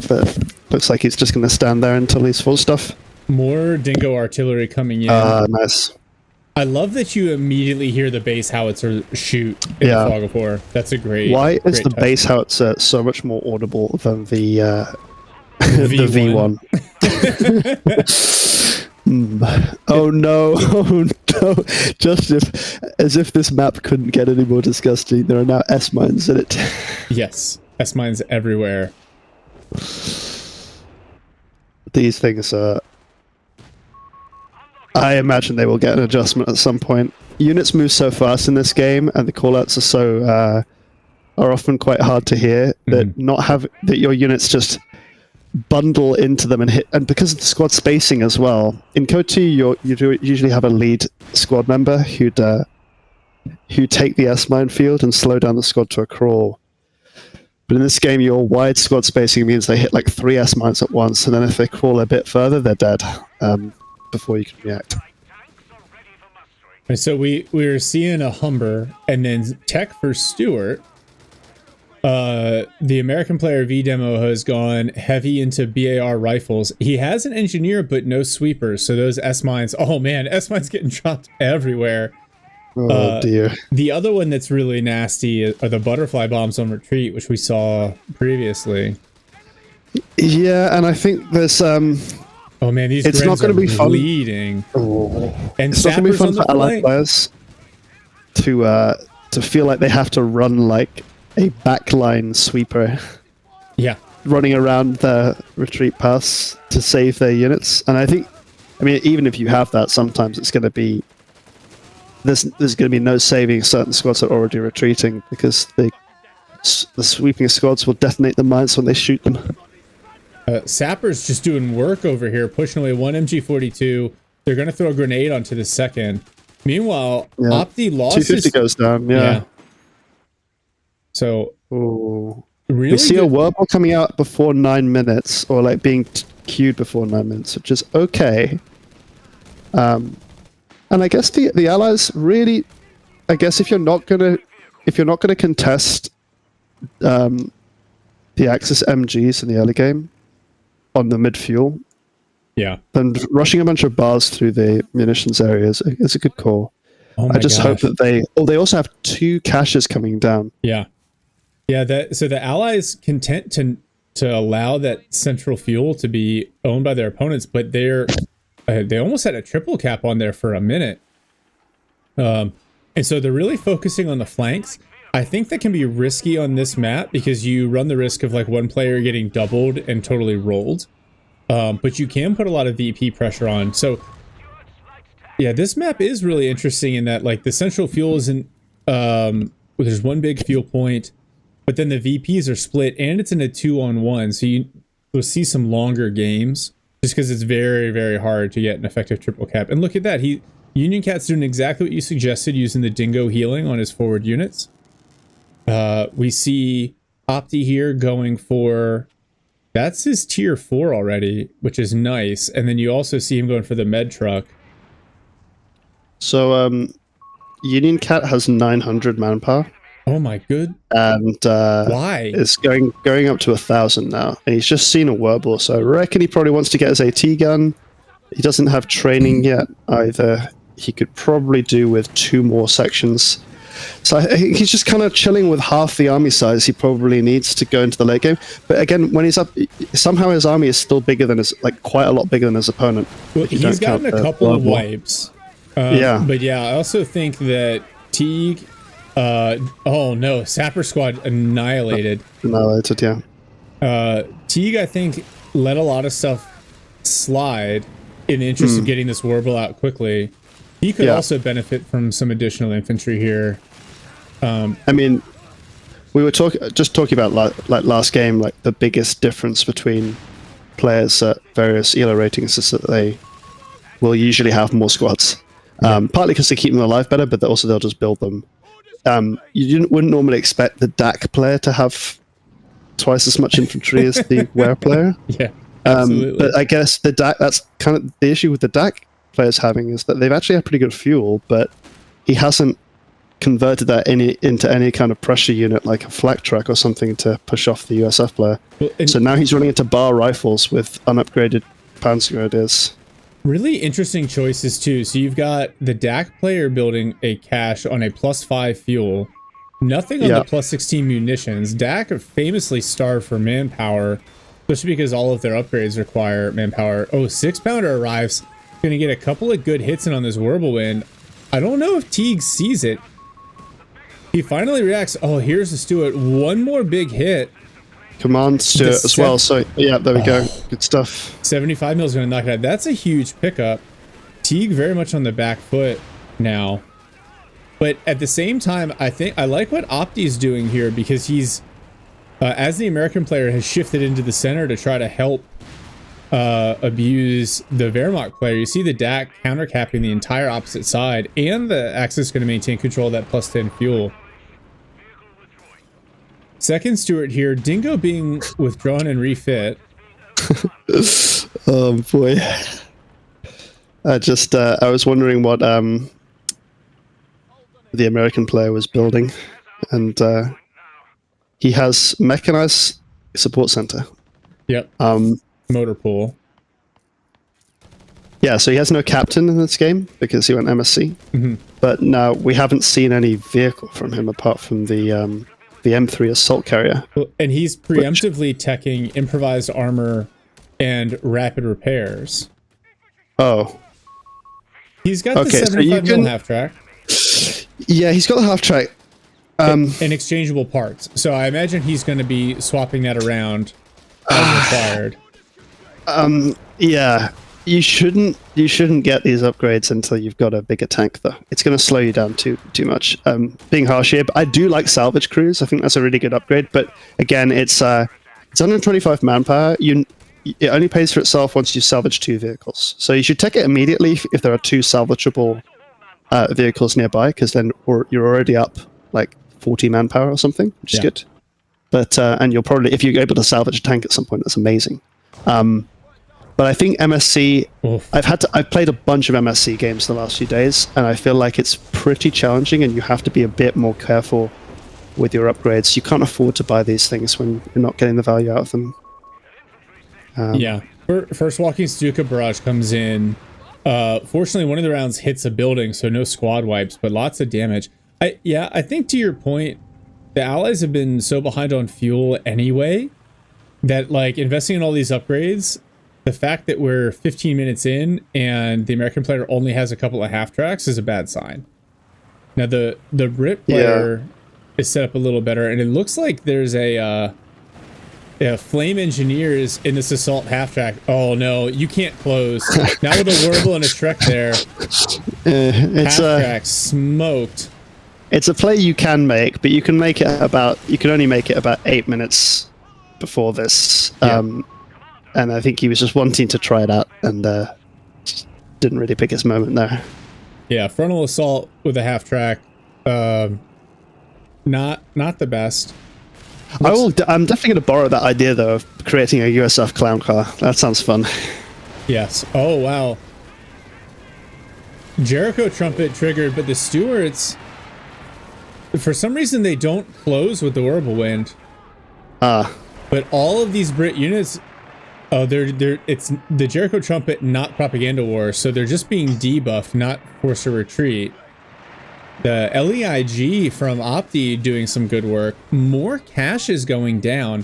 but looks like he's just going to stand there until he's full stuff. More Dingo artillery coming in. Nice. I love that you immediately hear the base howitzer shoot in the fog of war. That's a great. Why is great the touch. base howitzer so much more audible than the the V1? Oh no! Oh no! Just as if this map couldn't get any more disgusting, there are now S mines in it. Yes, S mines everywhere. These things are. I imagine they will get an adjustment at some point. Units move so fast in this game, and the callouts are so are often quite hard to hear. That that your units just bundle into them and hit, and because of the squad spacing as well. In CoH3, you do usually have a lead squad member who take the S mine field and slow down the squad to a crawl. But in this game, your wide squad spacing means they hit like 3 S mines at once, and then if they crawl a bit further, they're dead. Before you can react. And so we were seeing a Humber, and then tech for Stewart. The American player V Demo has gone heavy into BAR rifles. He has an engineer, but no sweepers. So those S mines. Oh man, S mines getting dropped everywhere. Oh dear. The other one that's really nasty are the butterfly bombs on retreat, which we saw previously. Yeah, and I think there's Oh man, these it's not going to be bleeding. Oh. And it's not going to be fun for allied flank. players to feel like they have to run like a backline sweeper. Yeah, running around the retreat pass to save their units. And I mean, even if you have that, sometimes it's going to be there's going to be no saving certain squads that are already retreating because the sweeping squads will detonate the mines when they shoot them. Sapper's just doing work over here, pushing away one MG42. They're going to throw a grenade onto the second. Meanwhile, Opti lost 250 goes down, yeah. So, ooh. Really we see a Warble coming out before 9 minutes, or like being queued before 9 minutes, which is okay. And I guess the allies really, I guess if you're not gonna contest the Axis MGs in the early game on the mid fuel, then rushing a bunch of bars through the munitions areas is a good call. I just hope that they also have 2 caches coming down. So the allies content to allow that central fuel to be owned by their opponents, but they almost had a triple cap on there for a minute. And so they're really focusing on the flanks. I think that can be risky on this map because you run the risk of like one player getting doubled and totally rolled. But you can put a lot of VP pressure on. So yeah, this map is really interesting in that like the central fuel isn't, there's one big fuel point, but then the VPs are split and it's in a 2-on-1. So you'll see some longer games just because it's very, very hard to get an effective triple cap. And look at that. Union Cat's doing exactly what you suggested, using the Dingo healing on his forward units. We see Opti here going for, that's his tier 4 already, which is nice. And then you also see him going for the med truck. So Union Cat has 900 manpower. Oh my good. And why? It's going up to 1,000 now. And he's just seen a Warble, so I reckon he probably wants to get his AT gun. He doesn't have training yet either. He could probably do with 2 more sections. So I think he's just kind of chilling with half the army size he probably needs to go into the late game. But again, when he's up, somehow his army is still bigger than quite a lot bigger than his opponent. Well, he's gotten a couple of wipes. But yeah, I also think that Teague, oh no, Sapper Squad annihilated. Annihilated, yeah. Teague, I think, let a lot of stuff slide in the interest of getting this Warble out quickly. He could also benefit from some additional infantry here. I mean, we were talking about like last game, like the biggest difference between players at various ELO ratings is that they will usually have more squads. Partly because they keep them alive better, but also they'll just build them. Wouldn't normally expect the DAC player to have twice as much infantry as the WER player. Yeah, absolutely. But I guess the DAC, that's kind of the issue with the DAC players having, is that they've actually had pretty good fuel, but he hasn't converted that into any kind of pressure unit like a flak truck or something to push off the USF player. Well, so now he's running into bar rifles with unupgraded Panzer grenadiers. Really interesting choices too. So you've got the DAC player building a cache on a +5 fuel. Nothing on Yeah. the +16 munitions. DAC are famously starved for manpower, especially because all of their upgrades require manpower. Oh, 6-pounder arrives. Gonna get a couple of good hits in on this Whirlwind. I don't know if Teague sees it. He finally reacts. Oh, here's the Stuart. One more big hit. Command Stuart as well. So yeah, there we go. Good stuff. 75 mil is going to knock it out. That's a huge pickup. Teague very much on the back foot now. But at the same time, I think I like what Opti's doing here because he's, as the American player, has shifted into the center to try to help abuse the Wehrmacht player. You see the DAC countercapping the entire opposite side, and the Axis is going to maintain control of that +10 fuel. Second Stuart here, Dingo being withdrawn and refit. Oh boy. I was wondering what the American player was building, and he has mechanized support center. Yep. Motor pool. Yeah, so he has no captain in this game because he went MSC. Mm-hmm. But now we haven't seen any vehicle from him apart from the M3 assault carrier. Well, and he's preemptively teching improvised armor and rapid repairs. Oh. He's got the Okay, so 75 you mil can- half track Yeah, he's got the half track. and exchangeable parts. So I imagine he's going to be swapping that around as required. Yeah, you shouldn't get these upgrades until you've got a bigger tank, though. It's going to slow you down too much. Being harsh here, but I do like salvage crews. I think that's a really good upgrade. But again, it's 125 manpower. It only pays for itself once you salvage 2 vehicles. So you should take it immediately if there are 2 salvageable vehicles nearby, because then you're already up like 40 manpower or something, which is Yeah. good. But and you'll probably, if you're able to salvage a tank at some point, that's amazing. But I think MSC, Oof. I've played a bunch of MSC games the last few days, and I feel like it's pretty challenging, and you have to be a bit more careful with your upgrades. You can't afford to buy these things when you're not getting the value out of them. Yeah. First walking Stuka barrage comes in. Fortunately, one of the rounds hits a building, so no squad wipes, but lots of damage. I think to your point, the Allies have been so behind on fuel anyway that like investing in all these upgrades, the fact that we're 15 minutes in and the American player only has a couple of half tracks is a bad sign. Now the Brit player is set up a little better, and it looks like there's a flame engineers in this assault half track. Oh no, you can't close. Now with a Warble and a Trek there, It's half track smoked. It's a play you can make, but you can only make it about 8 minutes before this. Yeah. And I think he was just wanting to try it out and just didn't really pick his moment there. Yeah, frontal assault with a half track, not the best. I'm definitely going to borrow that idea though of creating a USF clown car. That sounds fun. Yes. Oh wow. Jericho trumpet triggered, but the Stuarts, for some reason, they don't close with the Whirlwind. But all of these Brit units, it's the Jericho trumpet, not propaganda war, so they're just being debuffed, not forced to retreat. The LEIG from Opti doing some good work. More cash is going down.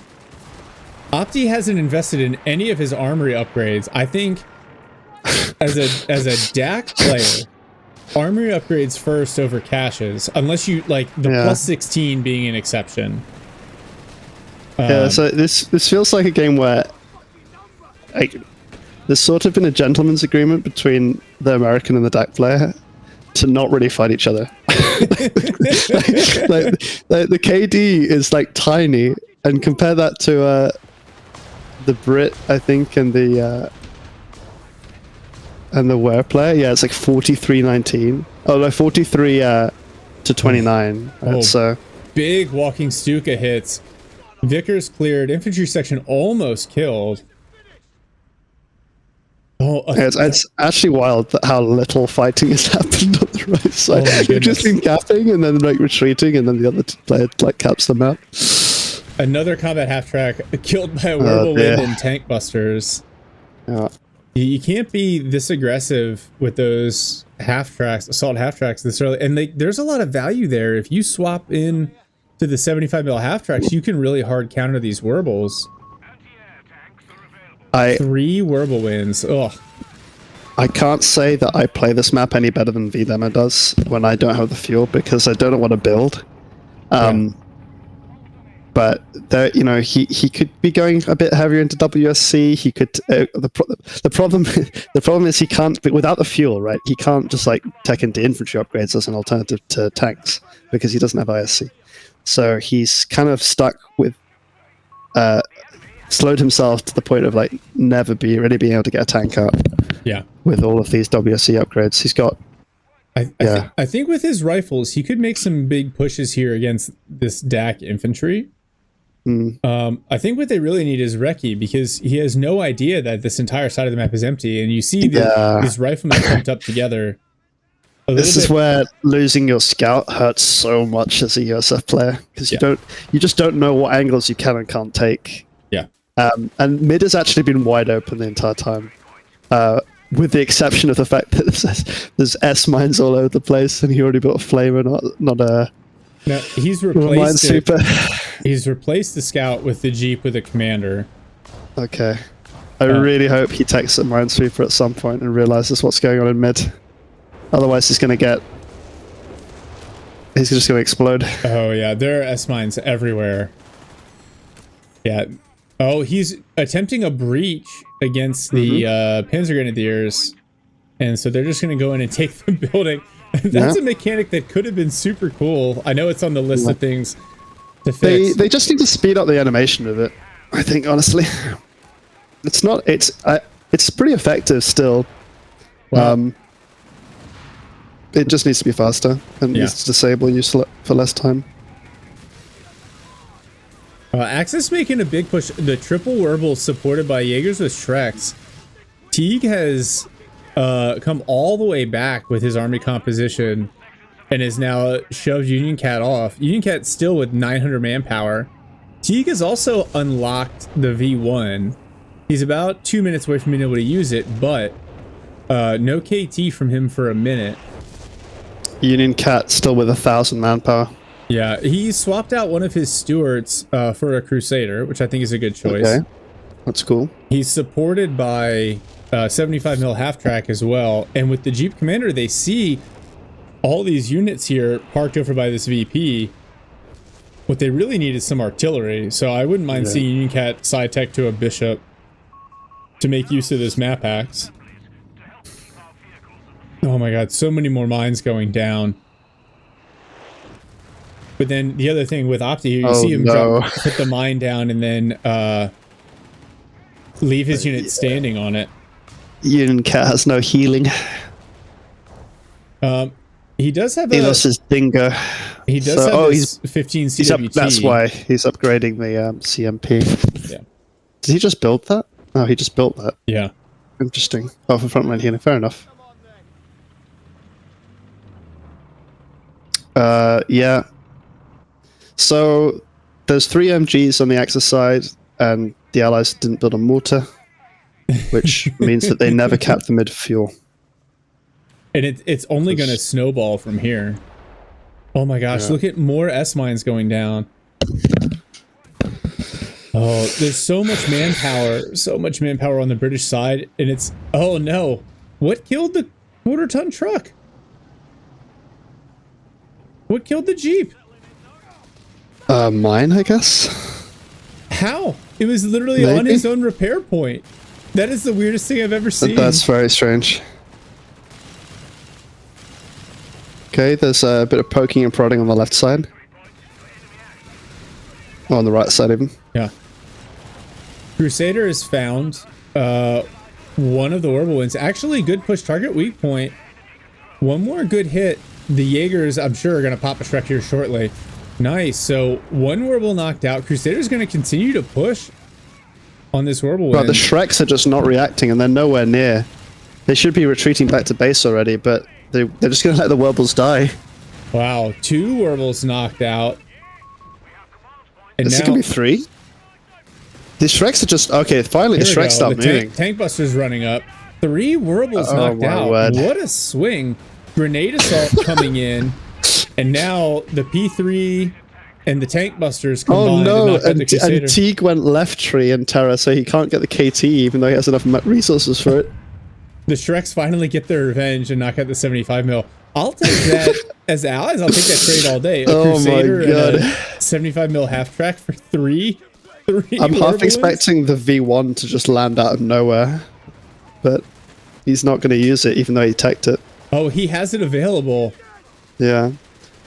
Opti hasn't invested in any of his armory upgrades. I think as a DAC player, armory upgrades first over caches, unless you like the +16 being an exception. Yeah, so this feels like a game where there's sort of been a gentleman's agreement between the American and the DAC player to not really fight each other. The KD is like tiny, and compare that to the Brit, I think, and the Ware player. Yeah, it's like 43-19. Oh no, 43 to 29. Oh. So Big walking Stuka hits. Vickers cleared. Infantry section almost killed. Oh, it's actually wild how little fighting has happened on the right side. Oh my They've just goodness. been capping and then like retreating, and then the other player like caps them out. Another combat half track killed by a Whirlwind dear. and tank busters. Yeah. You can't be this aggressive with those half tracks, assault half tracks this early. And there's a lot of value there. If you swap in to the 75 mil half tracks, you can really hard counter these Werbels. 3 Werbel wins. Ugh. I can't say that I play this map any better than VDemo does when I don't have the fuel because I don't know what to build. But there, you know, he could be going a bit heavier into WSC. He could. The problem is he can't. But without the fuel, right? He can't just like tech into infantry upgrades as an alternative to tanks because he doesn't have ISC. So he's kind of stuck with. Slowed himself to the point of like never really being able to get a tank out. Yeah. With all of these WSC upgrades, he's got. I think with his rifles, he could make some big pushes here against this DAC infantry. I think what they really need is Recce because he has no idea that this entire side of the map is empty, and you see these riflemen pumped up together. This is where losing your scout hurts so much as a USF player because you just don't know what angles you can and can't take. Yeah. And mid has actually been wide open the entire time, with the exception of the fact that there's S mines all over the place, and he already built a flamer, not a. Now he's replaced He's replaced the scout with the Jeep with a commander. Okay. I really hope he takes a minesweeper at some point and realizes what's going on in mid. Otherwise he's just going to explode. Oh yeah, there are S-mines everywhere. Yeah. Oh, he's attempting a breach against the Panzer Grenadiers. And so they're just going to go in and take the building. That's a mechanic that could have been super cool. I know it's on the list of things to fix. They just need to speed up the animation of it. I think honestly, it's pretty effective still. Wow. It just needs to be faster and needs to disable you for less time. Axis making a big push. The triple Werbel supported by Jaegers with Shreks. Teague has come all the way back with his army composition and has now shoved Union Cat off. Union Cat still with 900 manpower. Teague has also unlocked the V1. He's about 2 minutes away from being able to use it, but no KT from him for a minute. Union Cat still with 1,000 manpower. Yeah, he swapped out one of his Stuarts for a Crusader, which I think is a good choice. Okay, that's cool. He's supported by 75 mil half track as well, and with the Jeep Commander, they see all these units here parked over by this VP. What they really need is some artillery, so I wouldn't mind seeing Union Cat side tech to a Bishop to make use of this map axe. Oh my god, so many more mines going down. But then the other thing with Opti, you see him put the mine down and then leave his unit standing on it. Union Cat has no healing. He does have he lost his Dingo. He does have his 15 CWT. That's why he's upgrading the CMP. Yeah. Did he just build that? Oh, he just built that. Yeah. Interesting. Oh, for frontline healing. Fair enough. Yeah. So there's 3 MGs on the Axis side, and the Allies didn't build a mortar, which means that they never capped the mid fuel. And it's only going to snowball from here. Oh my gosh, look at more S-mines going down. Oh, there's so much manpower on the British side, and it's... Oh no. What killed the quarter-ton truck? What killed the Jeep? Mine, I guess. How? It was literally on his own repair point. That is the weirdest thing I've ever seen. That's very strange. Okay, there's a bit of poking and prodding on the left side. Oh, on the right side even. Yeah. Crusader has found one of the Werbel wins. Actually, good push target weak point. One more good hit. The Jaegers, I'm sure, are going to pop a Shrek here shortly. Nice. So one Werbel knocked out. Crusader's going to continue to push on this Werbel win. But the Shreks are just not reacting, and they're nowhere near. They should be retreating back to base already, but they're just going to let the Werbels die. Wow. 2 Werbels knocked out. And Is now, it going to be 3? The Shreks are just... Okay, finally the Shreks stop moving. Tank Buster's running up. 3 Whirlballs Oh, knocked my out. word. What a swing. Grenade assault coming in. And now the P3 and the tank busters combined Oh to no, knock out the and Crusader. Teague went left tree in Terra, so he can't get the KT even though he has enough resources for it. The Shreks finally get their revenge and knock out the 75 mil. I'll take that as allies. I'll take that trade all day. A Oh my Crusader God. and a 75 mil half track for 3. I'm half Whirlballs? expecting the V1 to just land out of nowhere, but he's not going to use it even though he teched it. Oh, he has it available. Yeah.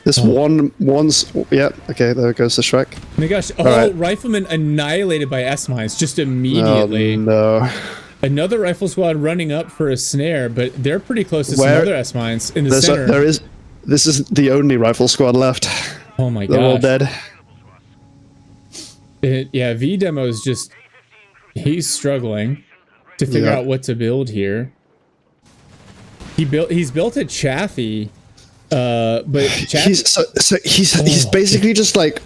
This one's... Yeah, okay, there goes the Shrek. Oh my gosh. Oh, right. Rifleman annihilated by S-Mines just Oh immediately. no. Another rifle squad running up for a snare, but they're pretty close to some Where- other S-Mines in the There's center. this is the only rifle squad left. Oh my They're all gosh. dead. Yeah, V-Demo is just... He's struggling to figure Yeah. out what to build here. He's built a Chaffee, but Chaffee... He's basically just like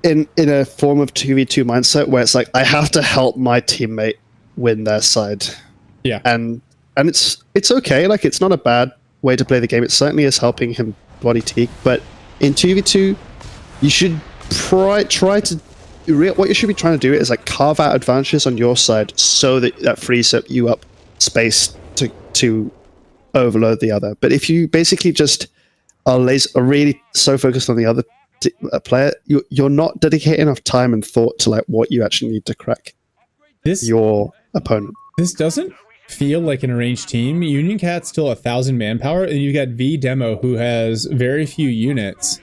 in a form of 2v2 mindset where it's like I have to help my teammate win their side, yeah. and it's okay. Like it's not a bad way to play the game. It certainly is helping him body Teague, but in 2v2 you should try to what you should be trying to do is like carve out advantages on your side so that frees up you up space to overload the other. But if you basically just are really so focused on the other player, you're not dedicating enough time and thought to like what you actually need to crack your opponent. This doesn't feel like an arranged team. Union Cat's still 1,000 manpower, and you got V Demo who has very few units.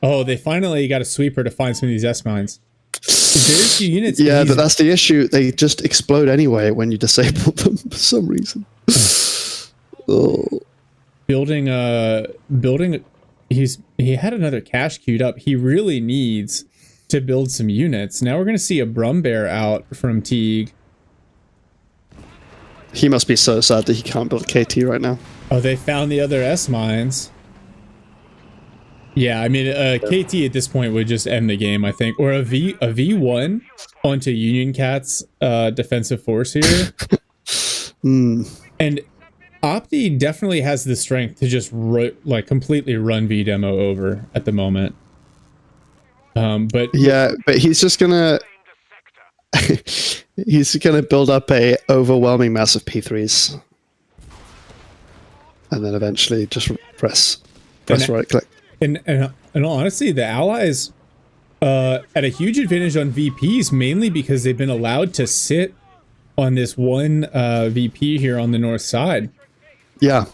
Oh, they finally got a sweeper to find some of these S-mines. Very few units. Yeah, but that's the issue. They just explode anyway when you disable them for some reason. Oh. Building. He had another cache queued up. He really needs to build some units. Now we're going to see a Brumbear out from Teague. He must be so sad that he can't build KT right now. Oh, they found the other S-mines. Yeah, I mean, KT at this point would just end the game, I think. Or a V1 onto Union Cat's defensive force here. And Opti definitely has the strength to just completely run V-Demo over at the moment. But he's just gonna build up a overwhelming mass of P3s, and then eventually just press right click. And honestly, the Allies at a huge advantage on VPs, mainly because they've been allowed to sit on this one VP here on the north side. Yeah,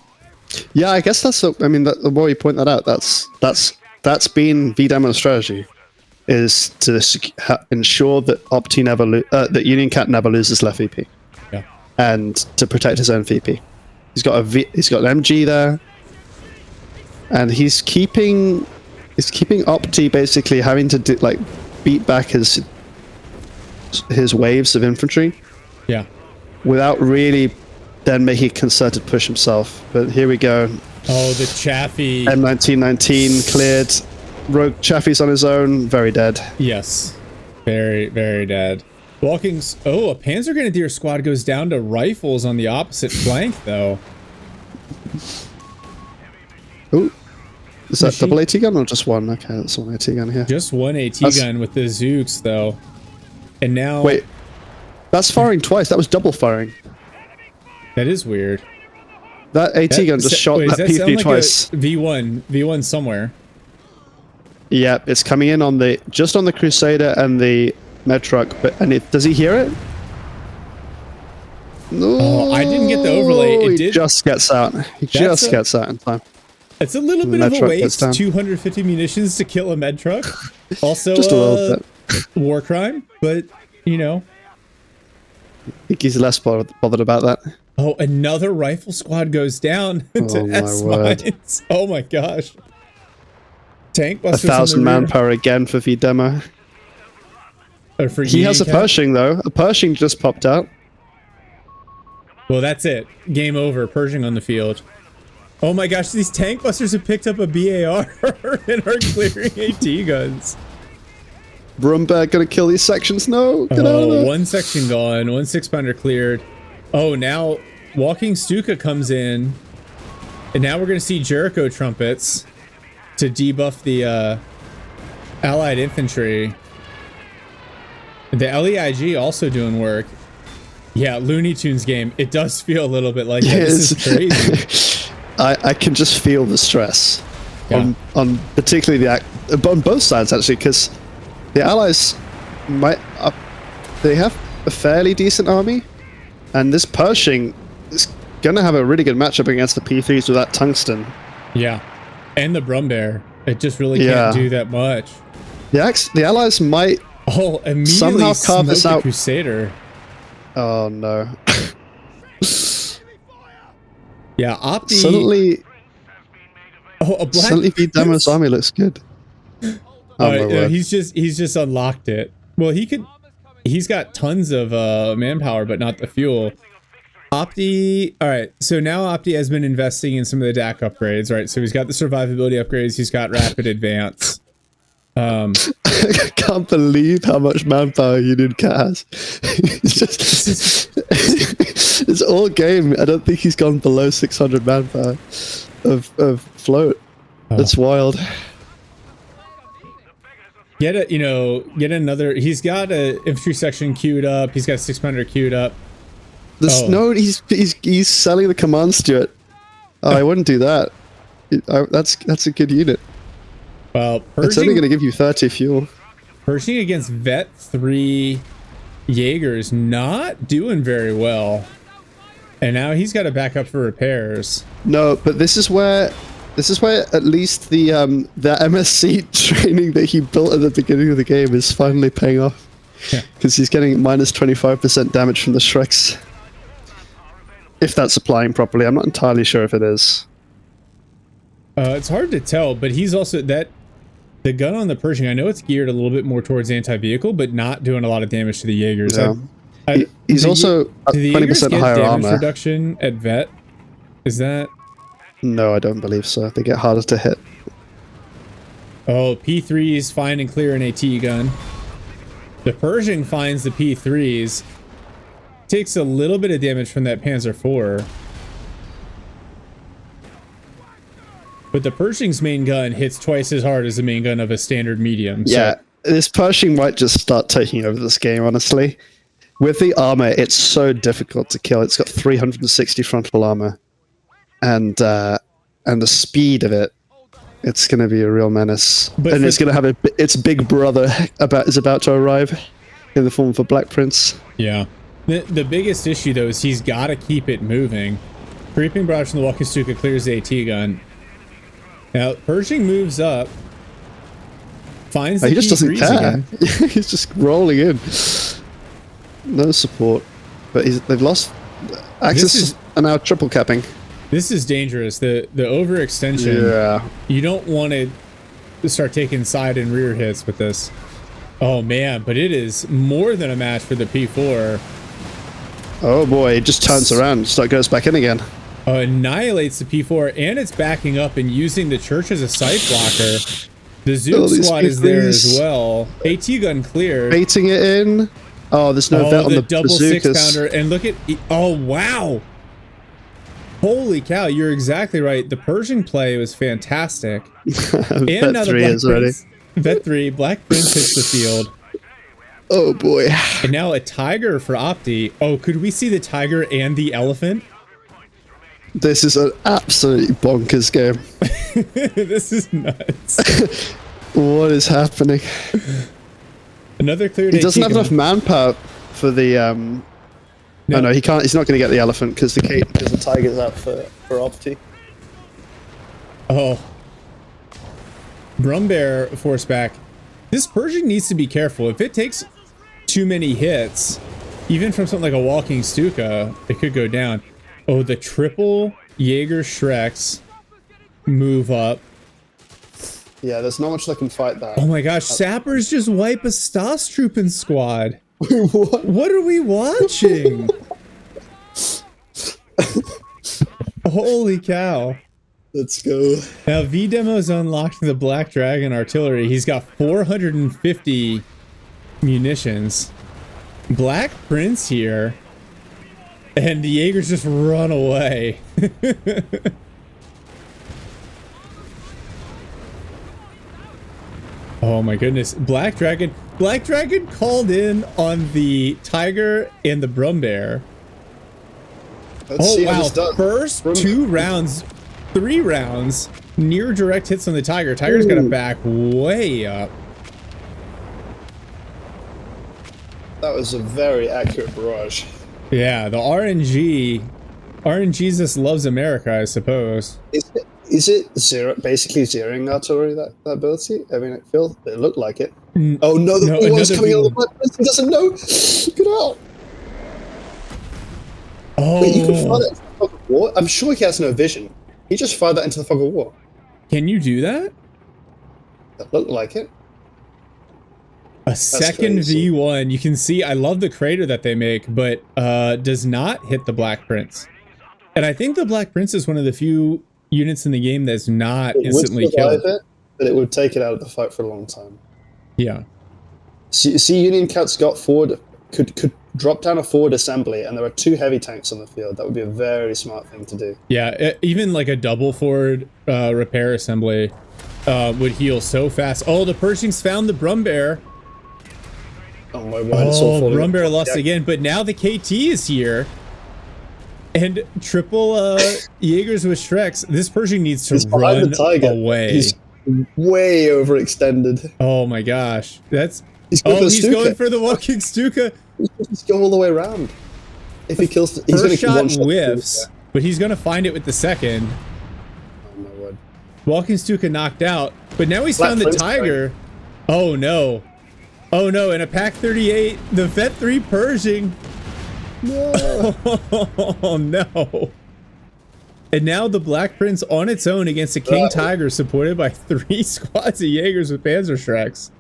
I guess the more you point that out, that's been V-Demo's strategy, is to ensure that Opti that Union Cat never loses left VP, and to protect his own VP. He's got an MG there. And he's keeping Opti basically having to beat back his waves of infantry. Yeah. Without really then making a concerted push himself. But here we go. Oh, the Chaffee. M1919 cleared. Rogue Chaffee's on his own. Very dead. Yes. Very, very dead. Walking's... Oh, a Panzer Grenadier squad goes down to rifles on the opposite flank, though. Ooh. Is that double AT gun or just one? Okay, that's one AT gun here. Just one AT gun with the Zooks, though. And now... Wait. That's firing twice. That was double firing. That is weird. That AT gun just shot that P3 twice. V1 somewhere. Yeah, it's coming in just on the Crusader and the med truck. Does he hear it? No. Oh, I didn't get the overlay. He just gets out. He just gets out in time. It's a little bit of a waste. 250 munitions to kill a med truck. Also, just a little bit. War crime, but you know. I think he's less bothered about that. Oh, another rifle squad goes down to S-mines. Oh my gosh. Tank busters. 1,000 manpower again for V-Demo. He has a Pershing though. A Pershing just popped out. Well, that's it. Game over. Pershing on the field. Oh my gosh, these tank busters have picked up a BAR and are clearing AT guns. Brumberg gonna kill these sections. No, get out of there. One section gone. One 6-pounder cleared. Oh, now Walking Stuka comes in, and now we're going to see Jericho trumpets to debuff the allied infantry. The LEIG also doing work. Yeah, Looney Tunes game. It does feel a little bit like that. This is crazy. I can just feel the stress Yeah. on particularly on both sides actually, because the Allies they have a fairly decent army, and this Pershing is gonna have a really good matchup against the P3s with that tungsten. Yeah, and the Brumbear. It just really Yeah. can't do that much. The Allies might. Oh, immediately Somehow carve this smoke the out. Crusader. Oh no! Yeah, Opti. Suddenly a black V Demo's army looks good. Oh my word. he's just unlocked it. Well, he's got tons of manpower, but not the fuel. Opti. All right, so now Opti has been investing in some of the DAC upgrades, right? So he's got the survivability upgrades. He's got rapid advance. I can't believe how much manpower Union Cat has. It's all game. I don't think he's gone below 600 manpower of float. That's wild. Get another. He's got a infantry section queued up. He's got 600 queued up. No, he's selling the command Stuart. Oh, I wouldn't do that. That's a good unit. Well, It's only going to give you 30 fuel. Pershing against Vet 3 Jaegers not doing very well. And now he's got to back up for repairs. No, but this is where at least the MSC training that he built at the beginning of the game is finally paying off. Because he's getting minus 25% damage from the Shreks. If that's applying properly. I'm not entirely sure if it is. It's hard to tell, but he's also the gun on the Pershing, I know it's geared a little bit more towards anti-vehicle, but not doing a lot of damage to the Jaegers. Yeah. He's also at 20% higher damage armor. reduction at Vet? Is that? No, I don't believe so. They get harder to hit. Oh, P3s find and clear an AT gun. The Pershing finds the P3s. Takes a little bit of damage from that Panzer IV. But the Pershing's main gun hits twice as hard as the main gun of a standard medium. Yeah, this Pershing might just start taking over this game, honestly. With the armor, it's so difficult to kill. It's got 360 frontal armor. And the speed of it, it's going to be a real menace. And it's going to have its big brother is about to arrive in the form of a Black Prince. Yeah. The biggest issue, though, is he's got to keep it moving. Creeping barrage from the Walking Stuka clears the AT gun. Now, Pershing moves up. Finds the He just doesn't P3s care. again. He's just rolling in. No support. But they've lost access and now triple capping. This is dangerous. The overextension. Yeah. You don't want to start taking side and rear hits with this. Oh, man. But it is more than a match for the P4. Oh, boy. It just turns around. So it goes back in again. Annihilates the P4, and it's backing up and using the church as a sight blocker. The Zoom squad is there as well. AT gun clear. Baiting it in. Oh, there's no vet on the double bazookas. 6-pounder. And look at... Oh, wow. Holy cow, you're exactly right. The Pershing play was fantastic. And now the Black Prince... Vet 3, Black Prince hits the field. Oh, boy. And now a Tiger for Opti. Oh, could we see the Tiger and the Elephant? This is an absolutely bonkers game. This is nuts. What is happening? Another cleared He doesn't AT have gun. enough manpower for the no, he can't. He's not going to get the Elephant because the Tiger's out for Opti. Oh. Brumbear force back. This Pershing needs to be careful. If it takes too many hits, even from something like a Walking Stuka, it could go down. Oh, the triple Jaeger Shreks move up. Yeah, there's not much that can fight that. Oh my gosh, Sappers just wipe a Stas Trooping squad. What? What are we watching? Holy cow. Let's go. Now V-Demo's unlocked the Black Dragon artillery. He's got 450 munitions. Black Prince here. And the Jaegers just run away. Oh my goodness. Black Dragon called in on the Tiger and the Brumbear. Let's see how Wow. this does. First 3 rounds, near direct hits on the Tiger. Tiger's got to back way up. That was a very accurate barrage. Yeah, the RNG just loves America, I suppose. Is it basically zeroing artillery, that ability? I mean, it looked like it. Oh no, the V1's coming out of the Black Prince. He doesn't know. Get out. Oh, Wait, you can fire that into the fog of war? I'm sure he has no vision. He just fired that into the fog of war. can you do that? That looked like it. A second crazy. V1. You can see, I love the crater that they make, but does not hit the Black Prince. And I think the Black Prince is one of the few units in the game that's not It instantly would survive killed. it, but it would take it out of the fight for a long time. Yeah. See, Union Cat's got forward, could drop down a forward assembly, and there are 2 heavy tanks on the field. That would be a very smart thing to do. Yeah, even like a double forward repair assembly would heal so fast. Oh, the Pershings found the Brumbear. Oh my word, it's all Oh, falling Brumbear apart. lost Yeah. again, but now the KT is here. And triple Jaegers with Shreks. This Pershing needs to He's behind run the Tiger. away. He's way overextended. Oh my gosh. That's He's going for the he's Stuka. going for the walking Stuka. Just go all the way around. If he kills, he's going First to shot one-shot the whiffs, Stuka. but he's gonna find it with the second. Oh my word. Walking Stuka knocked out, but now he's Black found the Prince Tiger. Oh no. Oh no, and a Pack 38, the Vet 3 Pershing. No. Oh no. And now the Black Prince on its own against a King Tiger supported by 3 squads of Jaegers with Panzer Shreks.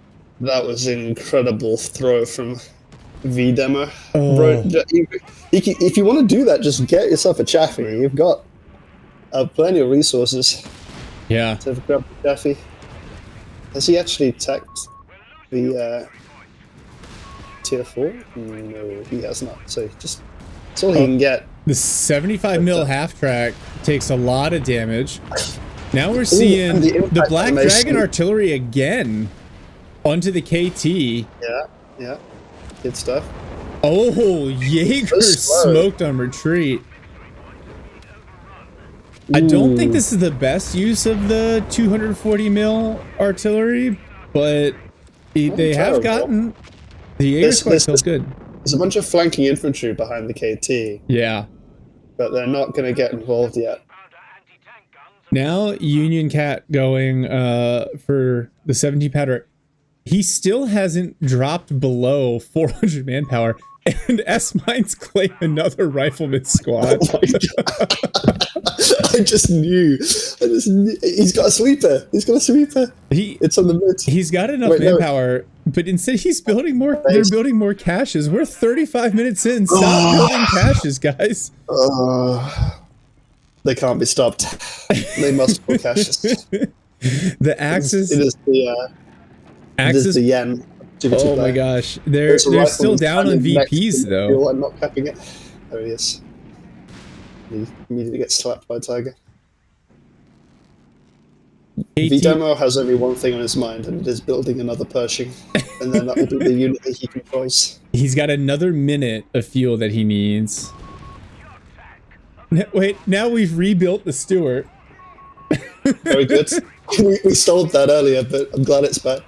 That was an incredible throw from V-Demo. Oh. Bro, if you want to do that, just get yourself a Chaffee. You've got plenty of resources Yeah. to grab the Chaffee. Has he actually teched the tier 4? No, he has not. So just that's all he can get. The 75 mil half track takes a lot of damage. Now we're seeing and the the impact Black animation. Dragon artillery again onto the KT. Yeah, good stuff. Oh, Jaeger slow. smoked on retreat. I don't think this is the best use of the 240 mil artillery, but they have terrible. gotten the Jaeger This- squad this- still good. There's a bunch of flanking infantry behind the KT, Yeah. but they're not going to get involved yet. Now Union Cat going for the 17 powder. He still hasn't dropped below 400 manpower, and S-Mines claim another rifleman squad. Oh my God. I just knew. He's got a sweeper. It's on the mid. He's got enough Wait, no. manpower, but instead he's building more. They're building more caches. We're 35 minutes in. Stop building caches, guys. They can't be stopped. They must pull caches. The Axis. It is the Axis. the yen. Oh my gosh, they're still down on VPs though. I'm not capping it. There he is. He immediately gets slapped by Tiger. V-Demo has only one thing on his mind, and it is building another Pershing. And then that will be the unit that he controls. He's got another minute of fuel that he needs. Wait, now we've rebuilt the Stuart. Very good. we stalled that earlier, but I'm glad it's back.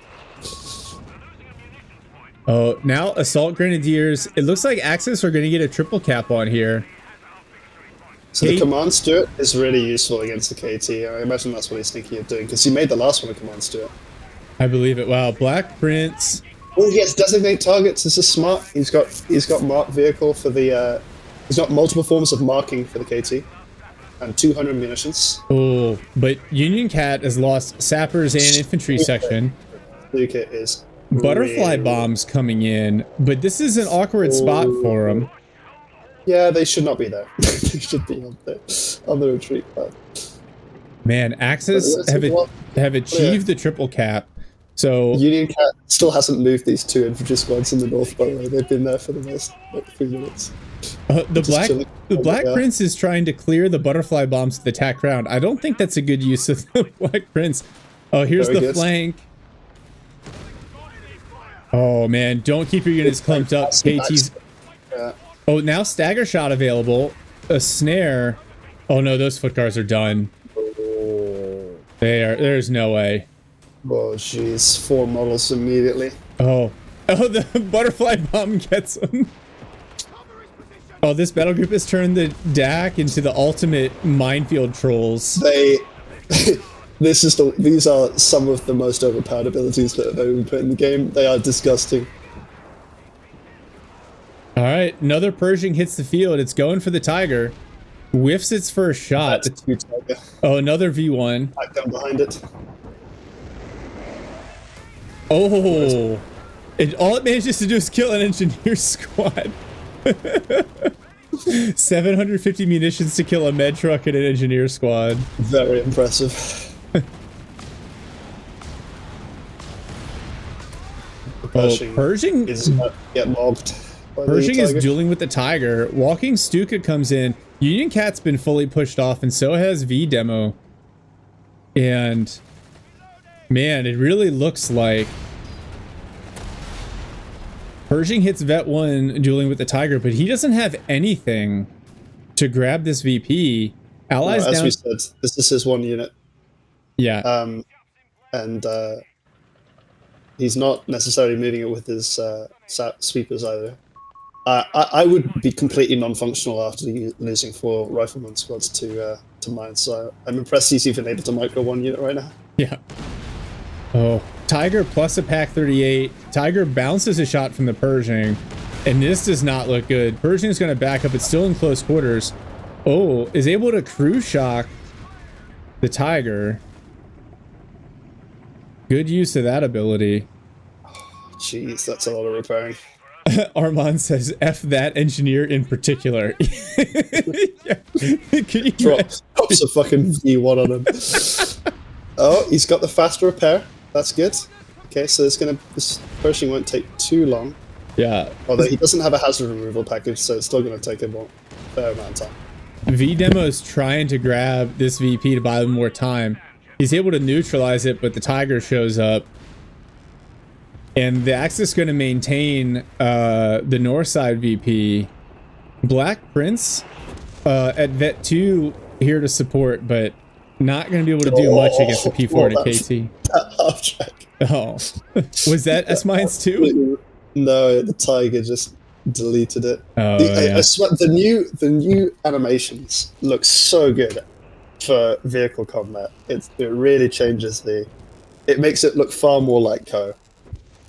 Oh, now Assault Grenadiers. It looks like Axis are going to get a triple cap on here. So the Command Stuart is really useful against the KT. I imagine that's what he's thinking of doing, because he made the last one a Command Stuart. I believe it. Wow, Black Prince. Oh yes, designate targets. This is smart. He's got mark vehicle for the. He's got multiple forms of marking for the KT, and 200 munitions. Oh, but Union Cat has lost sappers and infantry section. Luca is Butterfly really- bombs coming in, but this is an awkward spot for him. Yeah, they should not be there. They should be on the retreat path. Man, Axis have achieved the triple cap. So Union Cat still hasn't moved these 2 infantry squads in the north, by the way. They've been there for the last 3 minutes. The Just black chilling. the Black Yeah. Prince is trying to clear the butterfly bombs to the attack ground. I don't think that's a good use of the Black Prince. Oh, here's Very the good. flank. Oh man, don't keep your units clumped up. KT's. Yeah. Oh, now stagger shot available. A snare. Oh no, those foot cars are done. Oh, There's no way. jeez. 4 models immediately. Oh, the butterfly bomb gets him. Oh, this battle group has turned the DAC into the ultimate minefield trolls. They. These are some of the most overpowered abilities that have ever been put in the game. They are disgusting. All right, another Pershing hits the field. It's going for the Tiger. Whiffs its first shot. That's two Tiger. Oh, another V1. Back down behind it. Oh, all it manages to do is kill an engineer squad. 750 munitions to kill a med truck and an engineer squad. Very impressive. Pershing is about to get mobbed. by the Pershing is Tiger. dueling with the Tiger. Walking Stuka comes in. Union Cat's been fully pushed off, and so has V Demo. And man, it really looks like Pershing hits Vet 1 dueling with the Tiger, but he doesn't have anything to grab this VP. Allies As down. we said, this is his one unit. Yeah. And he's not necessarily moving it with his sweepers either. I would be completely non-functional after losing 4 rifleman squads to mine, so I'm impressed he's even able to micro 1 unit right now. Yeah. Oh, Tiger plus a Pack 38. Tiger bounces a shot from the Pershing, and this does not look good. Pershing's going to back up. It's still in close quarters. Oh, is able to crew shock the Tiger. Good use of that ability. Jeez, that's a lot of repairing. Armand says, F that engineer in particular. Yeah. Can you Drops a fucking V1 on him. Oh, he's got the faster repair. That's good. Okay, so this Pershing won't take too long. Yeah. Although he doesn't have a hazard removal package, so it's still going to take him a fair amount of time. V Demo is trying to grab this VP to buy them more time. He's able to neutralize it, but the Tiger shows up. And the Axis is going to maintain the north side VP. Black Prince at Vet 2 here to support, but not going to be able to do much against the P4 and a KT. That half track. Oh, was that S-Mines 2? No, the Tiger just deleted it. Oh, I yeah. swear, the new animations look so good for vehicle combat. It really changes it makes it look far more like Co.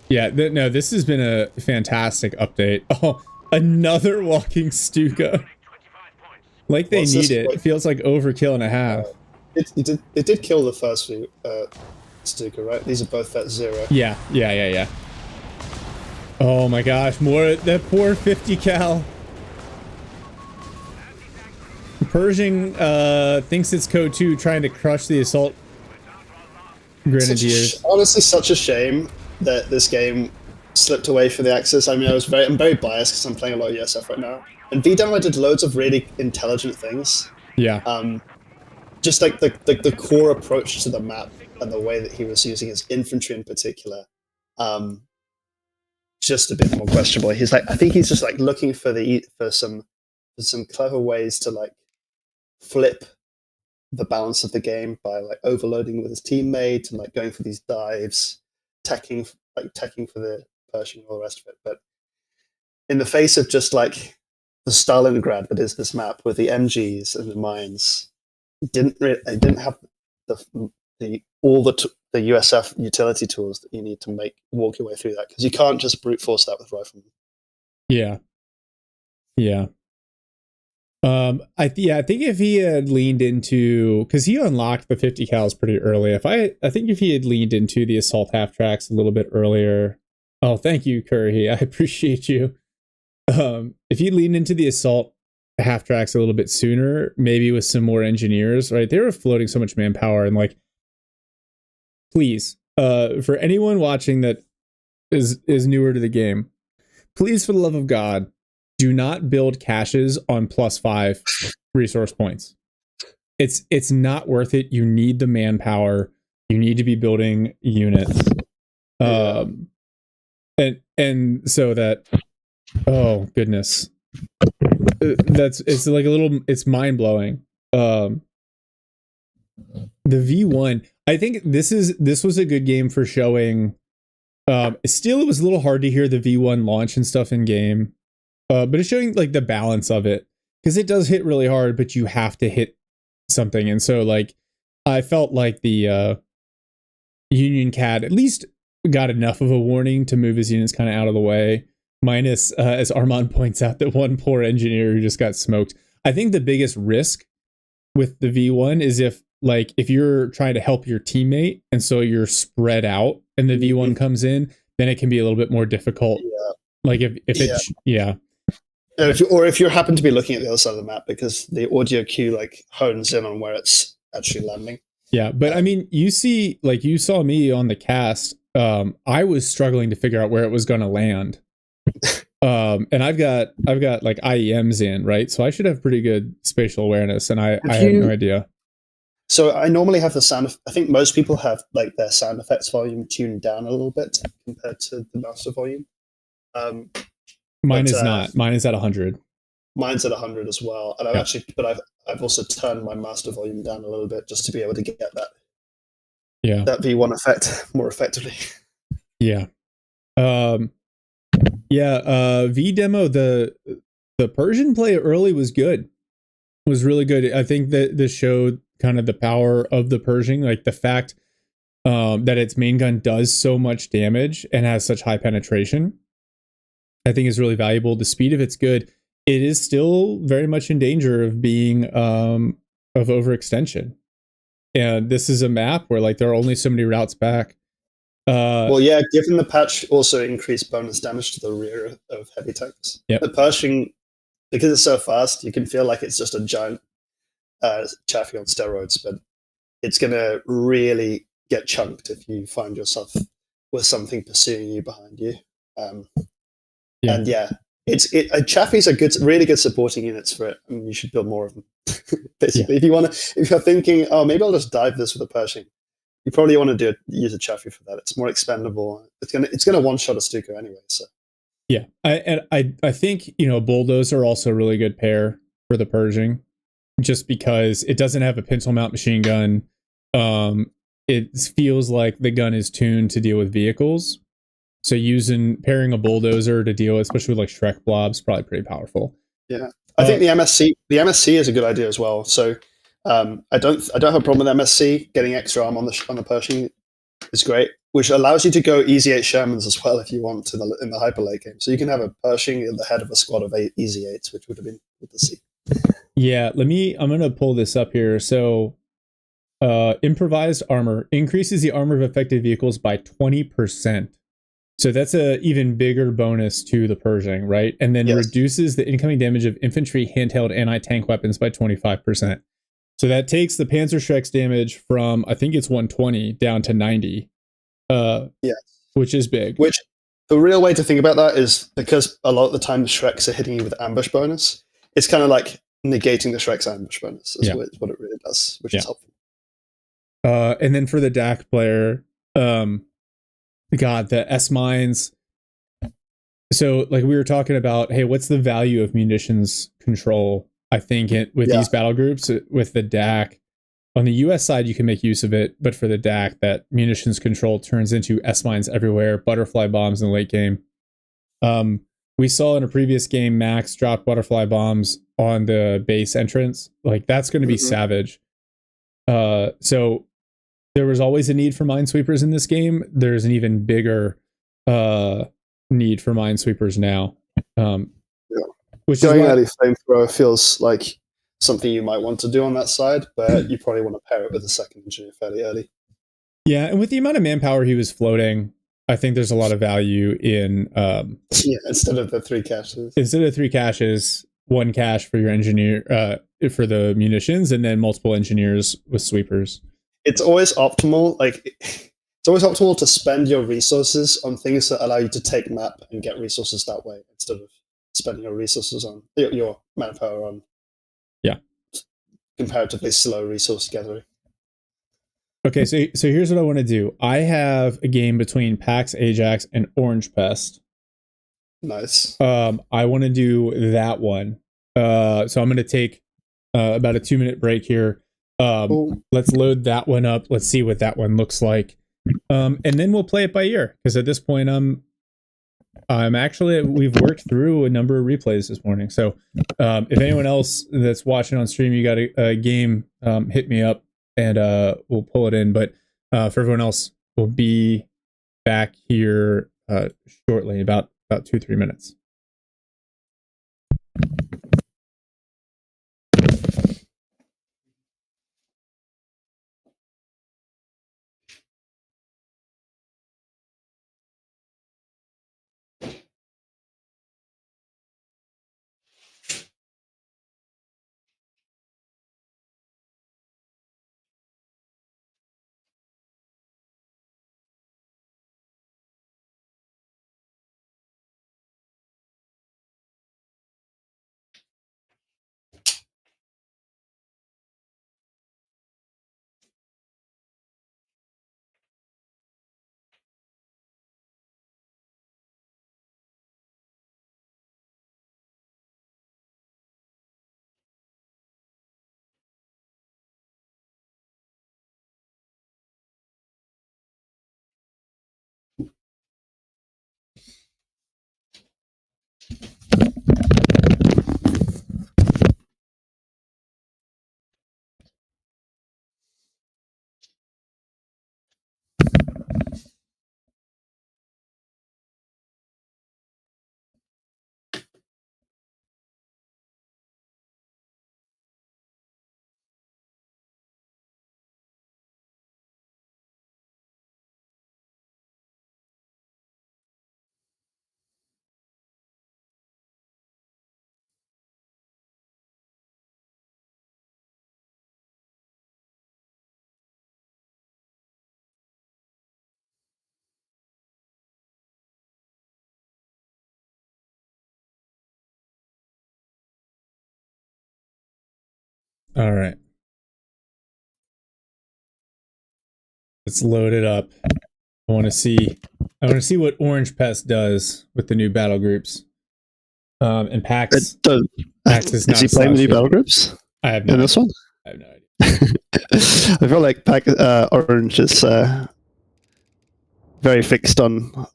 Yeah, no, this has been a fantastic update. Oh, another walking Stuka. Like they What's need this? it. It feels like overkill and a half. It did kill the first few Stuka, right? These are both at 0. Yeah. Oh my gosh, more that poor 50 cal. Pershing thinks it's CoH3 trying to crush the assault grenadiers. Honestly, such a shame that this game slipped away from the Axis. I mean, I'm very biased because I'm playing a lot of USF right now. And VDemo did loads of really intelligent things. Yeah. Just like the core approach to the map and the way that he was using his infantry in particular, just a bit more questionable. I think he's just like looking for some clever ways to like flip the balance of the game by like overloading with his teammate and like going for these dives, teching for the Pershing and all the rest of it. But in the face of just like the Stalingrad that is this map with the MGs and the mines, it didn't have all the USF utility tools that you need to walk your way through that, because you can't just brute force that with riflemen. Yeah. I think if he had leaned into, because he unlocked the 50 cals pretty early. I think if he had leaned into the assault half tracks a little bit earlier. Oh, thank you, Curry. I appreciate you. If he leaned into the assault half tracks a little bit sooner, maybe with some more engineers, right? They were floating so much manpower, and like, please, for anyone watching that is newer to the game, please, for the love of God, do not build caches on +5 resource points. It's not worth it. You need the manpower. You need to be building units. And so that, oh goodness, it's mind blowing. The V1, I think this was a good game for showing. Still, it was a little hard to hear the V1 launch and stuff in game, but it's showing like the balance of it, because it does hit really hard, but you have to hit something. And so like I felt like the Union Cat at least got enough of a warning to move his units kind of out of the way, minus as Armand points out, that one poor engineer who just got smoked. I think the biggest risk with the V1 is if you're trying to help your teammate and so you're spread out and the V1 comes in, then it can be a little bit more difficult. Like if if you happen to be looking at the other side of the map, because the audio cue like hones in on where it's actually landing. Yeah, but I mean, you saw me on the cast. I was struggling to figure out where it was going to land. And I've got like IEMs in, right? So I should have pretty good spatial awareness, and I had no idea. So I normally have the sound. I think most people have like their sound effects volume tuned down a little bit compared to the master volume. Mine is not. Mine is at 100. Mine's at 100 as well, and I've also turned my master volume down a little bit just to be able to get that V1 effect more effectively. Yeah. V demo, the Persian play early was good. Was really good. I think that this showed kind of the power of the Pershing, like the fact that its main gun does so much damage and has such high penetration, I think is really valuable. The speed of it's good. It is still very much in danger of being of overextension. And this is a map where like there are only so many routes back. Given the patch also increased bonus damage to the rear of heavy tanks. Yep. The Pershing, because it's so fast, you can feel like it's just a giant chaffee on steroids, but it's going to really get chunked if you find yourself with something pursuing you behind you. Chaffies are really good supporting units for it, and you should build more of them. Basically, if you're thinking, oh, maybe I'll just dive this with a Pershing, you probably want to use a Chaffee for that. It's more expendable. It's gonna one shot a Stuka anyway. So yeah, I think Bulldozer are also a really good pair for the Pershing, just because it doesn't have a pencil mount machine gun. It feels like the gun is tuned to deal with vehicles. So pairing a Bulldozer to deal, especially with like Shrek blobs, probably pretty powerful. Yeah, I think the MSC is a good idea as well. So I don't have a problem with MSC. Getting extra arm on the Pershing is great, which allows you to go easy 8 Shermans as well if you want in the hyper late game. So you can have a Pershing in the head of a squad of 8 easy 8s, which would have been good to see. Yeah, I'm gonna pull this up here. So improvised armor increases the armor of affected vehicles by 20%. So that's a even bigger bonus to the Pershing, right? And then reduces the incoming damage of infantry handheld anti-tank weapons by 25%. So that takes the Panzer Shrek's damage from, I think it's 120 down to 90. Which is big. Which the real way to think about that is, because a lot of the time the Shreks are hitting you with ambush bonus, it's kind of like negating the Shrek's ambush bonus. Is what it really does, which is helpful. And then for the DAC player, the S-mines. So like we were talking about, hey, what's the value of munitions control? I think these battle groups with the DAC on the US side, you can make use of it. But for the DAC, that munitions control turns into S-mines everywhere, butterfly bombs in the late game. We saw in a previous game, Max dropped butterfly bombs on the base entrance. Like that's going to be savage. So there was always a need for minesweepers in this game. There's an even bigger need for minesweepers now. Which going early flamethrower feels like something you might want to do on that side, but you probably want to pair it with a second engineer fairly early. Yeah, and with the amount of manpower he was floating, I think there's a lot of value in instead of the 3 caches. Instead of 3 caches, 1 cache for your engineer for the munitions, and then multiple engineers with sweepers. It's always optimal. It's always optimal to spend your resources on things that allow you to take map and get resources that way, instead of spending your resources on, your manpower on. Yeah. Comparatively slow resource gathering. Okay, so here's what I want to do. I have a game between Pax Ajax and Orange Pest. Nice. I want to do that one. So I'm going to take about a 2-minute break here. Cool. Let's load that one up. Let's see what that one looks like. And then we'll play it by ear, because at this point I'm actually, we've worked through a number of replays this morning. So if anyone else that's watching on stream, you got a game, hit me up and we'll pull it in. But for everyone else, we'll be back here shortly, about 2-3 minutes. All right. Let's load it up. I want to see what Orange Pest does with the new battle groups. And Pax. Pax is he playing the new battle groups? I have no in idea. this one. I have no idea. I feel like Orange is very fixed on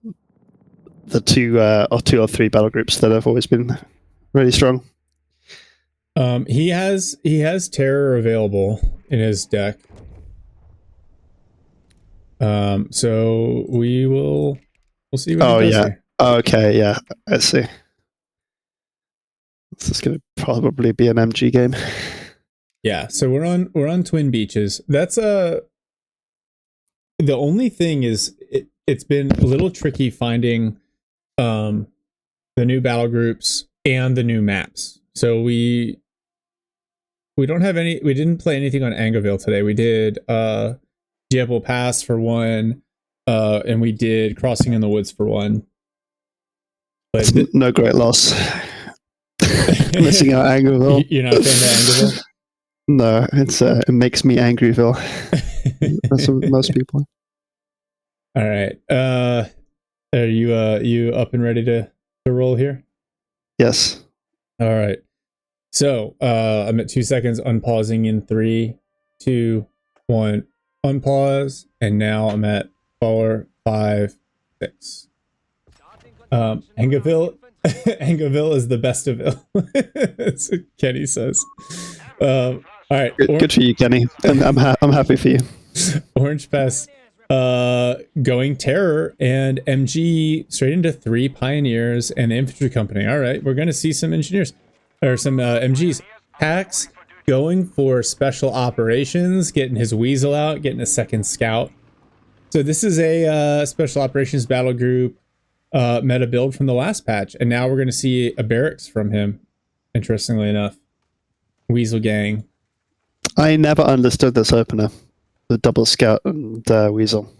the two or three battle groups that have always been really strong. He has terror available in his deck. So we'll see what he does here. Okay, yeah, I see. This is going to probably be an MG game. Yeah, so we're on Twin Beaches. That's the only thing is it's been a little tricky finding the new battle groups and the new maps. So we don't have any. We didn't play anything on Angeville today. We did Diablo Pass for one, and we did Crossing in the Woods for one. But no great loss. Missing out Angeville. You're not a fan of Angeville? No, it makes me angryville. That's what most people. All right. Are you up and ready to roll here? Yes. All right. So I'm at 2 seconds, unpausing in 3, 2, 1, unpause, and now I'm at 4, 5, 6. Angeville is the best of ill. That's what Kenny says. All right. Good for you, Kenny. I'm happy for you. Orange Pest going terror and MG straight into 3 pioneers and the infantry company. All right, we're going to see some engineers or some MGs. Pax going for special operations, getting his weasel out, getting a second scout. So this is a special operations battle group meta build from the last patch, and now we're going to see a barracks from him. Interestingly enough, Weasel Gang. I never understood this opener, the double scout and weasel.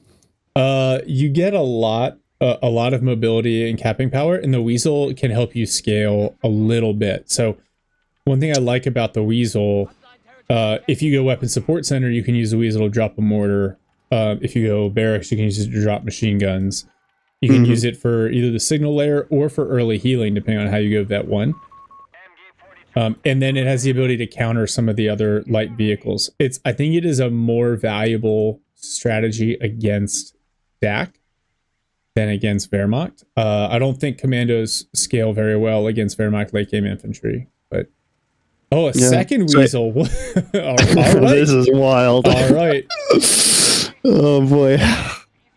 You get a lot a lot of mobility and capping power, and the Weasel can help you scale a little bit. So one thing I like about the Weasel, if you go weapon support center, you can use the Weasel to drop a mortar. If you go barracks, you can use it to drop machine guns. You can use it for either the signal layer or for early healing, depending on how you go vet 1. And then it has the ability to counter some of the other light vehicles. I think it is a more valuable strategy against DAC than against Wehrmacht. I don't think commandos scale very well against Wehrmacht late game infantry, but second Weasel. All right. This is wild. All right. Oh boy.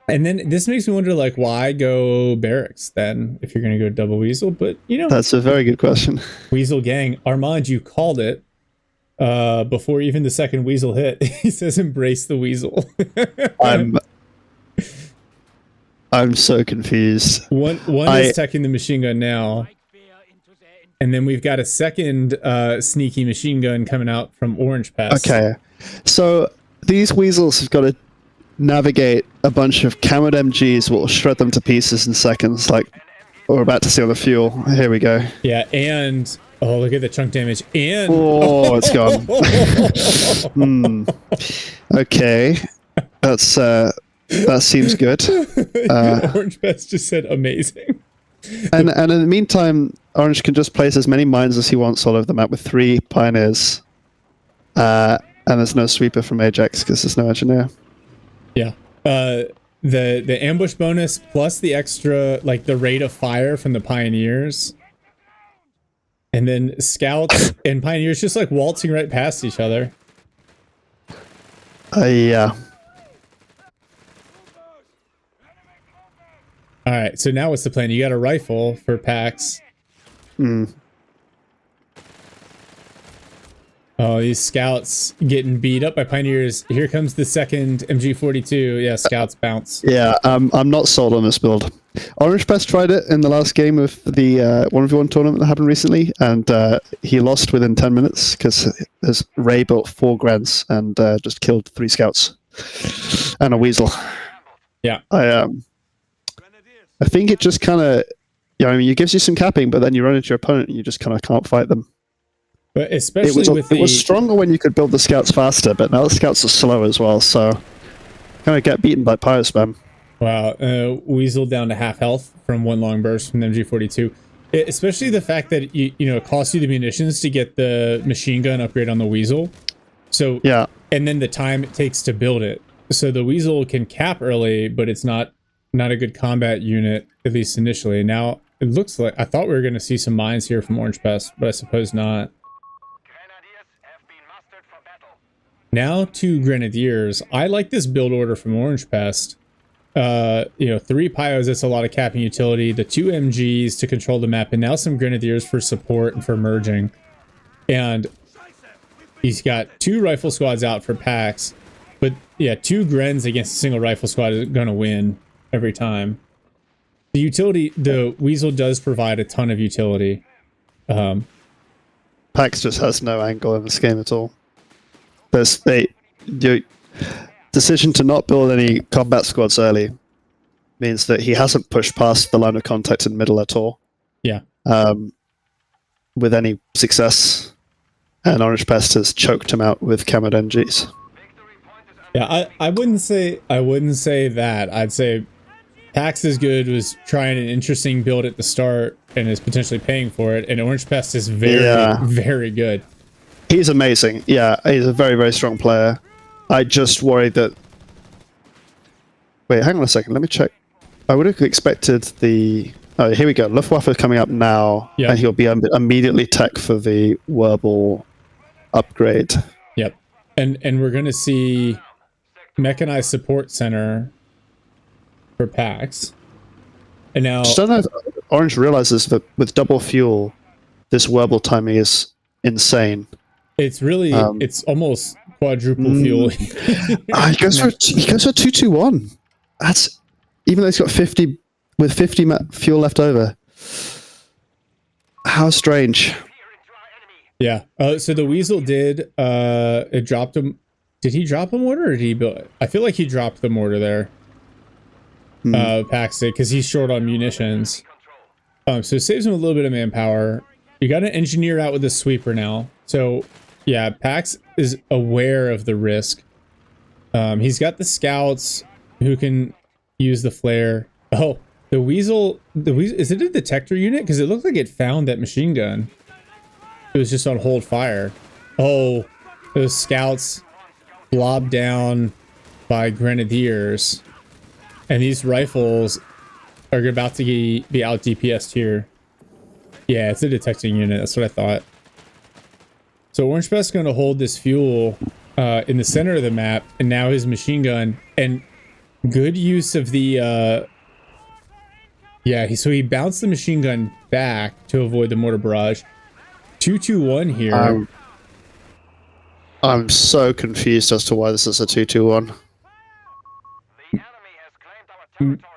And then this makes me wonder, like, why go barracks then if you're going to go double Weasel? But, you know, That's a very good question. Weasel gang. Armand, you called it before even the second Weasel hit. He says, embrace the Weasel. I'm so confused. One is teching the machine gun now. And then we've got a second sneaky machine gun coming out from Orange Pass. Okay. So these Weasels have got to navigate a bunch of cambered MGs will shred them to pieces in seconds, like we're about to see on the fuel. Here we go. Yeah, and look at the chunk damage. And it's gone. Okay, that seems good. Orange Pest just said amazing. And in the meantime, Orange can just place as many mines as he wants all over the map with 3 pioneers. And there's no sweeper from Ajax because there's no engineer. Yeah. The ambush bonus plus the extra, like the rate of fire from the pioneers, and then scouts and pioneers just like waltzing right past each other. Yeah. All right, so now what's the plan? You got a rifle for Pax. Oh, these scouts getting beat up by pioneers. Here comes the second MG42. Yeah, scouts bounce. Yeah, I'm not sold on this build. Orange Pest tried it in the last game of the 1v1 tournament that happened recently, and he lost within 10 minutes because his Ray built 4 Grants and just killed 3 scouts and a Weasel. Yeah. I think it just kind of, I mean, it gives you some capping, but then you run into your opponent and you just kind of can't fight them. But especially it was stronger when you could build the scouts faster, but now the scouts are slow as well, so kind of get beaten by pyro spam. Wow, Weasel down to half health from 1 long burst from the MG42. Especially the fact that you know it costs you the munitions to get the machine gun upgrade on the Weasel. So yeah, and then the time it takes to build it. So the Weasel can cap early, but it's not a good combat unit, at least initially. Now it looks like I thought we were going to see some mines here from Orange Pest, but I suppose not. Now to Grenadiers. I like this build order from Orange Pest. 3 Pyos, that's a lot of capping utility. The 2 MGs to control the map, and now some Grenadiers for support and for merging. And he's got 2 rifle squads out for Pax. But yeah, 2 Grens against a single rifle squad is going to win every time. The utility, the Weasel does provide a ton of utility. Pax just has no angle in this game at all. The decision to not build any combat squads early means that he hasn't pushed past the line of contact in middle at all. Yeah. With any success, and Orange Pest has choked him out with Camed NGs. Yeah, I wouldn't say that. I'd say Pax is good, was trying an interesting build at the start and is potentially paying for it, and Orange Pest is very good. He's amazing. Yeah, he's a very, very strong player. I just worried that... Wait, hang on a second. Let me check. I would have expected the... Oh, here we go. Luftwaffe coming up now, and he'll be immediately tech for the Werbel upgrade. Yep. And we're going to see Mechanized Support Center for Pax. And now... Just don't know if Orange realizes that with double fuel, this Werbel timing is insane. It's really, it's almost quadruple fuel. He goes for 221. That's, even though he's got 50 fuel left over. How strange. Yeah. So the Weasel did, it dropped him. Did he drop a mortar or did he build it? I feel like he dropped the mortar there. Pax it, because he's short on munitions. So it saves him a little bit of manpower. You got an engineer out with a sweeper now. So yeah, Pax is aware of the risk. He's got the scouts who can use the flare. Oh, the weasel, is it a detector unit? Because it looked like it found that machine gun. It was just on hold fire. Oh, those scouts blobbed down by grenadiers. And these rifles are about to be out DPS'd here. Yeah, it's a detecting unit. That's what I thought. So Orange Best's going to hold this fuel in the center of the map, and now his machine gun, and good use of the so he bounced the machine gun back to avoid the mortar barrage. 2-2-1 here. I'm so confused as to why this is a 2-2-1.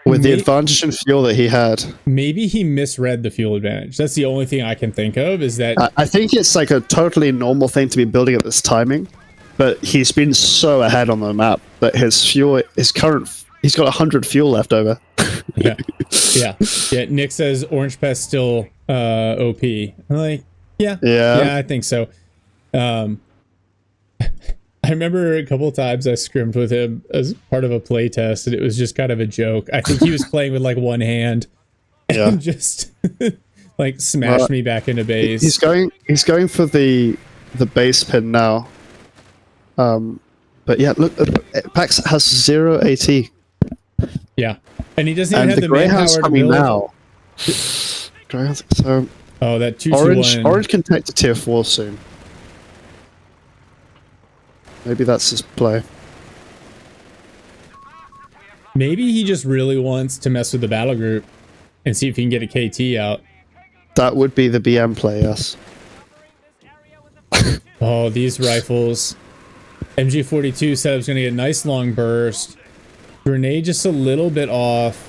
With the advantage in fuel that he had. Maybe he misread the fuel advantage. That's the only thing I can think of, is that... I think it's like a totally normal thing to be building at this timing, but he's been so ahead on the map that his fuel, he's got 100 fuel left over. Yeah. Nick says Orange Pest still OP. I'm like, yeah, I think so. I remember a couple of times I scrimmed with him as part of a play test, and it was just kind of a joke. I think he was playing with like one hand and just like smashed me back into base. He's going for the base pin now. But yeah, look, Pax has 0 AT. Yeah, and he doesn't even have the Greyhound's manpower to coming build. now. Greyhound's, so oh, that 2-2-1. Orange can take to tier 4 soon. Maybe that's his play. Maybe he just really wants to mess with the battle group and see if he can get a KT out. That would be the BM play, yes. Oh, these rifles. MG42 setup's going to get a nice long burst. Grenade just a little bit off.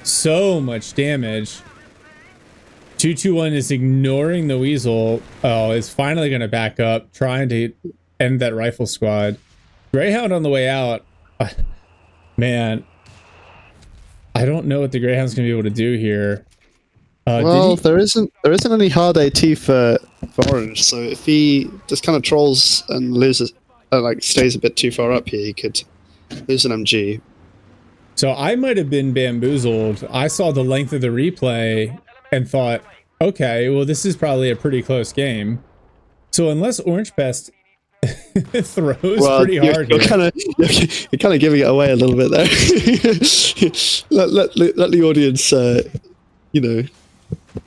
So much damage. 2-2-1 is ignoring the weasel. Oh, it's finally going to back up, trying to end that rifle squad. Greyhound on the way out. Man, I don't know what the Greyhound's gonna be able to do here. Well, there isn't any hard AT for Orange, so if he just kind of trolls and loses, like stays a bit too far up here, he could lose an MG. So I might have been bamboozled. I saw the length of the replay and thought, okay, well, this is probably a pretty close game. So unless Orange Pest throws pretty hard, you're kind of giving it away a little bit there. let the audience,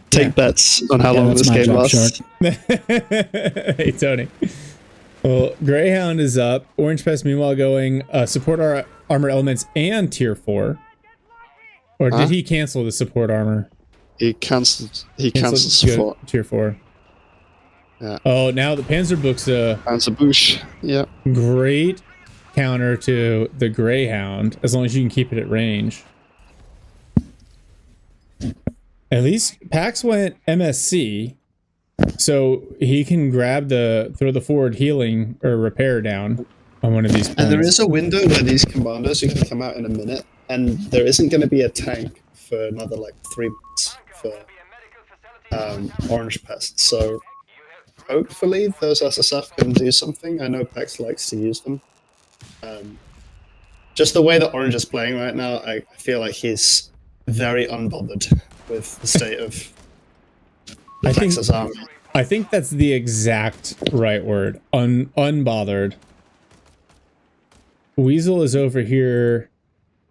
take bets on how long this game lasts. Hey Tony. Well, Greyhound is up. Orange Pest meanwhile going support our armor elements and tier 4. Or did he cancel the support armor? He canceled support. Tier 4. Yeah. Oh, now the Panzerbuchse. Panzerbuch, yeah. Great counter to the Greyhound, as long as you can keep it at range. At least Pax went MSC, so he can throw the forward healing or repair down on one of these points. And there is a window where these commandos can come out in a minute, and there isn't going to be a tank for another like 3 minutes for Orange Pest, so hopefully those SSF can do something. I know Pax likes to use them. Just the way that Orange is playing right now, I feel like he's very unbothered with the state of the Texas army. I think that's the exact right word. Unbothered. Weasel is over here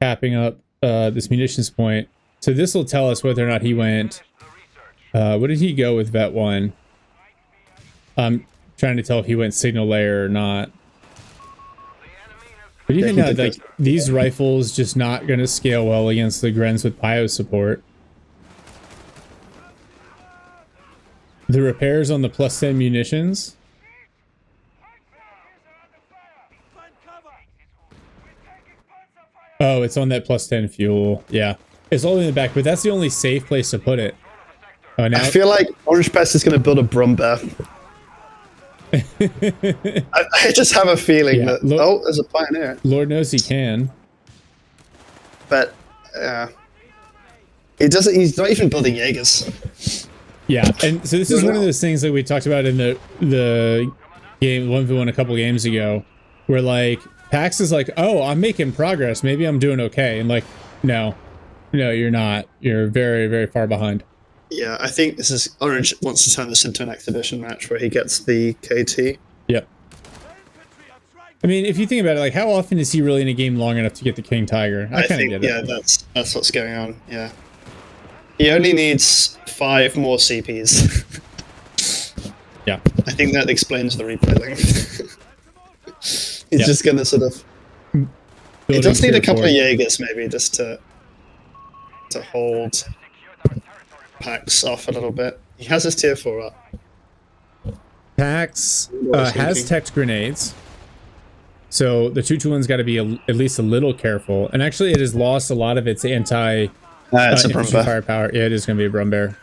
capping up this munitions point. So this will tell us whether or not he went. What did he go with Vet 1? I'm trying to tell if he went signal layer or not. But even now, like, these rifles just not going to scale well against the Grens with Pio support. The repairs on the +10 munitions. Oh, it's on that +10 fuel. Yeah. It's all in the back, but that's the only safe place to put it. Oh, now I feel like Orange Pest is going to build a Brumbear. I just have a feeling that there's a Pioneer. Lord knows he can. But He doesn't. He's not even building Jaegers. Yeah, and so this is one of those things that we talked about in the game 1v1 a couple games ago, where like Pax is like, oh, I'm making progress, maybe I'm doing okay, and like, no, you're not. You're very, very far behind. Yeah, I think this is Orange wants to turn this into an exhibition match where he gets the KT. Yep. I mean, if you think about it, like, how often is he really in a game long enough to get the King Tiger? I kind of get it. Yeah, that's what's going on. Yeah, he only needs 5 more CPs. Yeah, I think that explains the replay length. He's just gonna sort of. He does need a couple of Jaegers maybe just to hold Pax off a little bit. He has his tier 4 up. Pax has teched grenades, so the 221's got to be at least a little careful. And actually, it has lost a lot of its It's a infantry firepower. Yeah, it is going to be a Brumbear.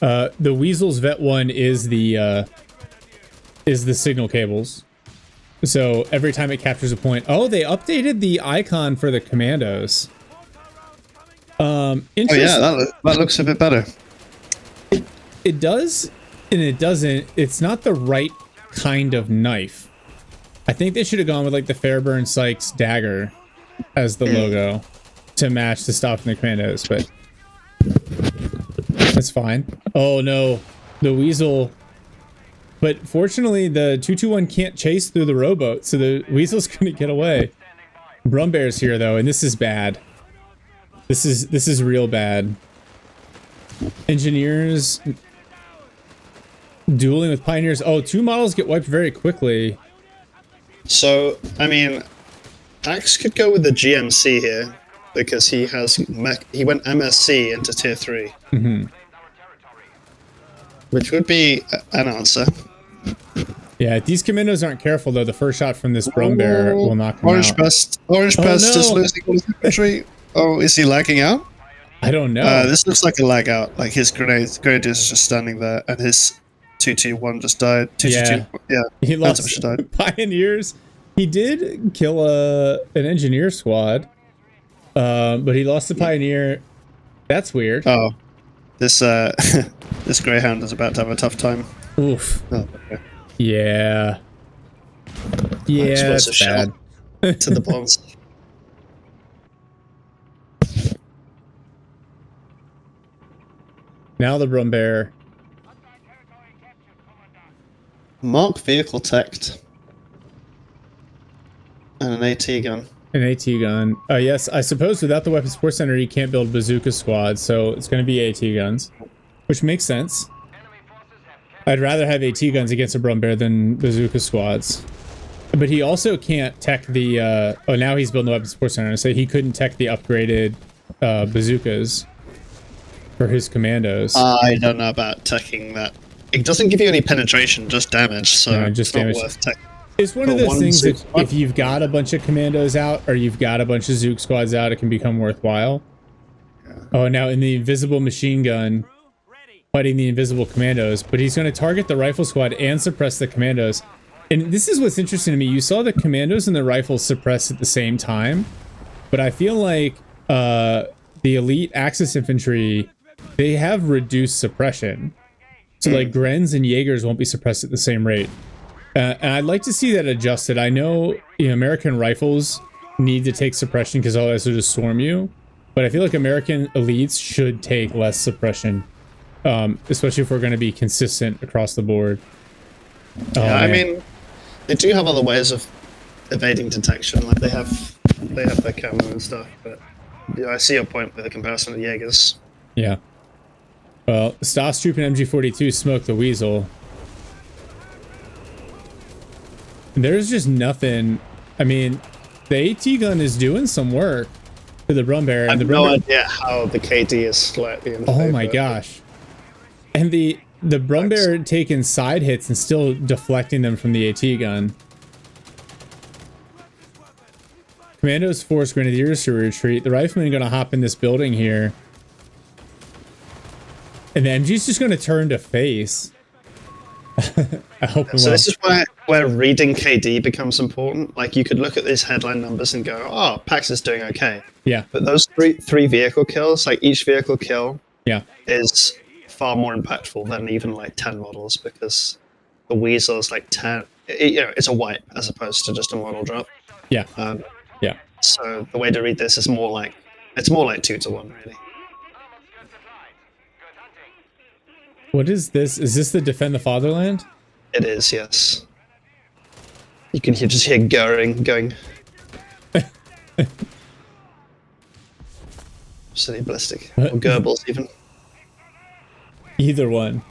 The Weasel's Vet 1 is the signal cables. So every time it captures a point, oh, they updated the icon for the commandos. Oh yeah, that looks a bit better. It does, and it doesn't. It's not the right kind of knife. I think they should have gone with like the Fairburn Sykes dagger as the logo to match the stuff in the commandos, but that's fine. Oh no, the Weasel. But fortunately, the 221 can't chase through the rowboat, so the Weasel's going to get away. Brumbear's here though, and this is bad. This is real bad. Engineers dueling with Pioneers. Oh, 2 models get wiped very quickly. So, I mean, Pax could go with the GMC here because he went MSC into tier 3. Mm-hmm. Which would be an answer. Yeah, if these commandos aren't careful though, the first shot from this Brumbear will knock him out. Orange Pest just losing all his infantry. Oh, is he lagging out? I don't know. This looks like a lag out. Like his grenade is just standing there, and his 221 just died. 222, yeah. He lost Pioneers. He did kill an engineer squad, but he lost the Pioneer. That's weird. Oh, this this Greyhound is about to have a tough time. Oof. Oh, okay. Yeah. Yeah, that's bad. To the bombs. Now the Brumbear. Mark vehicle teched. And an AT gun. An AT gun. Yes, I suppose without the Weapons Support Center, you can't build bazooka squads, so it's going to be AT guns, which makes sense. I'd rather have AT guns against a Brumbear than bazooka squads. But he also can't tech the... oh, now he's building the Weapons Support Center, so he couldn't tech the upgraded bazookas for his commandos. I don't know about teching that. It doesn't give you any penetration, just damage, so no, just it's damage. Not worth teching. It's one of those things that if you've got a bunch of commandos out or you've got a bunch of Zook squads out, it can become worthwhile. Yeah. Oh, now in the invisible machine gun, fighting the invisible commandos, but he's going to target the rifle squad and suppress the commandos. And this is what's interesting to me. You saw the commandos and the rifles suppress at the same time, but I feel like the elite Axis infantry, they have reduced suppression. So like Grens and Jaegers won't be suppressed at the same rate. And I'd like to see that adjusted. I know, American rifles need to take suppression because otherwise they'll just swarm you. But I feel like American elites should take less suppression, especially if we're going to be consistent across the board. Yeah, I mean, they do have other ways of evading detection. Like they have their camera and stuff. But yeah, I see your point with the comparison to Jaegers. Yeah. Well, Stas Troop and MG42 smoked the Weasel. There's just nothing. I mean, the AT gun is doing some work to the Brumbear. I have no idea how the KD is slightly in favor. Oh my gosh. And the Brumbear taking side hits and still deflecting them from the AT gun. Commandos force Grenadiers to retreat. The Riflemen are going to hop in this building here. And the MG's just going to turn to face. I hope it So will. this is where reading KD becomes important. Like you could look at these headline numbers and go, "Oh, Pax is doing okay," Yeah, but those three vehicle kills, like each vehicle kill, yeah, is far more impactful than even like 10 models because the Weasel is like 10. It's a wipe as opposed to just a model drop. yeah, Um, yeah. so the way to read this is more like 2-to-1 really. What is this? Is this the Defend the Fatherland? It is, yes. You can just hear Goering going. Silly ballistic. Or Goebbels even. Either one.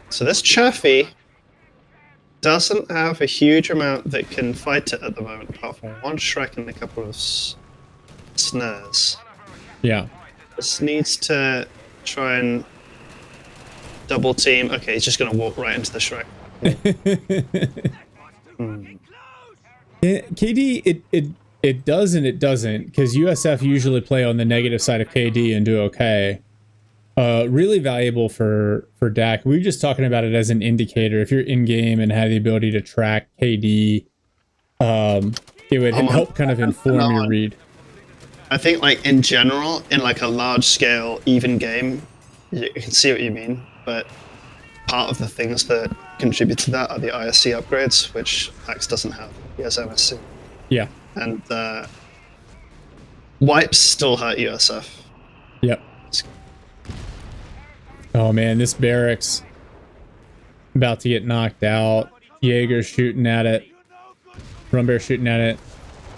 So this Chaffee doesn't have a huge amount that can fight it at the moment, apart from one Shrek and a couple of snares. Yeah. This needs to try and double team. Okay, he's just going to walk right into the Shrek. KD, it does and it doesn't, because USF usually play on the negative side of KD and do okay. Really valuable for DAC. We were just talking about it as an indicator. If you're in game and have the ability to track KD, it would help kind of inform your read. I think, like in general, in like a large scale even game, you can see what you mean. But part of the things that contribute to that are the ISC upgrades, which Pax doesn't have. He has MSC. Yeah. And wipes still hurt USF. Yep. Oh man, this barracks about to get knocked out. Jaeger's shooting at it. Brumbear shooting at it.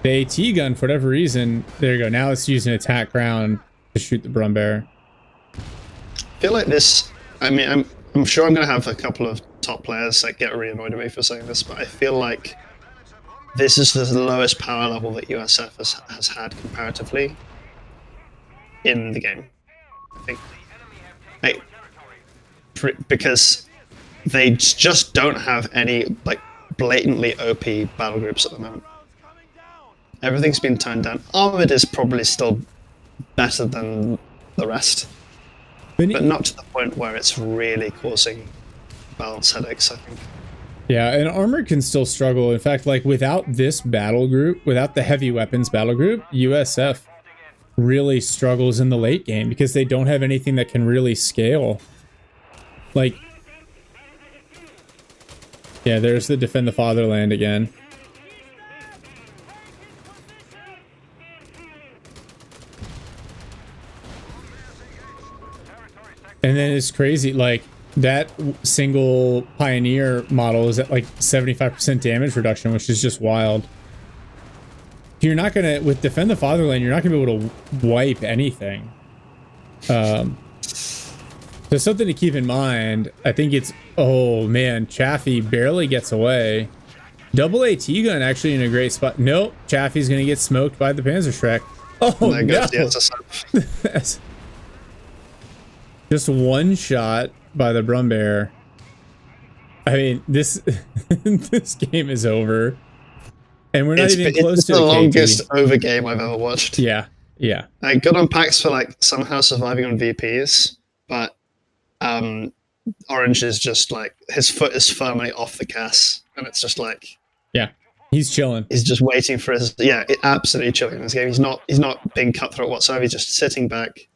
The AT gun, for whatever reason, there you go. Now it's using attack ground to shoot the Brumbear. I feel like this. I mean, I'm sure I'm going to have a couple of top players that get really annoyed at me for saying this, but I feel like this is the lowest power level that USF has had comparatively in the game. I think. Like, because they just don't have any like blatantly OP battle groups at the moment. Everything's been toned down. Armored is probably still better than the rest, but not to the point where it's really causing balance headaches, I think. Yeah, and Armored can still struggle. In fact, like without this battle group, without the heavy weapons battle group, USF really struggles in the late game because they don't have anything that can really scale. Like, yeah, there's the Defend the Fatherland again. And then it's crazy, like, that single Pioneer model is at like 75% damage reduction, which is just wild. You're not gonna, with Defend the Fatherland, you're not gonna be able to wipe anything. So something to keep in mind. I think it's, oh man, Chaffee barely gets away. Double AT gun actually in a great spot. Nope, Chaffee's gonna get smoked by the Panzer Shrek. Oh There no! goes the SSF. Just one shot by the Brumbear. I mean, this this game is over. And we're not even close to the the longest over game I've ever watched. Yeah, yeah. I got on Pax for like somehow surviving on VPs, but Orange is just like his foot is firmly off the gas, and it's just like He's chilling. he's just waiting for his absolutely chilling in this game. He's not being cutthroat whatsoever. He's just sitting back,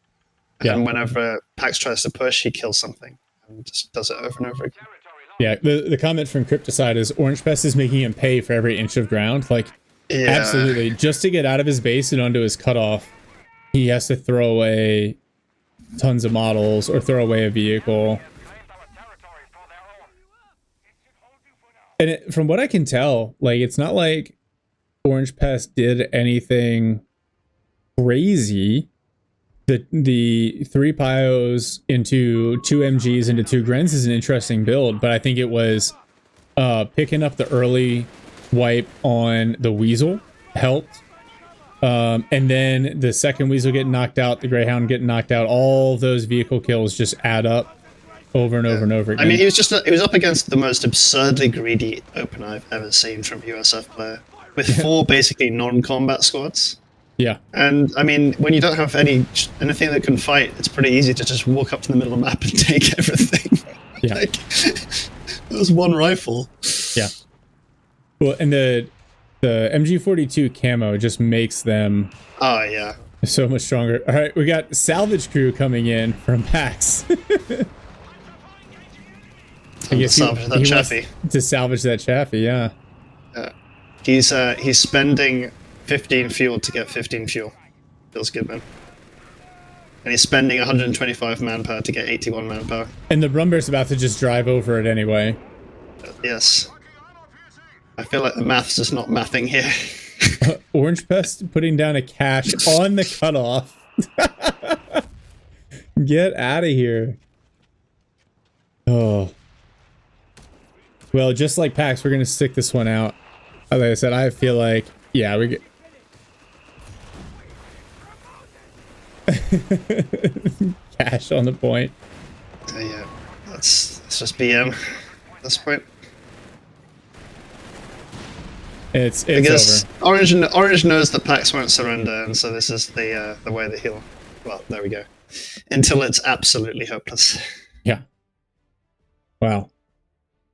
and whenever Pax tries to push, he kills something and just does it over and over again. Yeah, the comment from Crypticide is Orange Pest is making him pay for every inch of ground. Like, absolutely. Just to get out of his base and onto his cutoff, he has to throw away tons of models or throw away a vehicle. And from what I can tell, like, it's not like Orange Pest did anything crazy. The 3 Pios into 2 MGs into 2 Grens is an interesting build, but I think it was picking up the early wipe on the Weasel helped. And then the second Weasel getting knocked out, the Greyhound getting knocked out, all those vehicle kills just add up over and over and over again. I mean, he was up against the most absurdly greedy open I've ever seen from a USF player, with 4 basically non-combat squads. Yeah. And I mean, when you don't have anything that can fight, it's pretty easy to just walk up to the middle of the map and take everything. Yeah. Like, it was one rifle. Yeah. Well, and the MG42 camo just makes them Oh yeah. so much stronger. All right, we got salvage crew coming in from PAX. I Time to guess salvage that wants chaffee. to salvage that chaffee, yeah. He's spending 15 fuel to get 15 fuel. Feels good, man. And he's spending 125 manpower to get 81 manpower. And the Brumbear's about to just drive over it anyway. Yes. I feel like the math's just not mathing here. Orange Pest putting down a cache on the cutoff. Get out of here. Oh. Well, just like PAX, we're going to stick this one out. Like I said, I feel like, yeah, we get... Cash on the point. Yeah, that's just BM at this point. It's I guess over. Orange knows that PAX won't surrender, and so this is the way that he'll. Well, there we go. Until it's absolutely hopeless. Yeah. Wow.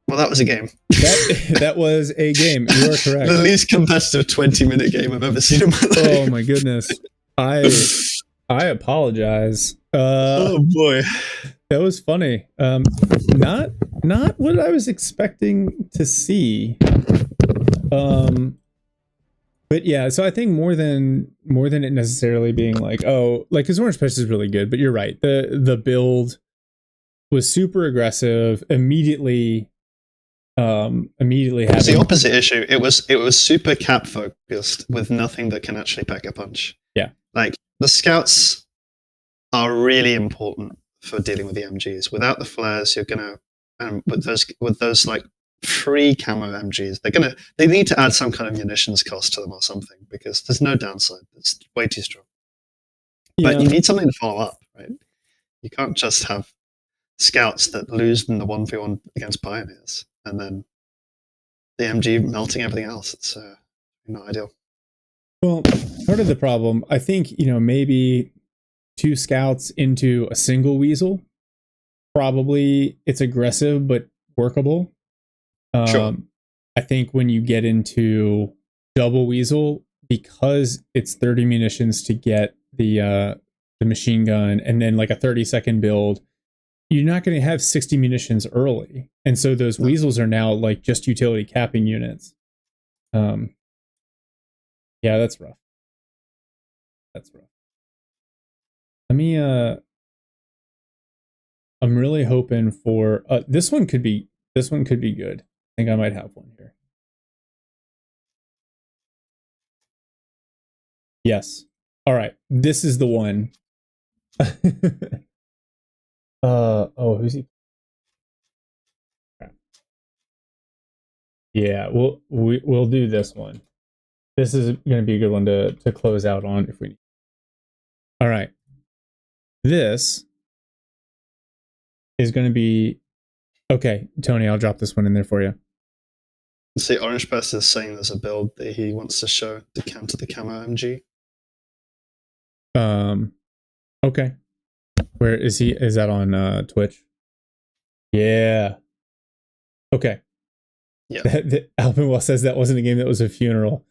Well, that was a game. That was a game. You are correct. The least competitive 20-minute game I've ever seen in my life. Oh my goodness. I apologize. Oh boy. That was funny. Not what I was expecting to see. But yeah, so I think more than it necessarily being like, oh, like, because Orange Pest is really good, but you're right. The build was super aggressive, immediately having It's the opposite issue. It was super cap focused with nothing that can actually pack a punch. Yeah. Like the scouts are really important for dealing with the MGs. Without the flares, you're gonna with those like free camo MGs, they need to add some kind of munitions cost to them or something, because there's no downside. It's way too strong. Yeah. But you need something to follow up, right? You can't just have scouts that lose in the 1v1 against pioneers and then the MG melting everything else. It's not ideal. Well, part of the problem, I think, maybe 2 scouts into a single weasel, probably it's aggressive but workable. Sure. I think when you get into double weasel, because it's 30 munitions to get the machine gun and then like a 30-second build, you're not going to have 60 munitions early, and so those weasels are now like just utility capping units. Yeah, that's rough. Let me I'm really hoping for this one could be good. I think I might have one here. Yes. All right. This is the one. Who's he? Yeah, we'll do this one. This is going to be a good one to close out on if we need. All right. This is going to be okay, Tony, I'll drop this one in there for you. See, Orange Pest is saying there's a build that he wants to show to counter the camo MG. Okay. Where is he? Is that on Twitch? Yeah. Okay. Yeah. Alpinwell says that wasn't a game, that was a funeral.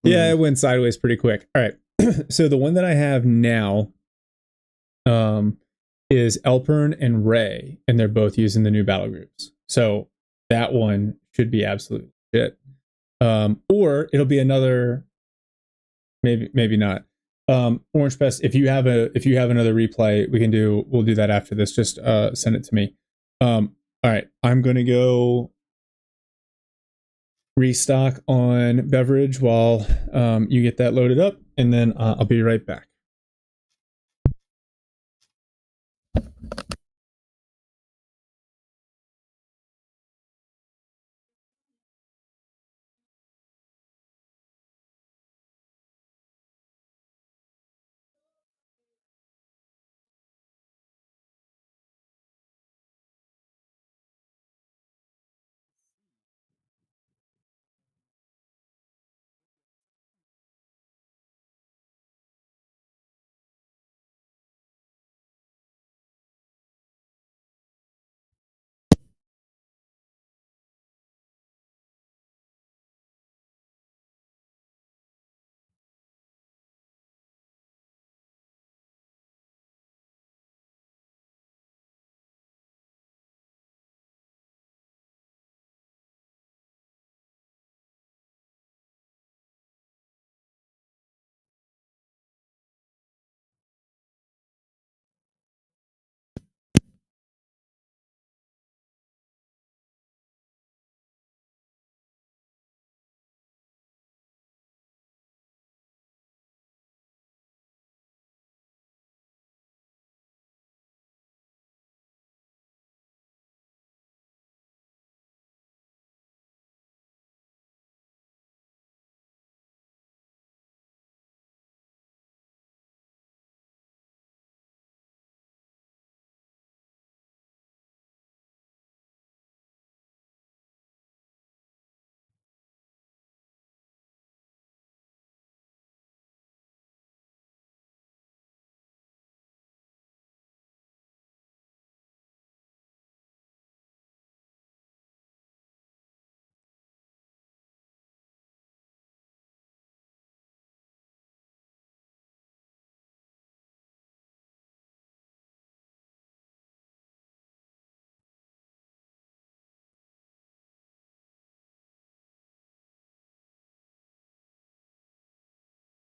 Yeah, it went sideways pretty quick. All right. So the one that I have now is Elpern and Ray, and they're both using the new Battlegroups. So that one should be absolute shit. Or it'll be another, maybe not. Orange Pest, if you have another replay, we'll do that after this. Just send it to me. All right, I'm gonna go restock on beverage while you get that loaded up, and then I'll be right back.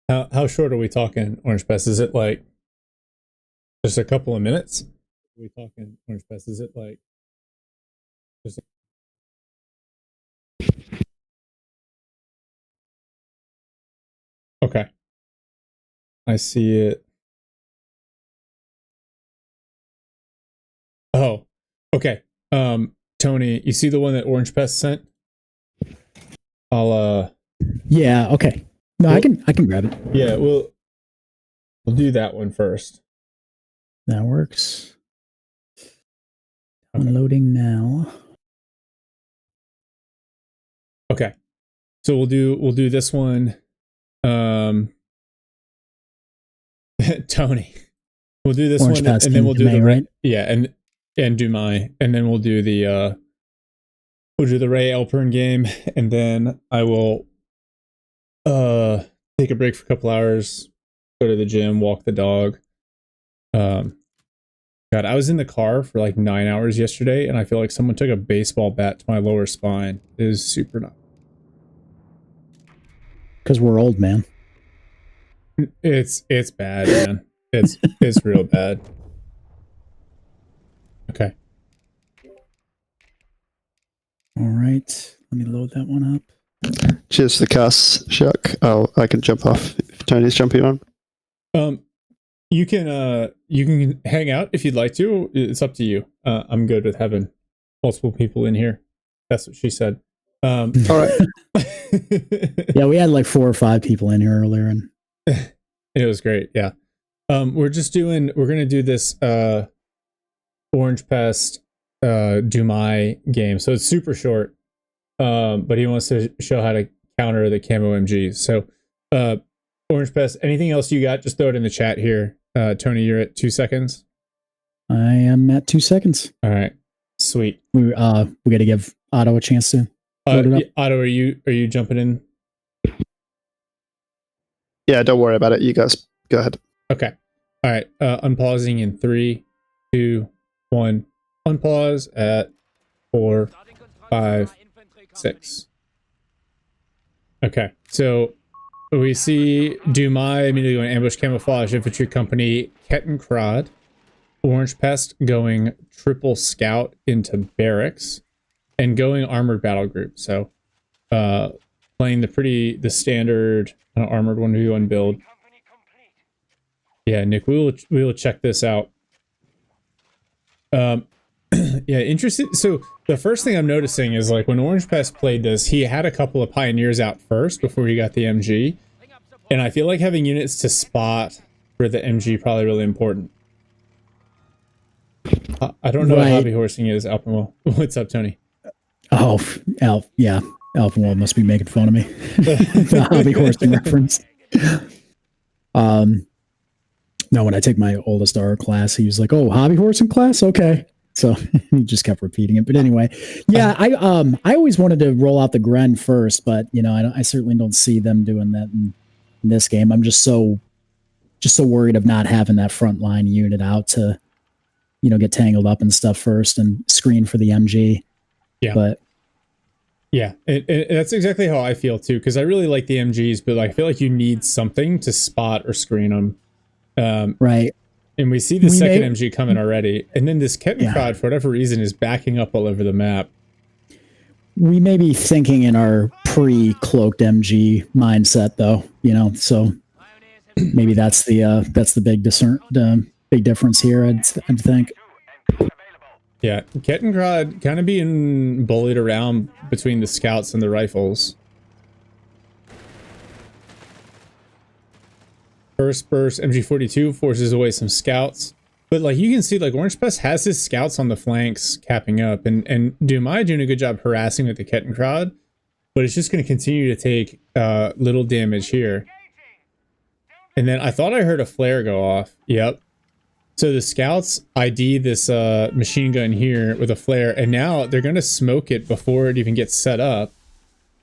How short are we talking, Orange Pest? Is it like just a couple of minutes? Are we talking, Orange Pest? Is it like just okay? I see it. Oh, okay. Tony, you see the one that Orange Pest sent? I'll Yeah. Okay. No, well, I can grab it. yeah, we'll do that one first. That works. Unloading now. Okay. So we'll do this one. Tony. We'll do this Orange one Pest and then we'll do May, the right? yeah, and do my and then we'll do the Ray Alpern game, and then I will take a break for a couple hours, go to the gym, walk the dog. God, I was in the car for like 9 hours yesterday, and I feel like someone took a baseball bat to my lower spine. It is super nuts. Because we're old, man. It's bad, man. It's real bad. Okay. All right. Let me load that one up. Cheers for the cast, Shuck. Oh, I can jump off if Tony's jumping on. You can hang out if you'd like to. It's up to you. I'm good with having multiple people in here. That's what she said. All right. Yeah, we had like 4 or 5 people in here earlier, and it was great. Yeah. We're gonna do this Orange Pest Dumai game. So it's super short. But he wants to show how to counter the camo MG. So Orange Pest, anything else you got? Just throw it in the chat here. Tony, you're at 2 seconds. I am at 2 seconds. All right. Sweet. We got to give Otto a chance to load it up. Otto, are you jumping in? Yeah, don't worry about it. You guys go ahead. Okay. All right. Unpausing in 3, 2, 1. Unpause at 4, 5, 6. Okay. So we see Dumai immediately going ambush camouflage infantry company Kettenkrad. Orange Pest going triple scout into barracks and going armored battle group. So playing the standard armored 1v1 build. Yeah, Nick, we will check this out. Yeah, interesting. So the first thing I'm noticing is like when Orange Pest played this, he had a couple of pioneers out first before he got the MG. And I feel like having units to spot for the MG probably really important. I don't know what hobby horsing is, Alpenwell. What's up, Tony? Oh, yeah. Alpenwell must be making fun of me. The hobby horsing reference. No, when I take my oldest R class, he was like, "Oh, hobby horsing class? Okay." So he just kept repeating it. But anyway, yeah, I always wanted to roll out the Gren first, but you know, I certainly don't see them doing that in this game. I'm just so worried of not having that frontline unit out to, you know, get tangled up and stuff first and screen for the MG. Yeah. But yeah, that's exactly how I feel too, because I really like the MGs, but I feel like you need something to spot or screen them. Right. And we see the second MG coming already. And then this Kettenkrad, for whatever reason, is backing up all over the map. We may be thinking in our pre-cloaked MG mindset, though, you know, so maybe that's the big difference here, I'd think. Yeah, Kettenkrad kind of being bullied around between the scouts and the rifles. First burst MG42 forces away some scouts, but like you can see, like Orange Pest has his scouts on the flanks capping up, and Dumai doing a good job harassing with the Kettenkrad, but it's just going to continue to take little damage here. And then I thought I heard a flare go off. Yep. So the scouts ID this machine gun here with a flare, and now they're going to smoke it before it even gets set up.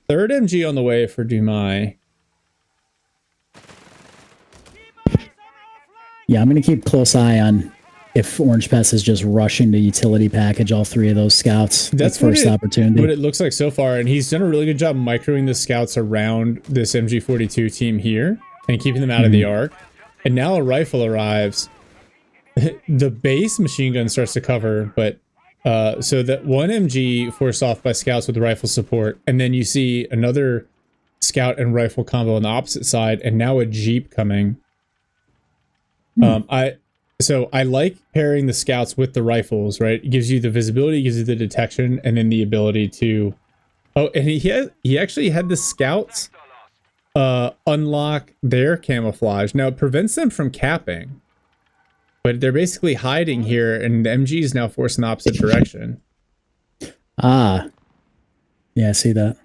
Third MG on the way for Dumai. Yeah, I'm going to keep close eye on if Orange Pest is just rushing to utility package all 3 of those scouts. That's first opportunity. What it looks like so far, and he's done a really good job microing the scouts around this MG42 team here. and keeping them out of the arc. And now a rifle arrives. The base machine gun starts to cover, but so that one MG forced off by scouts with rifle support, and then you see another scout and rifle combo on the opposite side, and now a Jeep coming. I like pairing the scouts with the rifles, right? It gives you the visibility, gives you the detection, and then the ability to... Oh, and he actually had the scouts unlock their camouflage. Now, it prevents them from capping, but they're basically hiding here, and the MG is now forced in the opposite direction. Ah. Yeah, I see that.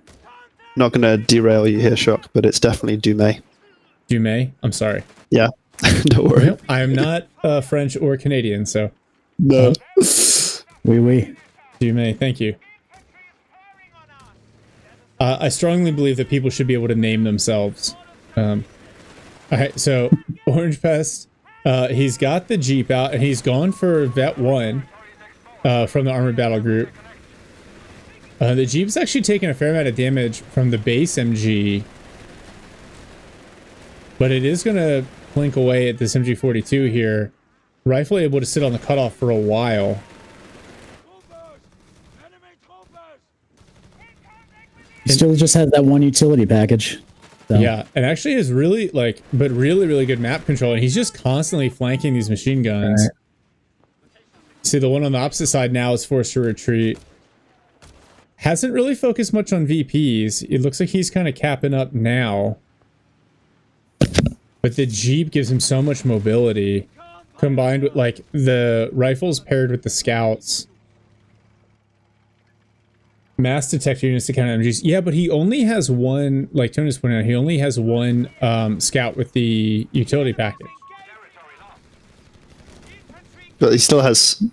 Not going to derail you here, Shock, but it's definitely Dumay. Dumay? I'm sorry. Yeah, don't worry. I am not French or Canadian, so... No. Oui. Dumay, thank you. I strongly believe that people should be able to name themselves. All right, so Orange Pest, he's got the Jeep out, and he's gone for Vet 1 from the Armored Battle Group. The Jeep's actually taking a fair amount of damage from the base MG, but it is going to blink away at this MG42 here. Rifle able to sit on the cutoff for a while. He still just has that one utility package. So. Yeah, and actually is really really good map control, and he's just constantly flanking these machine guns. Right. See, the one on the opposite side now is forced to retreat. Hasn't really focused much on VPs. It looks like he's kind of capping up now. But the Jeep gives him so much mobility, combined with like the rifles paired with the scouts. Mass detector units to counter MGs. Yeah, but he only has one, like Tony's pointed out, he only has one scout with the utility package. But he still has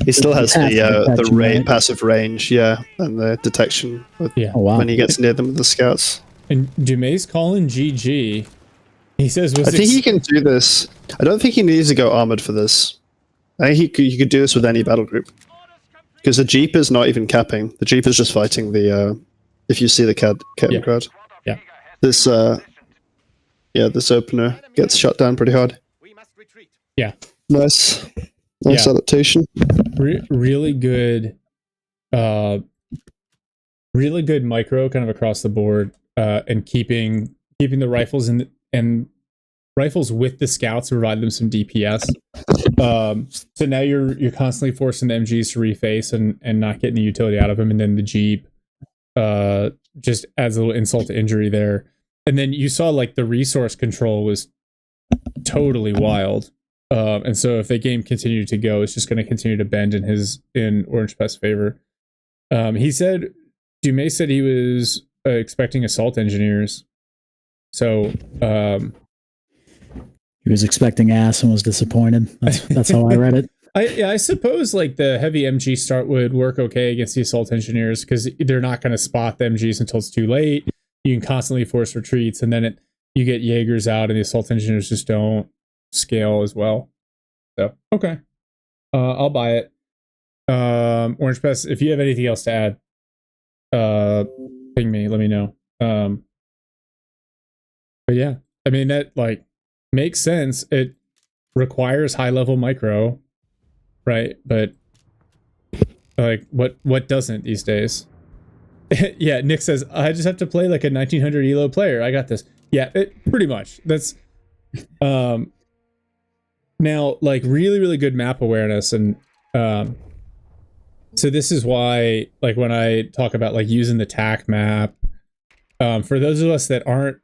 the passive range, yeah, and the detection when he gets near them with the scouts. And Dumay's calling GG. He says, I think he can do this. I don't think he needs to go armored for this. I think he could do this with any battle group. Because the Jeep is not even capping. The Jeep is just fighting the, if you see the crowd. Yeah. This, this opener gets shot down pretty hard. Yeah. Nice adaptation. Really good, really good micro kind of across the board, and keeping the rifles and rifles with the scouts to provide them some DPS. So now you're constantly forcing the MGs to reface and not getting the utility out of them, and then the Jeep just adds a little insult to injury there. And then you saw like the resource control was totally wild. And so if the game continued to go, it's just going to continue to bend in Orange Pest's favor. Dumay said he was expecting assault engineers. So he was expecting ass and was disappointed. That's how I read it. I suppose like the heavy MG start would work okay against the assault engineers because they're not going to spot the MGs until it's too late. You can constantly force retreats, and then you get Jaegers out, and the assault engineers just don't scale as well. So okay, I'll buy it. Orange Pest, if you have anything else to add, ping me, let me know. But yeah, I mean that like makes sense. It requires high level micro, right? But like what doesn't these days? Yeah, Nick says I just have to play like a 1900 elo player. I got this. Yeah, pretty much. That's now like really good map awareness, and so this is why like when I talk about like using the TAC map, for those of us that aren't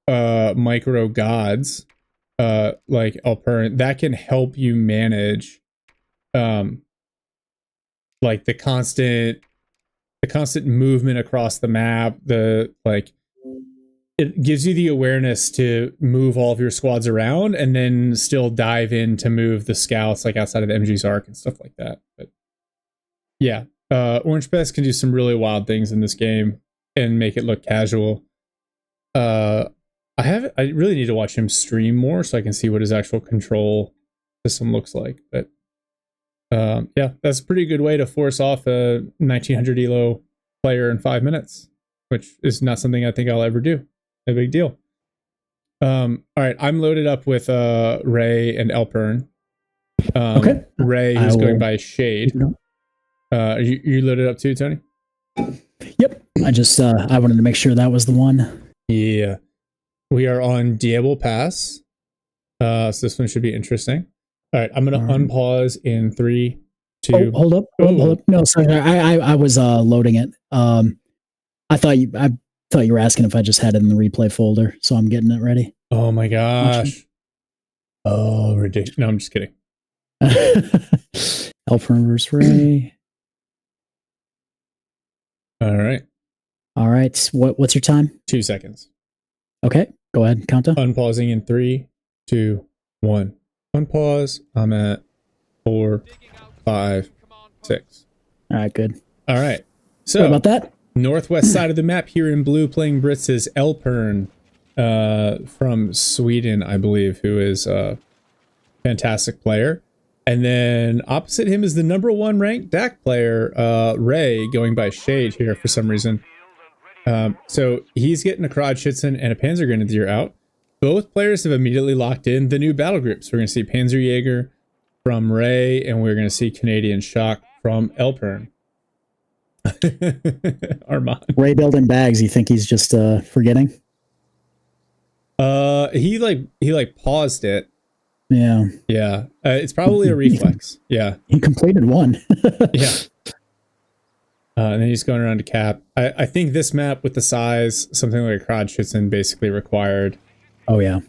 micro gods, like Alpern, that can help you manage like the constant movement across the map. It gives you the awareness to move all of your squads around and then still dive in to move the scouts like outside of the MG's arc and stuff like that. But yeah, Orange Pest can do some really wild things in this game and make it look casual. I really need to watch him stream more so I can see what his actual control system looks like. But yeah, that's a pretty good way to force off a 1900 elo player in 5 minutes, which is not something I think I'll ever do. No big deal. All right, I'm loaded up with Ray and Elpern. Okay. Ray, I who's going will- by Shade. Are you loaded up too, Tony? Yep. I just I wanted to make sure that was the one. Yeah. We are on Diablo Pass. So this one should be interesting. All right, I'm gonna All right. unpause in 3, 2. Oh, hold up. Hold up. No, sorry. I was loading it. I thought you were asking if I just had it in the replay folder, so I'm getting it ready. Oh my gosh. Oh, ridiculous. No, I'm just kidding. Elfern versus Ray. All right. All right. What's your time? 2 seconds. Okay. Go ahead. Count down. Unpausing in 3, 2, 1. Unpause. I'm at 4, 5, 6. All right. Good. All right. Sorry So about that. northwest side of the map here in blue playing Brits is Elpern from Sweden, I believe, who is a fantastic player. And then opposite him is the #1 ranked DAC player, Ray, going by Shade here for some reason. So he's getting a Krodschützen and a Panzergrenadier out. Both players have immediately locked in the new battle groups. We're going to see Panzerjäger from Ray, and we're going to see Canadian Shock from Elpern. Armand. Ray building bags. You think he's just forgetting? He paused it. Yeah. Yeah. It's probably a reflex. Yeah. He completed one. Yeah. And then he's going around to cap. I think this map with the size, something like a Krodschützen basically required. Oh yeah.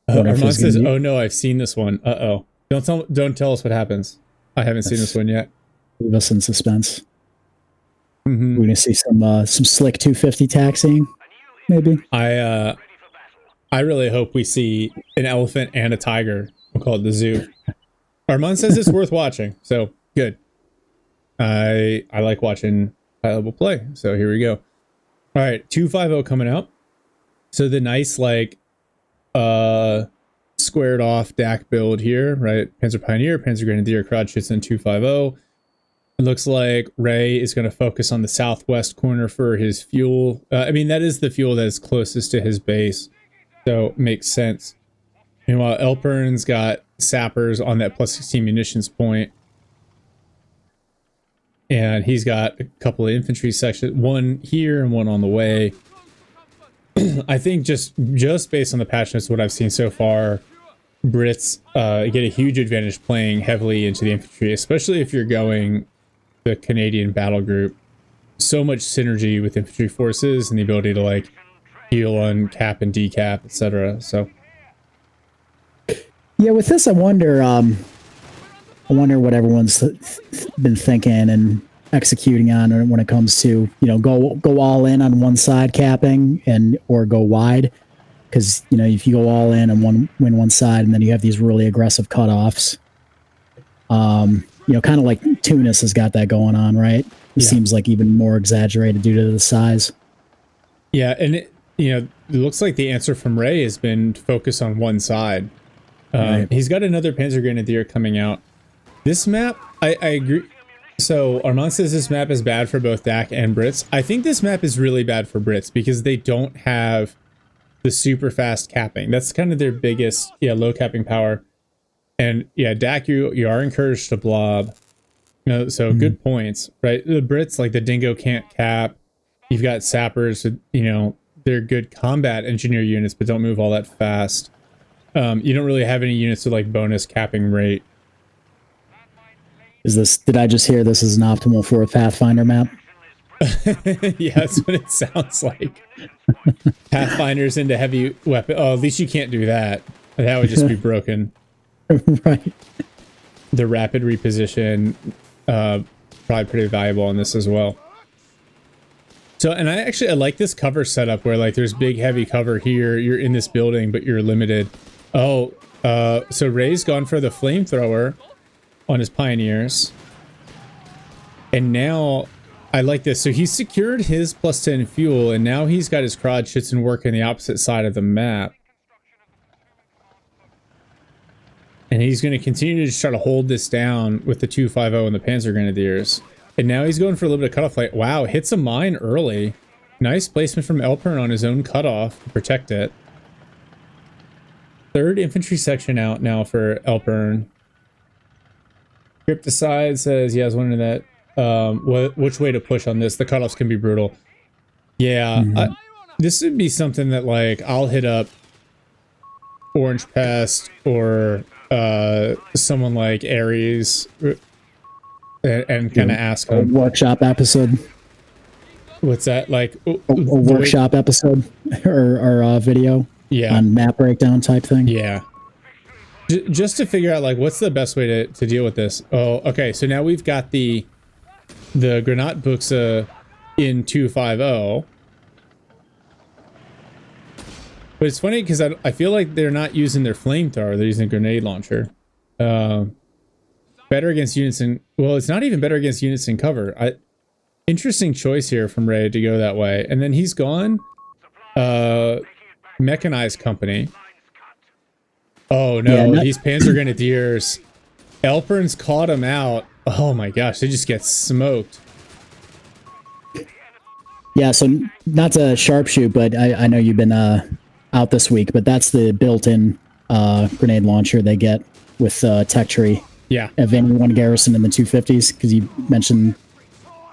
Armand if he's says, gonna be- "Oh no, I've seen this one. Uh-oh. Don't tell us what happens. I haven't seen this one yet." Leave us in suspense. Mhm. We're gonna see some slick 250 taxiing, maybe. I really hope we see an elephant and a tiger. We'll call it the zoo. Armand says it's worth watching, so good. I like watching high level play, so here we go. All right, 250 coming out. So the nice squared off DAC build here, right? Panzer Pioneer, Panzer Grenadier, Krodschützen 250. It looks like Ray is going to focus on the southwest corner for his fuel. I mean, that is the fuel that is closest to his base, so it makes sense. Meanwhile, Elpern's got sappers on that plus 16 munitions point. And he's got a couple of infantry sections, one here and one on the way. I think just based on the patch notes, what I've seen so far, Brits get a huge advantage playing heavily into the infantry, especially if you're going the Canadian battle group. So much synergy with infantry forces and the ability to heal on cap and decap, etc. So Yeah, with this, I wonder what everyone's been thinking and executing on when it comes to go all in on one side capping or go wide, because if you go all in and win one side and then you have these really aggressive cutoffs, kind of like Tunis has got that going on, right? It seems like even more exaggerated due to the size. yeah, and it looks like the answer from Ray has been to focus on one side. Right. He's got another Panzer Grenadier coming out. This map, I agree. So Armand says this map is bad for both DAC and Brits. I think this map is really bad for Brits because they don't have the super fast capping. That's kind of their biggest, low capping power. And DAC, you are encouraged to blob. So good points, right? The Brits, like the Dingo, can't cap. You've got sappers, they're good combat engineer units, but don't move all that fast. You don't really have any units with bonus capping rate. Did I just hear this is an optimal for a Pathfinder map? Yeah, that's what it sounds like. Pathfinders into heavy weapon. Oh, at least you can't do that. That would just be broken. Right. The rapid reposition, probably pretty valuable on this as well. So, and I like this cover setup where there's big heavy cover here. You're in this building, but you're limited. Oh, so Ray's gone for the flamethrower on his Pioneers. And now I like this. So he secured his plus 10 fuel, and now he's got his Krodschützen working the opposite side of the map. And he's going to continue to just try to hold this down with the 250 and the Panzer Grenadiers. And now he's going for a little bit of cutoff light. Wow, hits a mine early. Nice placement from Elpern on his own cutoff to protect it. Third infantry section out now for Elpern. Crypticide says, yeah, I was wondering that. Which way to push on this? The cutoffs can be brutal. Yeah, this would be something that, like, I'll hit up Orange Pest or someone like Ares and kind of ask A them. workshop episode. What's that? Like A workshop episode or video. Yeah. On map breakdown type thing. Yeah. Just to figure out, like, what's the best way to deal with this. Oh, okay. So now we've got the Granatbuchse in 250. But it's funny because I feel like they're not using their flamethrower. They're using a grenade launcher. Better against units in... Well, it's not even better against units in cover. Interesting choice here from Ray to go that way. And then he's gone. Mechanized company. Oh no, Yeah, these Panzer Grenadiers. Elpern's caught him out. Oh my gosh, they just get smoked. Yeah, so not to sharpshoot, but I know you've been out this week, but that's the built-in grenade launcher they get with Tech Tree. Yeah. Of any one garrison in the 250s, because you mentioned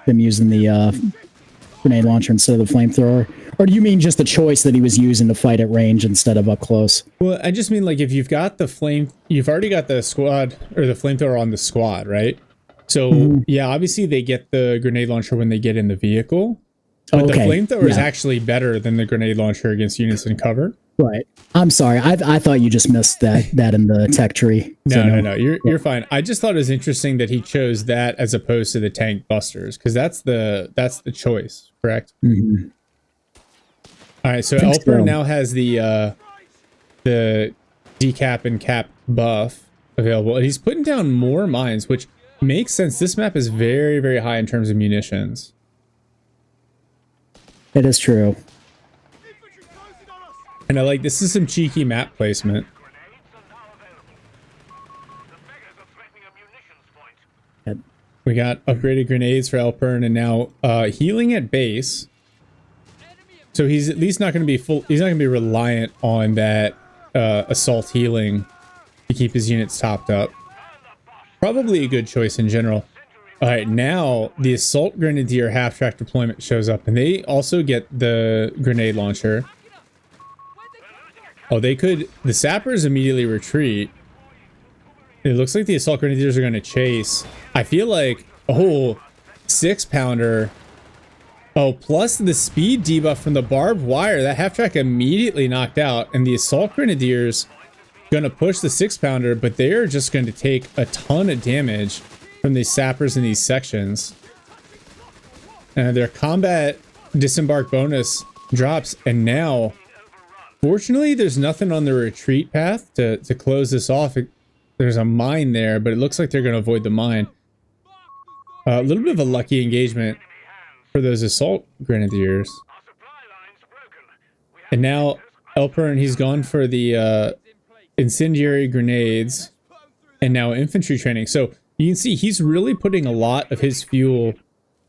them using the grenade launcher instead of the flamethrower. Or do you mean just the choice that he was using to fight at range instead of up close? Well, I just mean, like, if you've got you've already got the squad or the flamethrower on the squad, right? So yeah, obviously they get the grenade launcher when they get in the vehicle. But the flamethrower is actually better than the grenade launcher against units in cover. Right. I'm sorry. I thought you just missed that in the Tech Tree. No. You're fine. I just thought it was interesting that he chose that as opposed to the tank busters, because that's the choice, correct? Mm-hmm. All right. So Elpern now has the decap and cap buff available, and he's putting down more mines, which makes sense. This map is very, very high in terms of munitions. It is true. And I like, this is some cheeky map placement. We got upgraded grenades for Elpern, and now healing at base. So he's at least not going to be he's not going to be reliant on that assault healing to keep his units topped up. Probably a good choice in general. All right, now the assault grenadier half-track deployment shows up, and they also get the grenade launcher. Oh, the sappers immediately retreat. It looks like the assault grenadiers are going to chase. I feel like, oh, 6-pounder. Oh, plus the speed debuff from the barbed wire. That half-track immediately knocked out, and the assault grenadiers going to push the 6-pounder, but they're just going to take a ton of damage from these sappers in these sections. Their combat disembark bonus drops, and now, fortunately, there's nothing on the retreat path to close this off. There's a mine there, but it looks like they're going to avoid the mine. A little bit of a lucky engagement for those assault grenadiers. And now Elpern, he's gone for the incendiary grenades and now infantry training. So you can see he's really putting a lot of his fuel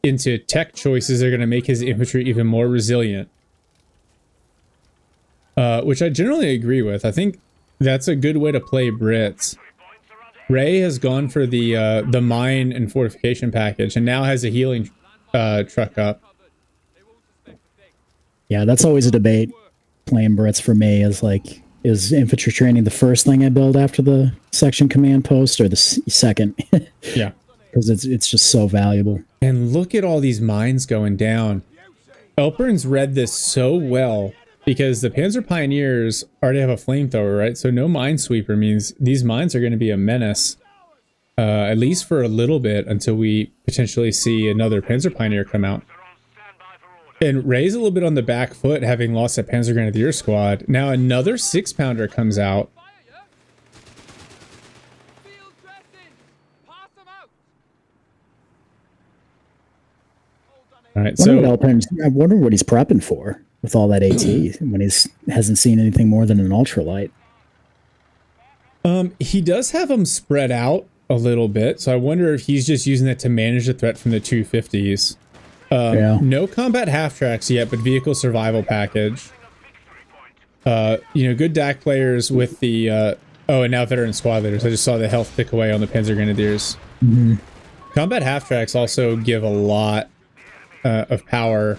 into tech choices that are going to make his infantry even more resilient. Which I generally agree with. I think that's a good way to play Brits. Ray has gone for the mine and fortification package, and now has a healing truck up. Yeah, that's always a debate playing Brits for me. Is infantry training the first thing I build after the section command post, or the second? Yeah, because it's just so valuable. And look at all these mines going down. Elpern's read this so well, because the Panzer Pioneers already have a flamethrower, right? So no minesweeper means these mines are going to be a menace, at least for a little bit, until we potentially see another Panzer Pioneer come out. And Ray's a little bit on the back foot, having lost that Panzer Grenadier squad. Now another 6-pounder comes out. All right, so I wonder what he's prepping for with all that AT when hasn't seen anything more than an ultralight. He does have them spread out a little bit, so I wonder if he's just using that to manage the threat from the 250s. No combat half tracks yet, but vehicle survival package. Good DAC players with the and now veteran squad leaders. I just saw the health tick away on the Panzer Grenadiers. Mm-hmm. Combat half tracks also give a lot of power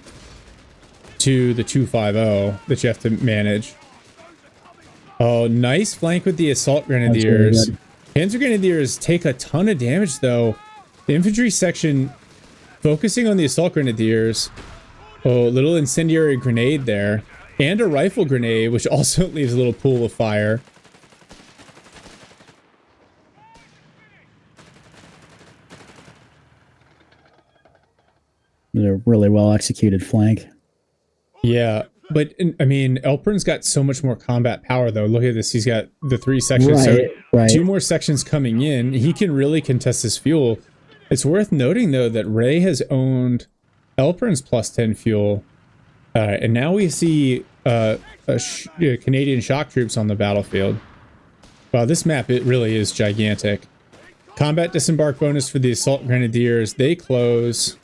to the 250 that you have to manage. Oh, nice flank with the assault grenadiers. Panzer Grenadiers take a ton of damage though. The infantry section focusing on the assault grenadiers. Oh, little incendiary grenade there. And a rifle grenade, which also leaves a little pool of fire. They're really well executed flank. Yeah, but I mean, Elpern's got so much more combat power though. Look at this. He's got the 3 sections. Right. 2 more sections coming in. He can really contest his fuel. It's worth noting though that Ray has owned Elpern's +10 fuel. And now we see Canadian shock troops on the battlefield. Wow, this map, it really is gigantic. Combat disembark bonus for the assault grenadiers. They close.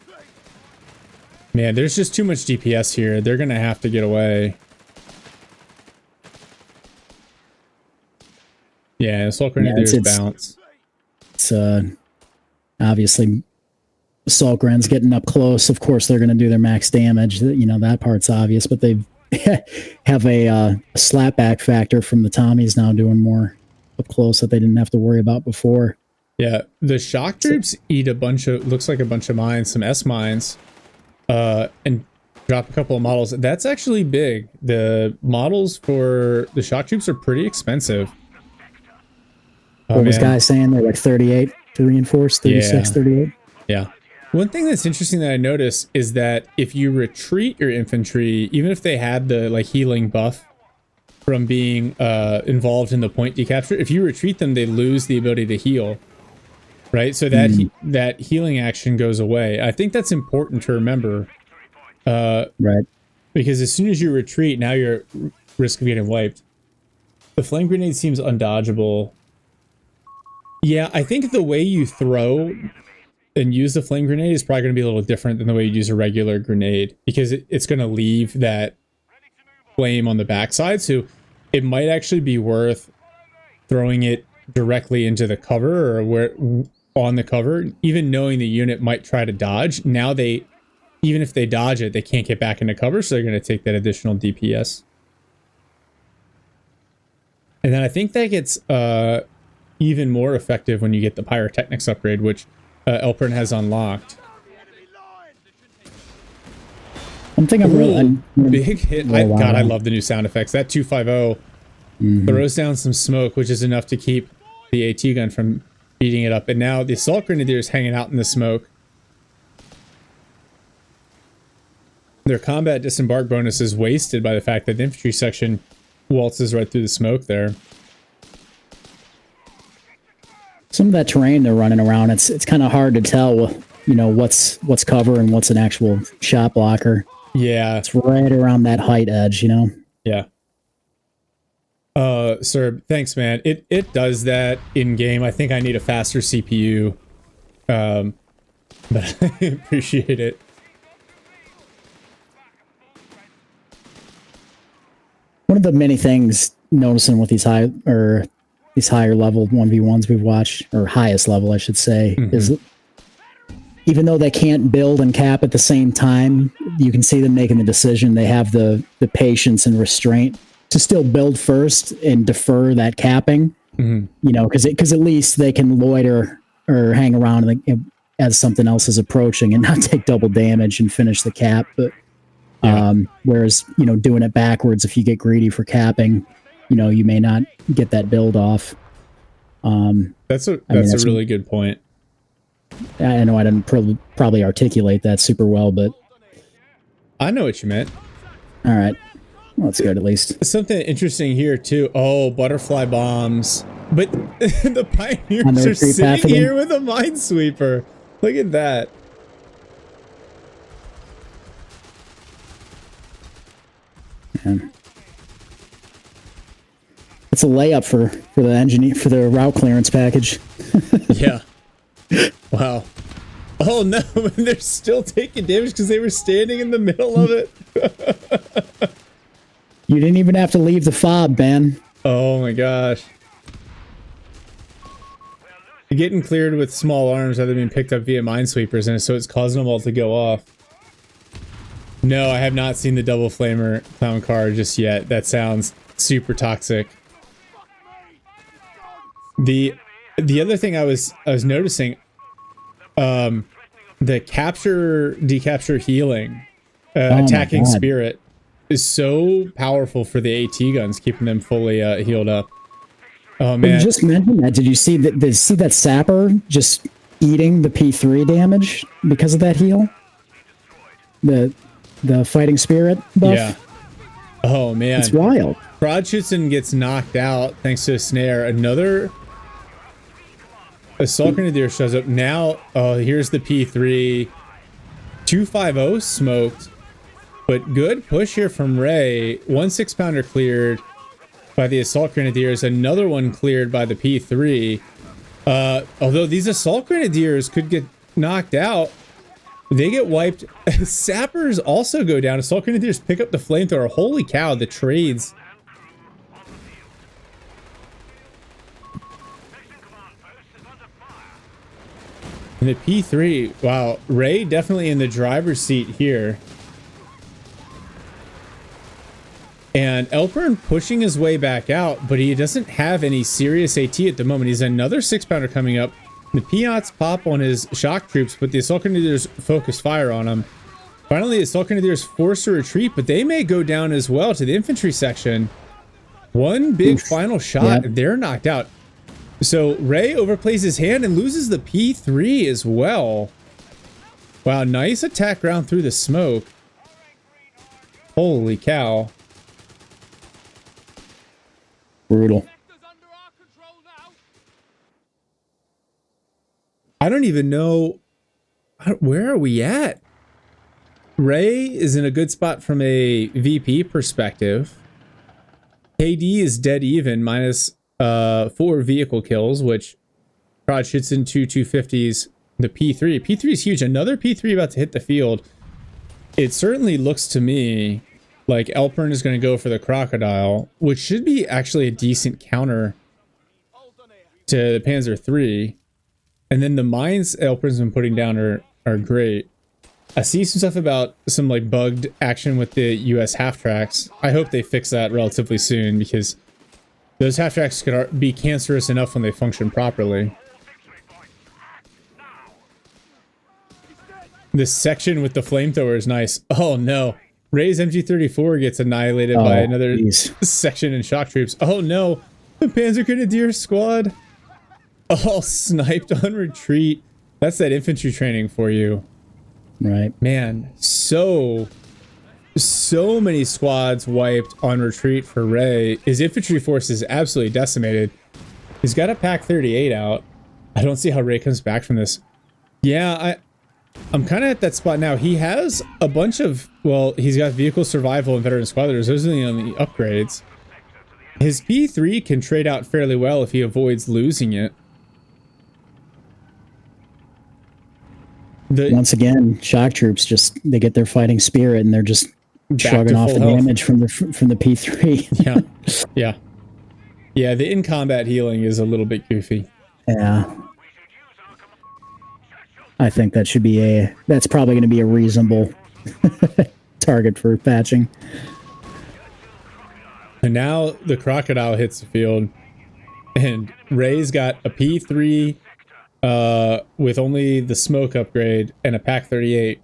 Man, there's just too much DPS here. They're going to have to get away. Yeah, assault grenadiers bounce. It's obviously assault grens getting up close. Of course, they're going to do their max damage. You know, that part's obvious, but they have a slapback factor from the Tommies now doing more up close that they didn't have to worry about before. Yeah, the shock troops eat a bunch of, looks like a bunch of mines, some S mines, and drop a couple of models. That's actually big. The models for the shock troops are pretty expensive. What was guy saying? They're like 38 to reinforce, 36, 38? Yeah. One thing that's interesting that I noticed is that if you retreat your infantry, even if they had the like healing buff from being involved in the point decapture, if you retreat them, they lose the ability to heal. Right? So that that healing action goes away. I think that's important to remember. Right. Because as soon as you retreat, now you're at risk of getting wiped. The flame grenade seems undodgeable. Yeah, I think the way you throw and use the flame grenade is probably going to be a little different than the way you use a regular grenade, because it's going to leave that flame on the backside. So it might actually be worth throwing it directly into the cover, or where on the cover, even knowing the unit might try to dodge. Now even if they dodge it, they can't get back into cover, so they're going to take that additional DPS. And then I think that gets even more effective when you get the pyrotechnics upgrade, which Elpern has unlocked. One thing I'm really big hit. God, I love the new sound effects. That 250 throws down some smoke, which is enough to keep the AT gun from beating it up. And now the assault grenadier is hanging out in the smoke. Their combat disembark bonus is wasted by the fact that the infantry section waltzes right through the smoke there. Some of that terrain they're running around, it's kind of hard to tell, you know, what's cover and what's an actual shot blocker. Yeah. It's right around that height edge, you know? Yeah. Sir, thanks, man. It does that in game. I think I need a faster CPU. But I appreciate it. One of the many things noticing with these higher level 1v1s we've watched, or highest level, I should say, is even though they can't build and cap at the same time, you can see them making the decision. They have the patience and restraint to still build first and defer that capping, you know, because at least they can loiter or hang around as something else is approaching and not take double damage and finish the cap. But whereas, you know, doing it backwards, if you get greedy for capping, you know, you may not get that build off. That's a really good point. I know I didn't probably articulate that super well, but I know what you meant. All right. Well, that's good, at least. Something interesting here, too. Oh, butterfly bombs. But the Pioneers are sitting here with a minesweeper. Look at that. Man. It's a layup for the engineer, for the route clearance package. Yeah. Wow. Oh no, they're still taking damage because they were standing in the middle of it. You didn't even have to leave the fob, Ben. Oh my gosh. Getting cleared with small arms rather than being picked up via minesweepers, and so it's causing them all to go off. No, I have not seen the double flamer clown car just yet. That sounds super toxic. The other thing I was noticing, the capture decapture healing, attacking spirit is so powerful for the AT guns, keeping them fully healed up. Oh man! You just mentioned that. Did you see that? Did you see that sapper just eating the P3 damage because of that heal? The fighting spirit buff. Yeah. Oh man, it's wild. Broadshoots gets knocked out thanks to a snare. Another assault grenadier shows up now. Oh, here's the P3. 250 smoked, but good push here from Ray. 1 6-pounder cleared by the assault grenadiers. Another one cleared by the P3. Although these assault grenadiers could get knocked out, they get wiped. Sappers also go down. Assault grenadiers pick up the flamethrower. Holy cow, the trades. And the P3, wow, Ray definitely in the driver's seat here. And Elpern pushing his way back out, but he doesn't have any serious AT at the moment. He's another 6-pounder coming up. The Peots pop on his shock troops, but the assault grenadiers focus fire on him. Finally, the assault grenadiers force a retreat, but they may go down as well to the infantry section. One big final shot, they're knocked out. So Ray overplays his hand and loses the P3 as well. Wow, nice attack round through the smoke. Holy cow. Brutal. I don't even know. Where are we at? Ray is in a good spot from a VP perspective. KD is dead even, minus 4 vehicle kills, which Prod shoots into 250s. The P3. P3 is huge. Another P3 about to hit the field. It certainly looks to me like Elpern is going to go for the crocodile, which should be actually a decent counter to the Panzer III. And then the mines Elpern's been putting down are great. I see some stuff about some like bugged action with the US half tracks. I hope they fix that relatively soon, because those half tracks could be cancerous enough when they function properly. This section with the flamethrower is nice. Oh no. Ray's MG34 gets annihilated by another section in shock troops. Oh no. The Panzer Grenadier squad. All sniped on retreat. That's that infantry training for you. Right. Man, so many squads wiped on retreat for Ray. His infantry force is absolutely decimated. He's got a Pack 38 out. I don't see how Ray comes back from this. Yeah, I'm kind of at that spot now. He has a bunch of, well, he's got vehicle survival and veteran squadrons. Those are the only upgrades. His P3 can trade out fairly well if he avoids losing it. Once again, shock troops they get their fighting spirit and they're just shrugging off the damage from the P3. Yeah. The in combat healing is a little bit goofy. Yeah, I think that should be that's probably going to be a reasonable target for patching. And now the crocodile hits the field, and Ray's got a P3. With only the smoke upgrade and a Pack 38.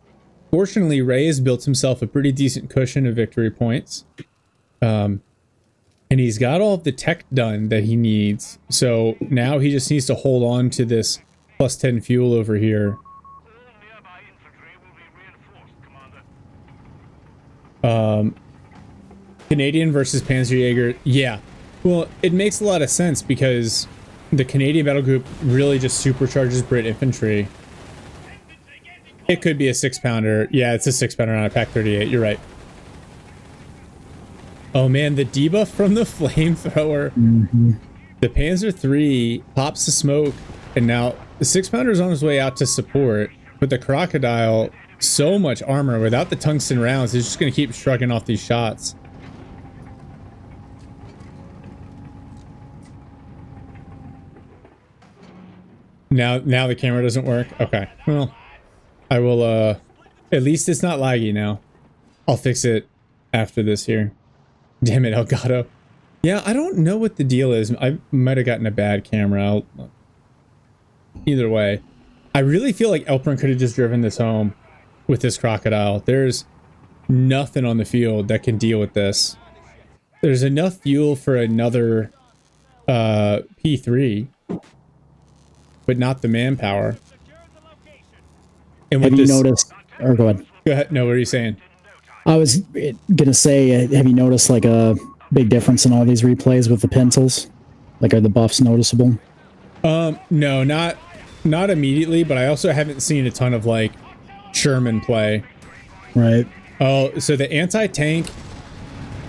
Fortunately, Ray has built himself a pretty decent cushion of victory points. And he's got all of the tech done that he needs. So now he just needs to hold on to this plus 10 fuel over here. Canadian versus Panzerjäger. Yeah. Well, it makes a lot of sense because the Canadian battle group really just supercharges Brit infantry. It could be a 6-pounder. Yeah, it's a 6-pounder on a Pack 38. You're right. Oh man, the debuff from the flamethrower. The Panzer III pops the smoke, and now the 6-pounder is on his way out to support. But the crocodile, so much armor without the tungsten rounds, is just going to keep shrugging off these shots. Now the camera doesn't work. Okay. Well, I will at least it's not laggy now. I'll fix it after this here. Damn it, Elgato. Yeah, I don't know what the deal is. I might have gotten a bad camera. Either way, I really feel like Elpern could have just driven this home with this crocodile. There's nothing on the field that can deal with this. There's enough fuel for another P3, but not the manpower. And with Have you this, noticed, or go ahead. Go ahead. No, what are you saying? I was gonna say, have you noticed like a big difference in all these replays with the pencils? Like, are the buffs noticeable? No, not immediately, but I also haven't seen a ton of like Sherman play. Right. Oh, so the anti-tank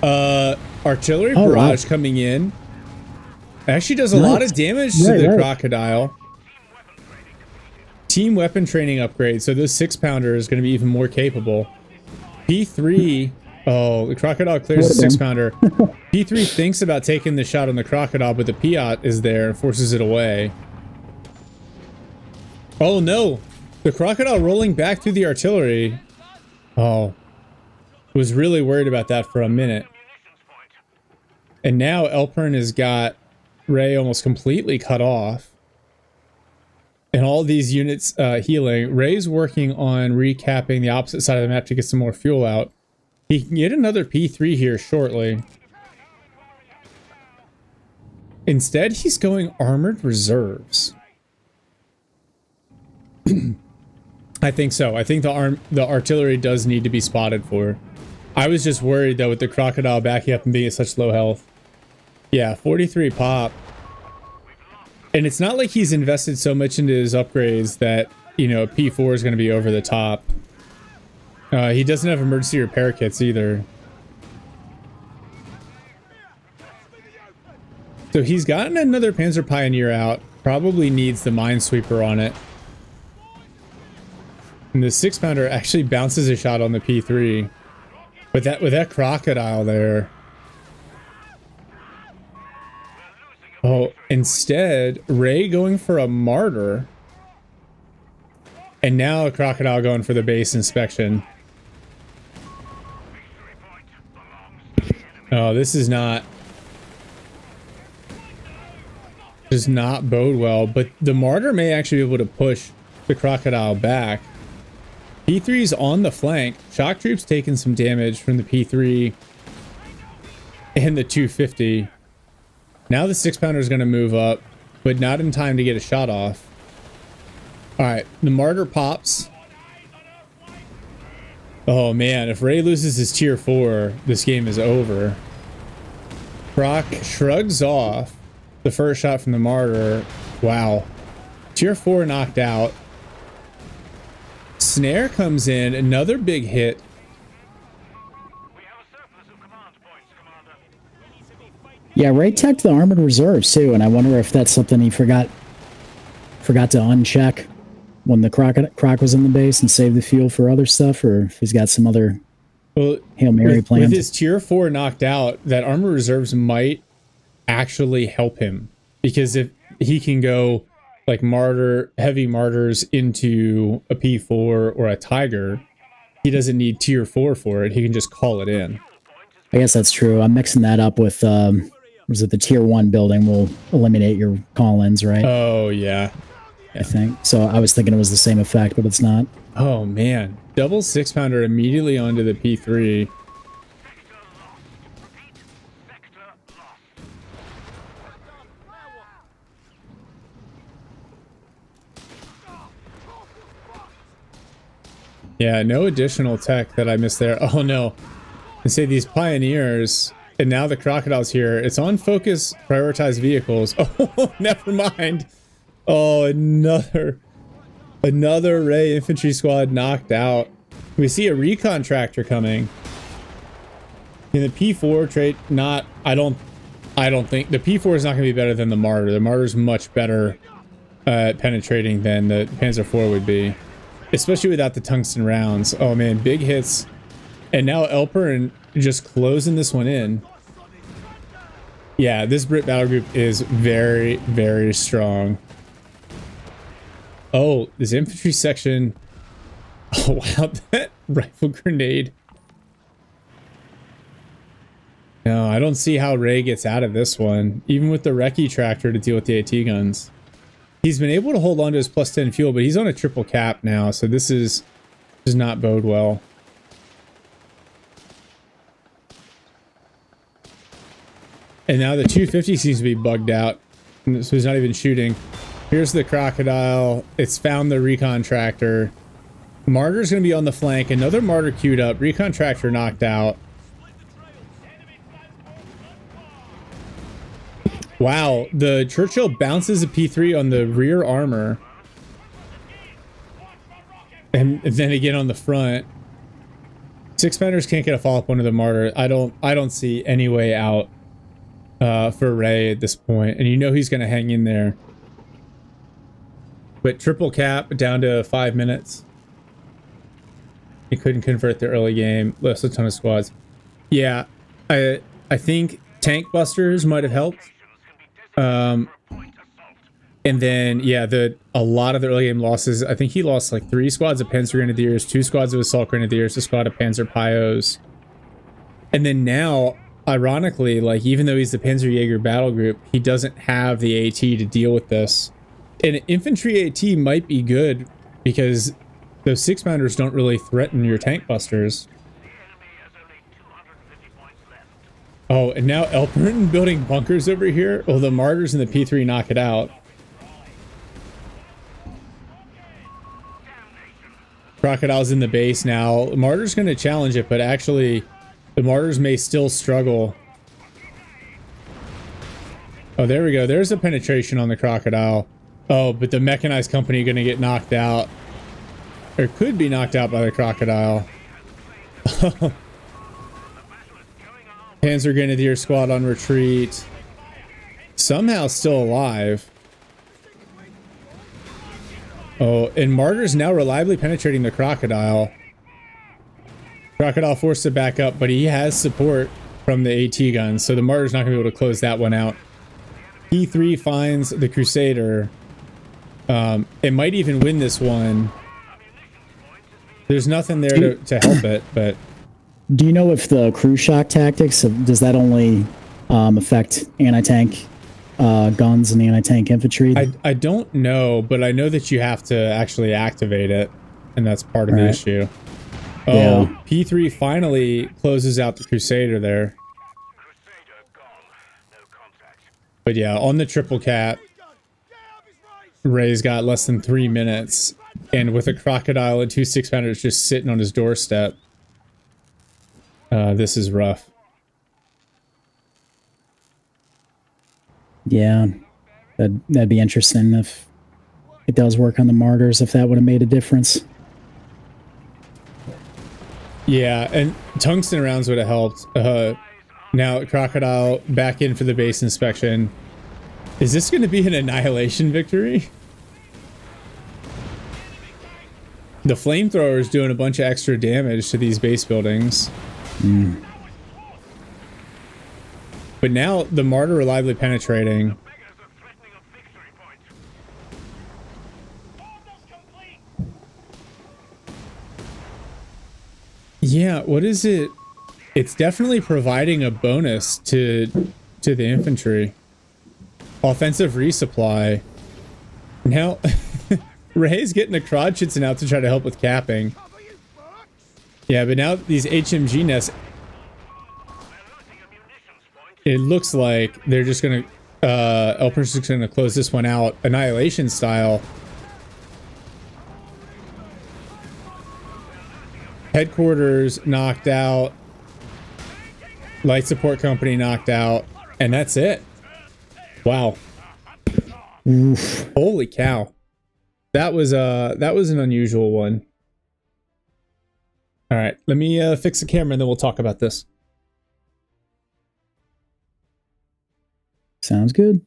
artillery barrage coming in actually does a lot of damage to the crocodile. Team weapon training upgrade, so this 6-pounder is going to be even more capable. P3, oh, the crocodile clears the 6-pounder. P3 thinks about taking the shot on the crocodile, but the Piat is there and forces it away. Oh no, the crocodile rolling back through the artillery. Oh, was really worried about that for a minute. And now Elpern has got Ray almost completely cut off. And all these units healing. Ray's working on recapping the opposite side of the map to get some more fuel out. He can get another P3 here shortly. Instead, he's going armored reserves. I think so. I think the artillery does need to be spotted for. I was just worried though with the crocodile backing up and being at such low health. Yeah, 43 pop. And it's not like he's invested so much into his upgrades that, you know, P4 is going to be over the top. He doesn't have emergency repair kits either. So he's gotten another Panzer Pioneer out. Probably needs the Minesweeper on it. And the 6-pounder actually bounces a shot on the P3. But with that crocodile there. Oh, instead, Ray going for a martyr. And now a crocodile going for the base inspection. Oh, this is not... does not bode well. But the martyr may actually be able to push the crocodile back. P3's on the flank. Shock troops taking some damage from the P3 and the 250. Now the 6-pounder is going to move up, but not in time to get a shot off. All right, the martyr pops. Oh man, if Ray loses his tier 4, this game is over. Croc shrugs off the first shot from the martyr. Wow. Tier 4 knocked out. Snare comes in, another big hit. Yeah, Ray teched the armored reserves too, and I wonder if that's something he forgot to uncheck when the croc was in the base and save the fuel for other stuff, or if he's got some other Hail Mary planned. With his tier 4 knocked out, that armored reserves might actually help him, because if he can go like heavy martyrs into a P4 or a Tiger, he doesn't need tier 4 for it. He can just call it in. I guess that's true. I'm mixing that up with was it the tier 1 building will eliminate your call-ins, right? Oh yeah. I think so. I was thinking it was the same effect, but it's not. Oh man, double 6-pounder immediately onto the P3. Yeah, no additional tech that I missed there. Oh no. And say these pioneers, and now the crocodile's here. It's on focus, prioritize vehicles. Oh, never mind. Oh, another Ray infantry squad knocked out. We see a recon tractor coming. In the P4 trait, I don't think the P4 is not going to be better than the Martyr. The Martyr's much better at penetrating than the Panzer IV would be. especially without the tungsten rounds. Oh man, big hits. And now Elper just closing this one in. Yeah, this Brit battle group is very, very strong. Oh, this infantry section. Oh wow, that rifle grenade. No, I don't see how Ray gets out of this one, even with the Recce tractor to deal with the AT guns. He's been able to hold on to his +10 fuel, but he's on a triple cap now, so this does not bode well. And now the 250 seems to be bugged out, so he's not even shooting. Here's the crocodile. It's found the recon tractor. Martyr's going to be on the flank. Another martyr queued up. Recon tractor knocked out. Wow, the Churchill bounces a P3 on the rear armor. And then again on the front. Six Pounders can't get a follow-up onto the martyr. I don't see any way out for Ray at this point. And you know he's going to hang in there. But triple cap down to 5 minutes. He couldn't convert the early game. Lost a ton of squads. Yeah, I think tank busters might have helped. And then yeah, a lot of the early game losses. I think he lost like 3 squads of Panzer Grenadiers, 2 squads of Assault Grenadiers, a squad of Panzer Pios. And then now, ironically, like even though he's the Panzerjäger battle group, he doesn't have the AT to deal with this. And infantry AT might be good because those 6-pounders don't really threaten your tank busters. Oh, and now Elpern building bunkers over here. Oh, the Martyrs and the P3 knock it out. Crocodile's in the base now. Martyr's going to challenge it, but actually the Martyrs may still struggle. Oh, there we go. There's a penetration on the Crocodile. Oh, but the mechanized company going to get knocked out. Or could be knocked out by the Crocodile. Panzer Grenadier squad on retreat. Somehow still alive. Oh, and Martyr's now reliably penetrating the Crocodile. Crocodile forced to back up, but he has support from the AT guns, so the Martyr's not going to be able to close that one out. P3 finds the Crusader. It might even win this one. There's nothing there to help it, but... Do you know if the cruise shock tactics, does that only affect anti-tank guns and anti-tank infantry? I don't know, but I know that you have to actually activate it, and that's part of the issue. Oh, yeah. P3 finally closes out the Crusader there. But yeah, on the triple cap, Ray's got less than 3 minutes, and with a Crocodile and 2 6-pounders just sitting on his doorstep. This is rough. Yeah, that'd be interesting if it does work on the Martyrs, if that would have made a difference. Yeah, and tungsten rounds would have helped. Now Crocodile back in for the base inspection. Is this going to be an annihilation victory? The flamethrower is doing a bunch of extra damage to these base buildings. But now the Martyr reliably penetrating. Yeah, what is it? It's definitely providing a bonus to the infantry. Offensive resupply. Now Ray's getting the Krodschützen out to try to help with capping. Yeah, but now these HMG nests, it looks like they're just gonna Elper's just gonna close this one out annihilation style. Headquarters knocked out, light support company knocked out, and that's it. Wow. Oof. Holy cow. That was an unusual one. All right, let me fix the camera and then we'll talk about this. Sounds good.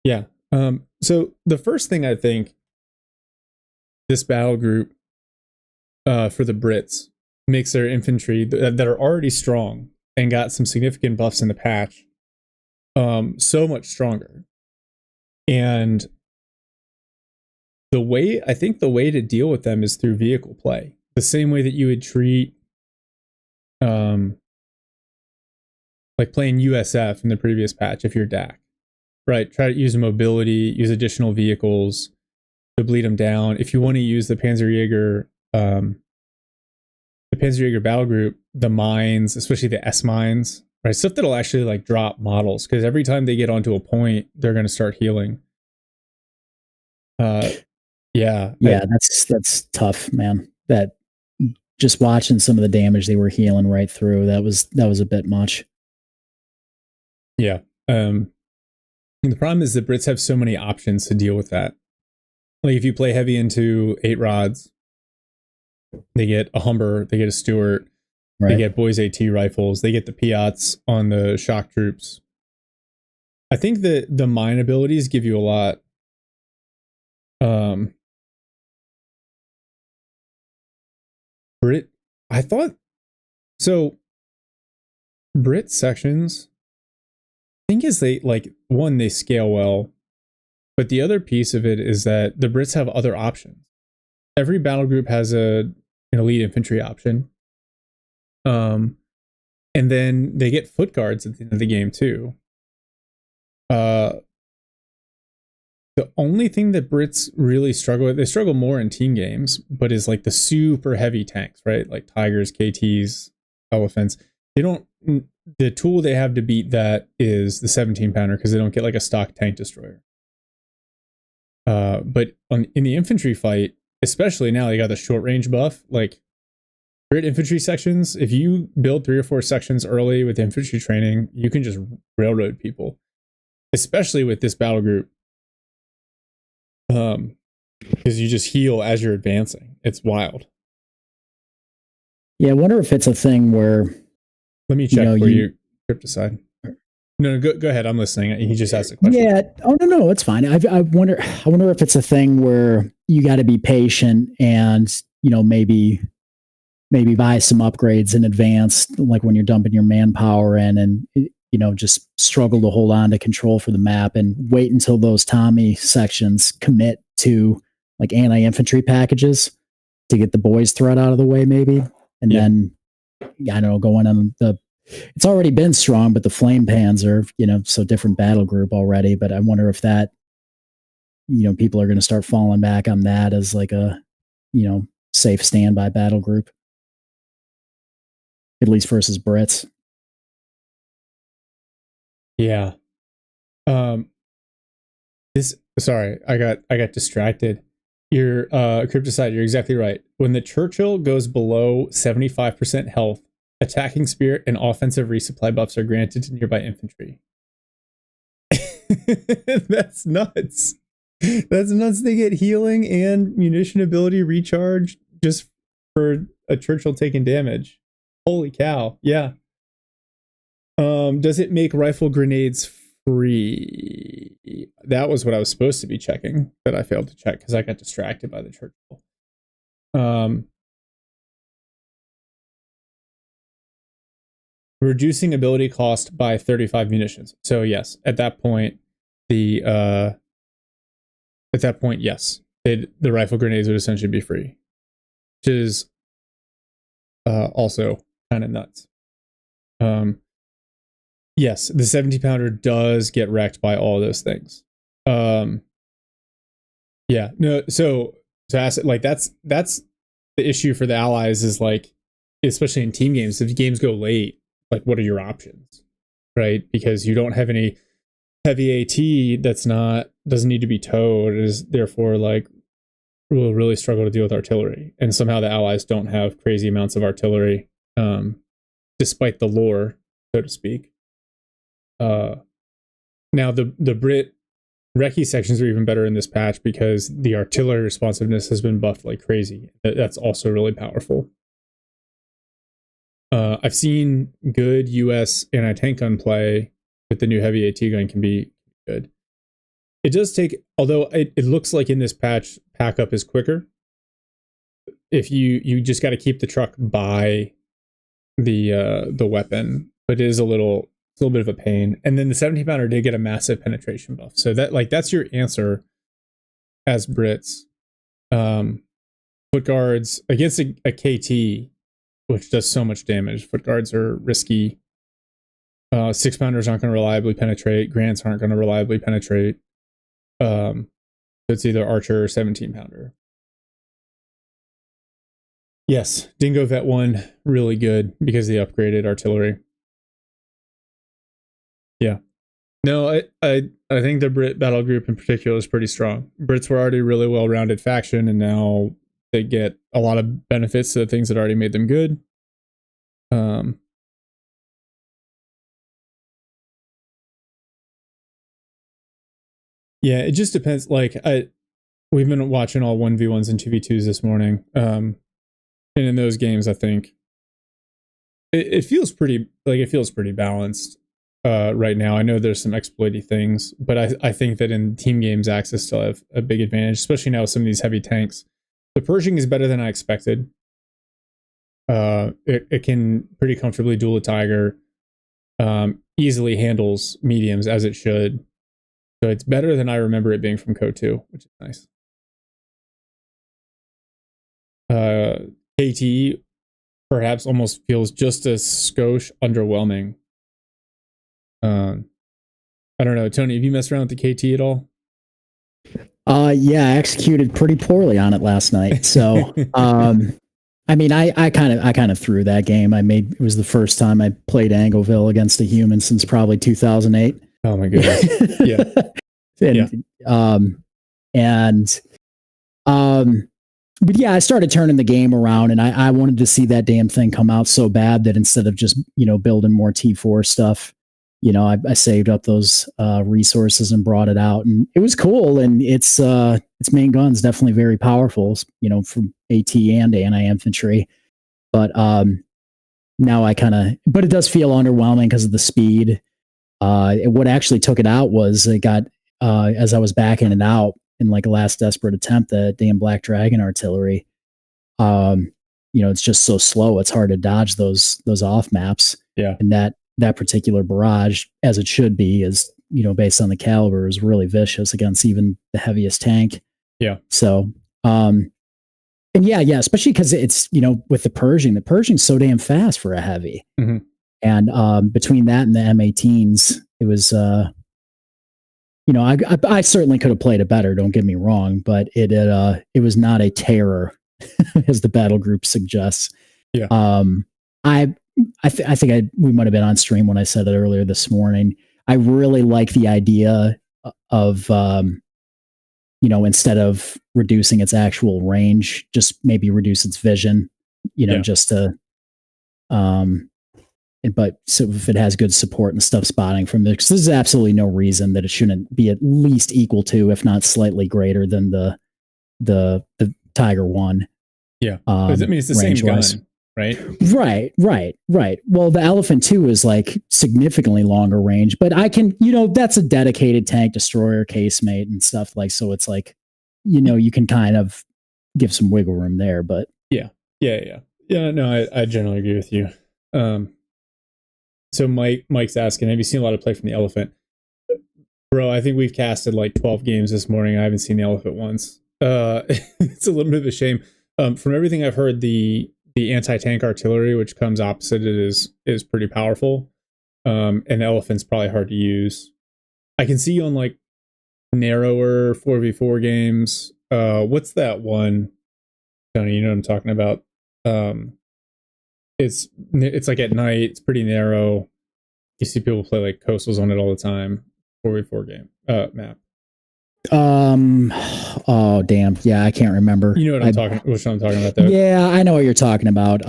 Yeah. So the first thing I think this battle group for the Brits makes their infantry that are already strong and got some significant buffs in the patch so much stronger. And I think the way to deal with them is through vehicle play. The same way that you would treat like playing USF in the previous patch if you're DAC. Right? Try to use mobility, use additional vehicles to bleed them down. If you want to use the Panzerjäger battle group, the mines, especially the S mines, right? Stuff that'll actually like drop models, because every time they get onto a point, they're going to start healing. Yeah, that's tough, man. That just watching some of the damage they were healing right through, that was a bit much. Yeah. The problem is the Brits have so many options to deal with that. Like if you play heavy into 8 rods, they get a Humber, they get a Stuart, right. They get Boys AT rifles, they get the Piats on the shock troops. I think that the mine abilities give you a lot. I thought so. Brit sections, I think is they scale well, but the other piece of it is that the Brits have other options. Every battle group has an elite infantry option, and then they get foot guards at the end of the game too. The only thing that Brits really struggle with, they struggle more in team games, but is like the super heavy tanks, right? Like Tigers, KTs, Elephants. They don't. The tool they have to beat that is the 17 pounder, because they don't get like a stock tank destroyer. But in the infantry fight, especially now, they got the short range buff. Like Brit infantry sections, if you build 3 or 4 sections early with infantry training, you can just railroad people. Especially with this battle group, because you just heal as you're advancing. It's wild. Yeah, I wonder if it's a thing where. Let me check for you, Crypticide. No, go ahead. I'm listening. He just asked a question. Yeah. Oh no, it's fine. I wonder if it's a thing where you got to be patient and maybe buy some upgrades in advance, like when you're dumping your manpower in, and just struggle to hold on to control for the map and wait until those Tommy sections commit to like anti-infantry packages to get the boys threat out of the way, maybe, and then. I don't know, going on it's already been strong, but the flame pans are, so different battle group already. But I wonder if that, people are going to start falling back on that as like a, safe standby battle group, at least versus Brits. Yeah. Sorry, I got distracted. Your Crypticide, you're exactly right. When the Churchill goes below 75% health, attacking spirit and offensive resupply buffs are granted to nearby infantry. That's nuts. That's nuts. They get healing and munition ability recharge just for a Churchill taking damage. Holy cow. Yeah. Does it make rifle grenades free? That was what I was supposed to be checking, that I failed to check because I got distracted by the Churchill. Reducing ability cost by 35 munitions. So yes, at that point, yes, the rifle grenades would essentially be free, which is also kind of nuts. Yes, the 70 pounder does get wrecked by all those things. Yeah, no, so that's the issue for the allies, is like, especially in team games, if games go late, like what are your options, right? Because you don't have any heavy AT doesn't need to be towed, is therefore like will really struggle to deal with artillery, and somehow the allies don't have crazy amounts of artillery, despite the lore, so to speak. Now the Brit recce sections are even better in this patch because the artillery responsiveness has been buffed like crazy. That's also really powerful. I've seen good US anti-tank gun play with the new heavy AT gun can be good. It does take, although it looks like in this patch, pack up is quicker. If you just got to keep the truck by the weapon, but it is a little bit of a pain. And then the 17 pounder did get a massive penetration buff, so that's your answer as Brits. Foot guards against a KT, which does so much damage. Foot guards are risky. 6 pounders aren't going to reliably penetrate. Grants aren't going to reliably penetrate. So it's either Archer or 17 pounder. Yes, Dingo Vet 1, really good because they upgraded artillery. Yeah. No, I think the Brit battle group in particular is pretty strong. Brits were already a really well-rounded faction, and now they get a lot of benefits to the things that already made them good. Yeah, it just depends. Like we've been watching all 1v1s and 2v2s this morning. And in those games, I think it feels pretty balanced right now. I know there's some exploity things, but I think that in team games, Axis still have a big advantage, especially now with some of these heavy tanks. The Pershing is better than I expected. It can pretty comfortably duel a Tiger. Easily handles mediums as it should. So it's better than I remember it being from CoH3, which is nice. KT perhaps almost feels just a skosh underwhelming. I don't know, Tony, have you messed around with the KT at all? Yeah, I executed pretty poorly on it last night. So, I mean, I kind of threw that game. It was the first time I played Angleville against a human since probably 2008. Oh my goodness. Yeah. But yeah, I started turning the game around, and I wanted to see that damn thing come out so bad that instead of just, building more T4 stuff, I saved up those resources and brought it out, and it was cool. And its main gun's definitely very powerful, from AT and anti-infantry. But now but it does feel underwhelming because of the speed. What actually took it out was it got, as I was backing it out in like a last desperate attempt, the damn Black Dragon artillery. It's just so slow. It's hard to dodge those off maps. Yeah. And that particular barrage, as it should be, is, based on the caliber, is really vicious against even the heaviest tank. Yeah. So, and yeah, especially because it's, with the Pershing's so damn fast for a heavy. Mm-hmm. And between that and the M18s, it was, I certainly could have played it better. Don't get me wrong, but it was not a terror, as the battle group suggests. Yeah. I think we might have been on stream when I said it earlier this morning. I really like the idea of, instead of reducing its actual range, just maybe reduce its vision, just to, but so if it has good support and stuff spotting from this, because there's absolutely no reason that it shouldn't be at least equal to, if not slightly greater than the Tiger 1. Yeah. I mean, it's the same gun, right? Right. Well, the Elephant 2 is like significantly longer range, but I can, that's a dedicated tank destroyer casemate and stuff, like, so it's like, you can kind of give some wiggle room there, but yeah. No, I generally agree with you. So Mike's asking, have you seen a lot of play from the Elephant? Bro, I think we've casted like 12 games this morning. I haven't seen the Elephant once. It's a little bit of a shame. From everything I've heard, the anti-tank artillery, which comes opposite it, is pretty powerful. And the Elephant's probably hard to use. I can see you on like narrower 4v4 games. What's that one? Tony, you know what I'm talking about? It's like at night, it's pretty narrow. You see people play like coastals on it all the time. 4v4 game map. Oh damn. Yeah, I can't remember. You know what I'm talking about though. Yeah, I know what you're talking about.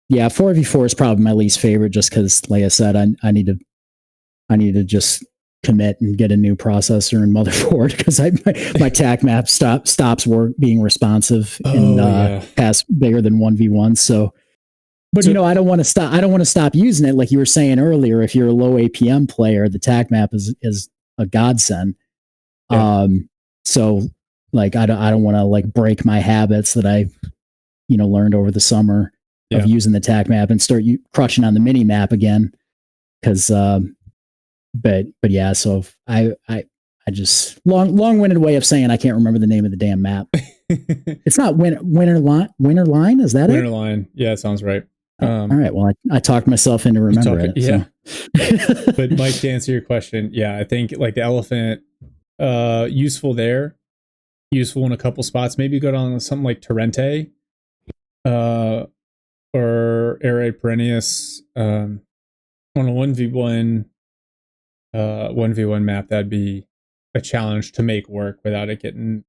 Yeah, 4v4 is probably my least favorite, just because, like I said, I need to just commit and get a new processor and motherboard, because my TAC map stops being responsive in past bigger than 1v1. So But So- you know, I don't want to stop using it. Like you were saying earlier, if you're a low APM player, the TAC map is a godsend. Yeah. So like I don't want to like break my habits that I learned over the summer of using the TAC map and start crutching on the mini map again. Because but yeah, so I just long-winded way of saying I can't remember the name of the damn map. It's not winter line. Is that Winter it? line. Yeah, it sounds right. All right. Well, I talked myself into remembering it. Yeah. So. But Mike, to answer your question, yeah, I think like the elephant, useful there, useful in a couple spots. Maybe go down something like Torrente, or Area Perennius, on a 1v1, 1v1 map. That'd be a challenge to make work without it getting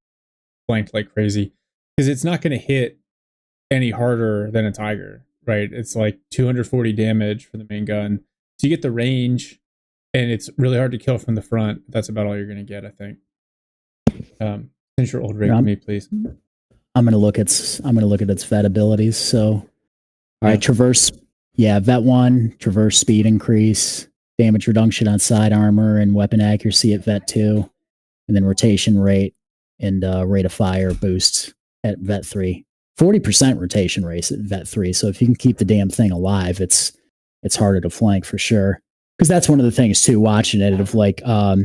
flanked like crazy, because it's not going to hit any harder than a Tiger, right? It's like 240 damage for the main gun, so you get the range, and it's really hard to kill from the front. That's about all you're going to get, I think. Since your old rig to me, please. I'm gonna look at its vet abilities. So, all right, traverse. Yeah, vet 1, traverse speed increase, damage reduction on side armor, and weapon accuracy at vet 2, and then rotation rate and rate of fire boosts at vet 3. 40% rotation rate at vet 3. So if you can keep the damn thing alive, it's harder to flank for sure. Because that's one of the things too. Watching it, of like, I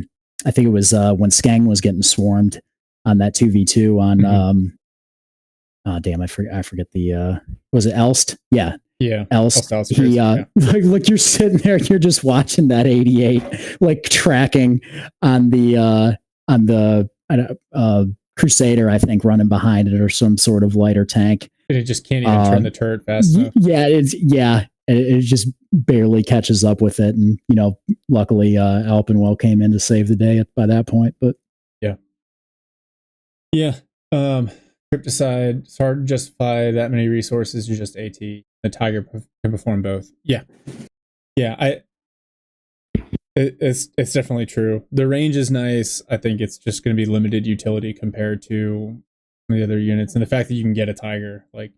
think it was when Skang was getting swarmed on that 2v2 on. Damn, I forget the. Was it Elst? Yeah. Yeah. Elst. He like you're sitting there, you're just watching that 88 like tracking on the Crusader, I think, running behind it, or some sort of lighter tank. And it just can't even turn the turret fast enough. Yeah, it just barely catches up with it, and luckily Alpenwell came in to save the day by that point. But yeah. Crypticide, it's hard to justify that many resources. You're just AT. The Tiger can perform both. Yeah. It's definitely true. The range is nice. I think it's just going to be limited utility compared to the other units, and the fact that you can get a Tiger, like,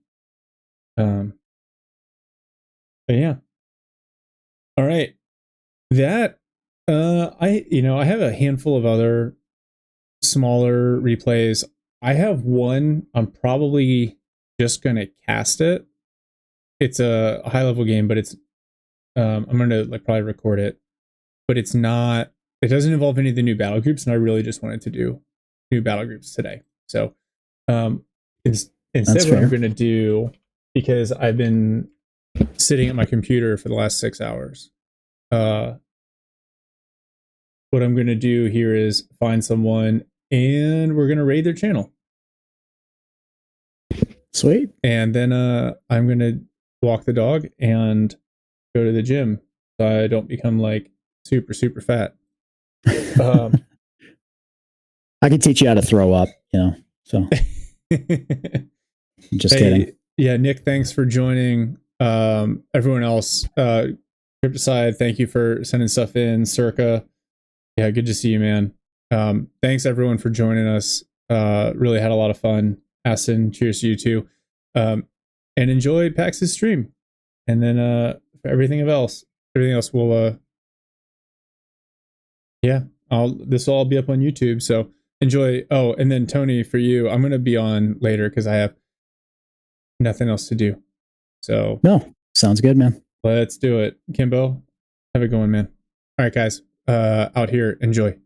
but yeah. All right. That I have a handful of other smaller replays. I have one. I'm probably just gonna cast it. It's a high level game, but it's I'm gonna probably record it, but it's not. It doesn't involve any of the new battle groups, and I really just wanted to do new battle groups today. So instead, what I'm gonna do, because I've been sitting at my computer for the last 6 hours, what I'm gonna do here is find someone, and we're gonna raid their channel. Sweet. And then I'm gonna walk the dog and go to the gym, so I don't become like super fat. I can teach you how to throw up, so just kidding. Yeah, Nick, thanks for joining. Everyone else, Crypticide, thank you for sending stuff in. Circa, yeah, good to see you, man. Thanks everyone for joining us. Really had a lot of fun. Aston, cheers to you too. And enjoy PAX's stream. And then for everything else will this will all be up on YouTube. So enjoy. Oh, and then Tony, for you, I'm gonna be on later because I have nothing else to do. So no, sounds good, man. Let's do it. Kimbo, have a good one, man. All right, guys. Out here, enjoy. All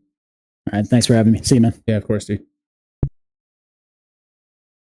right, thanks for having me. See you, man. Yeah, of course, dude.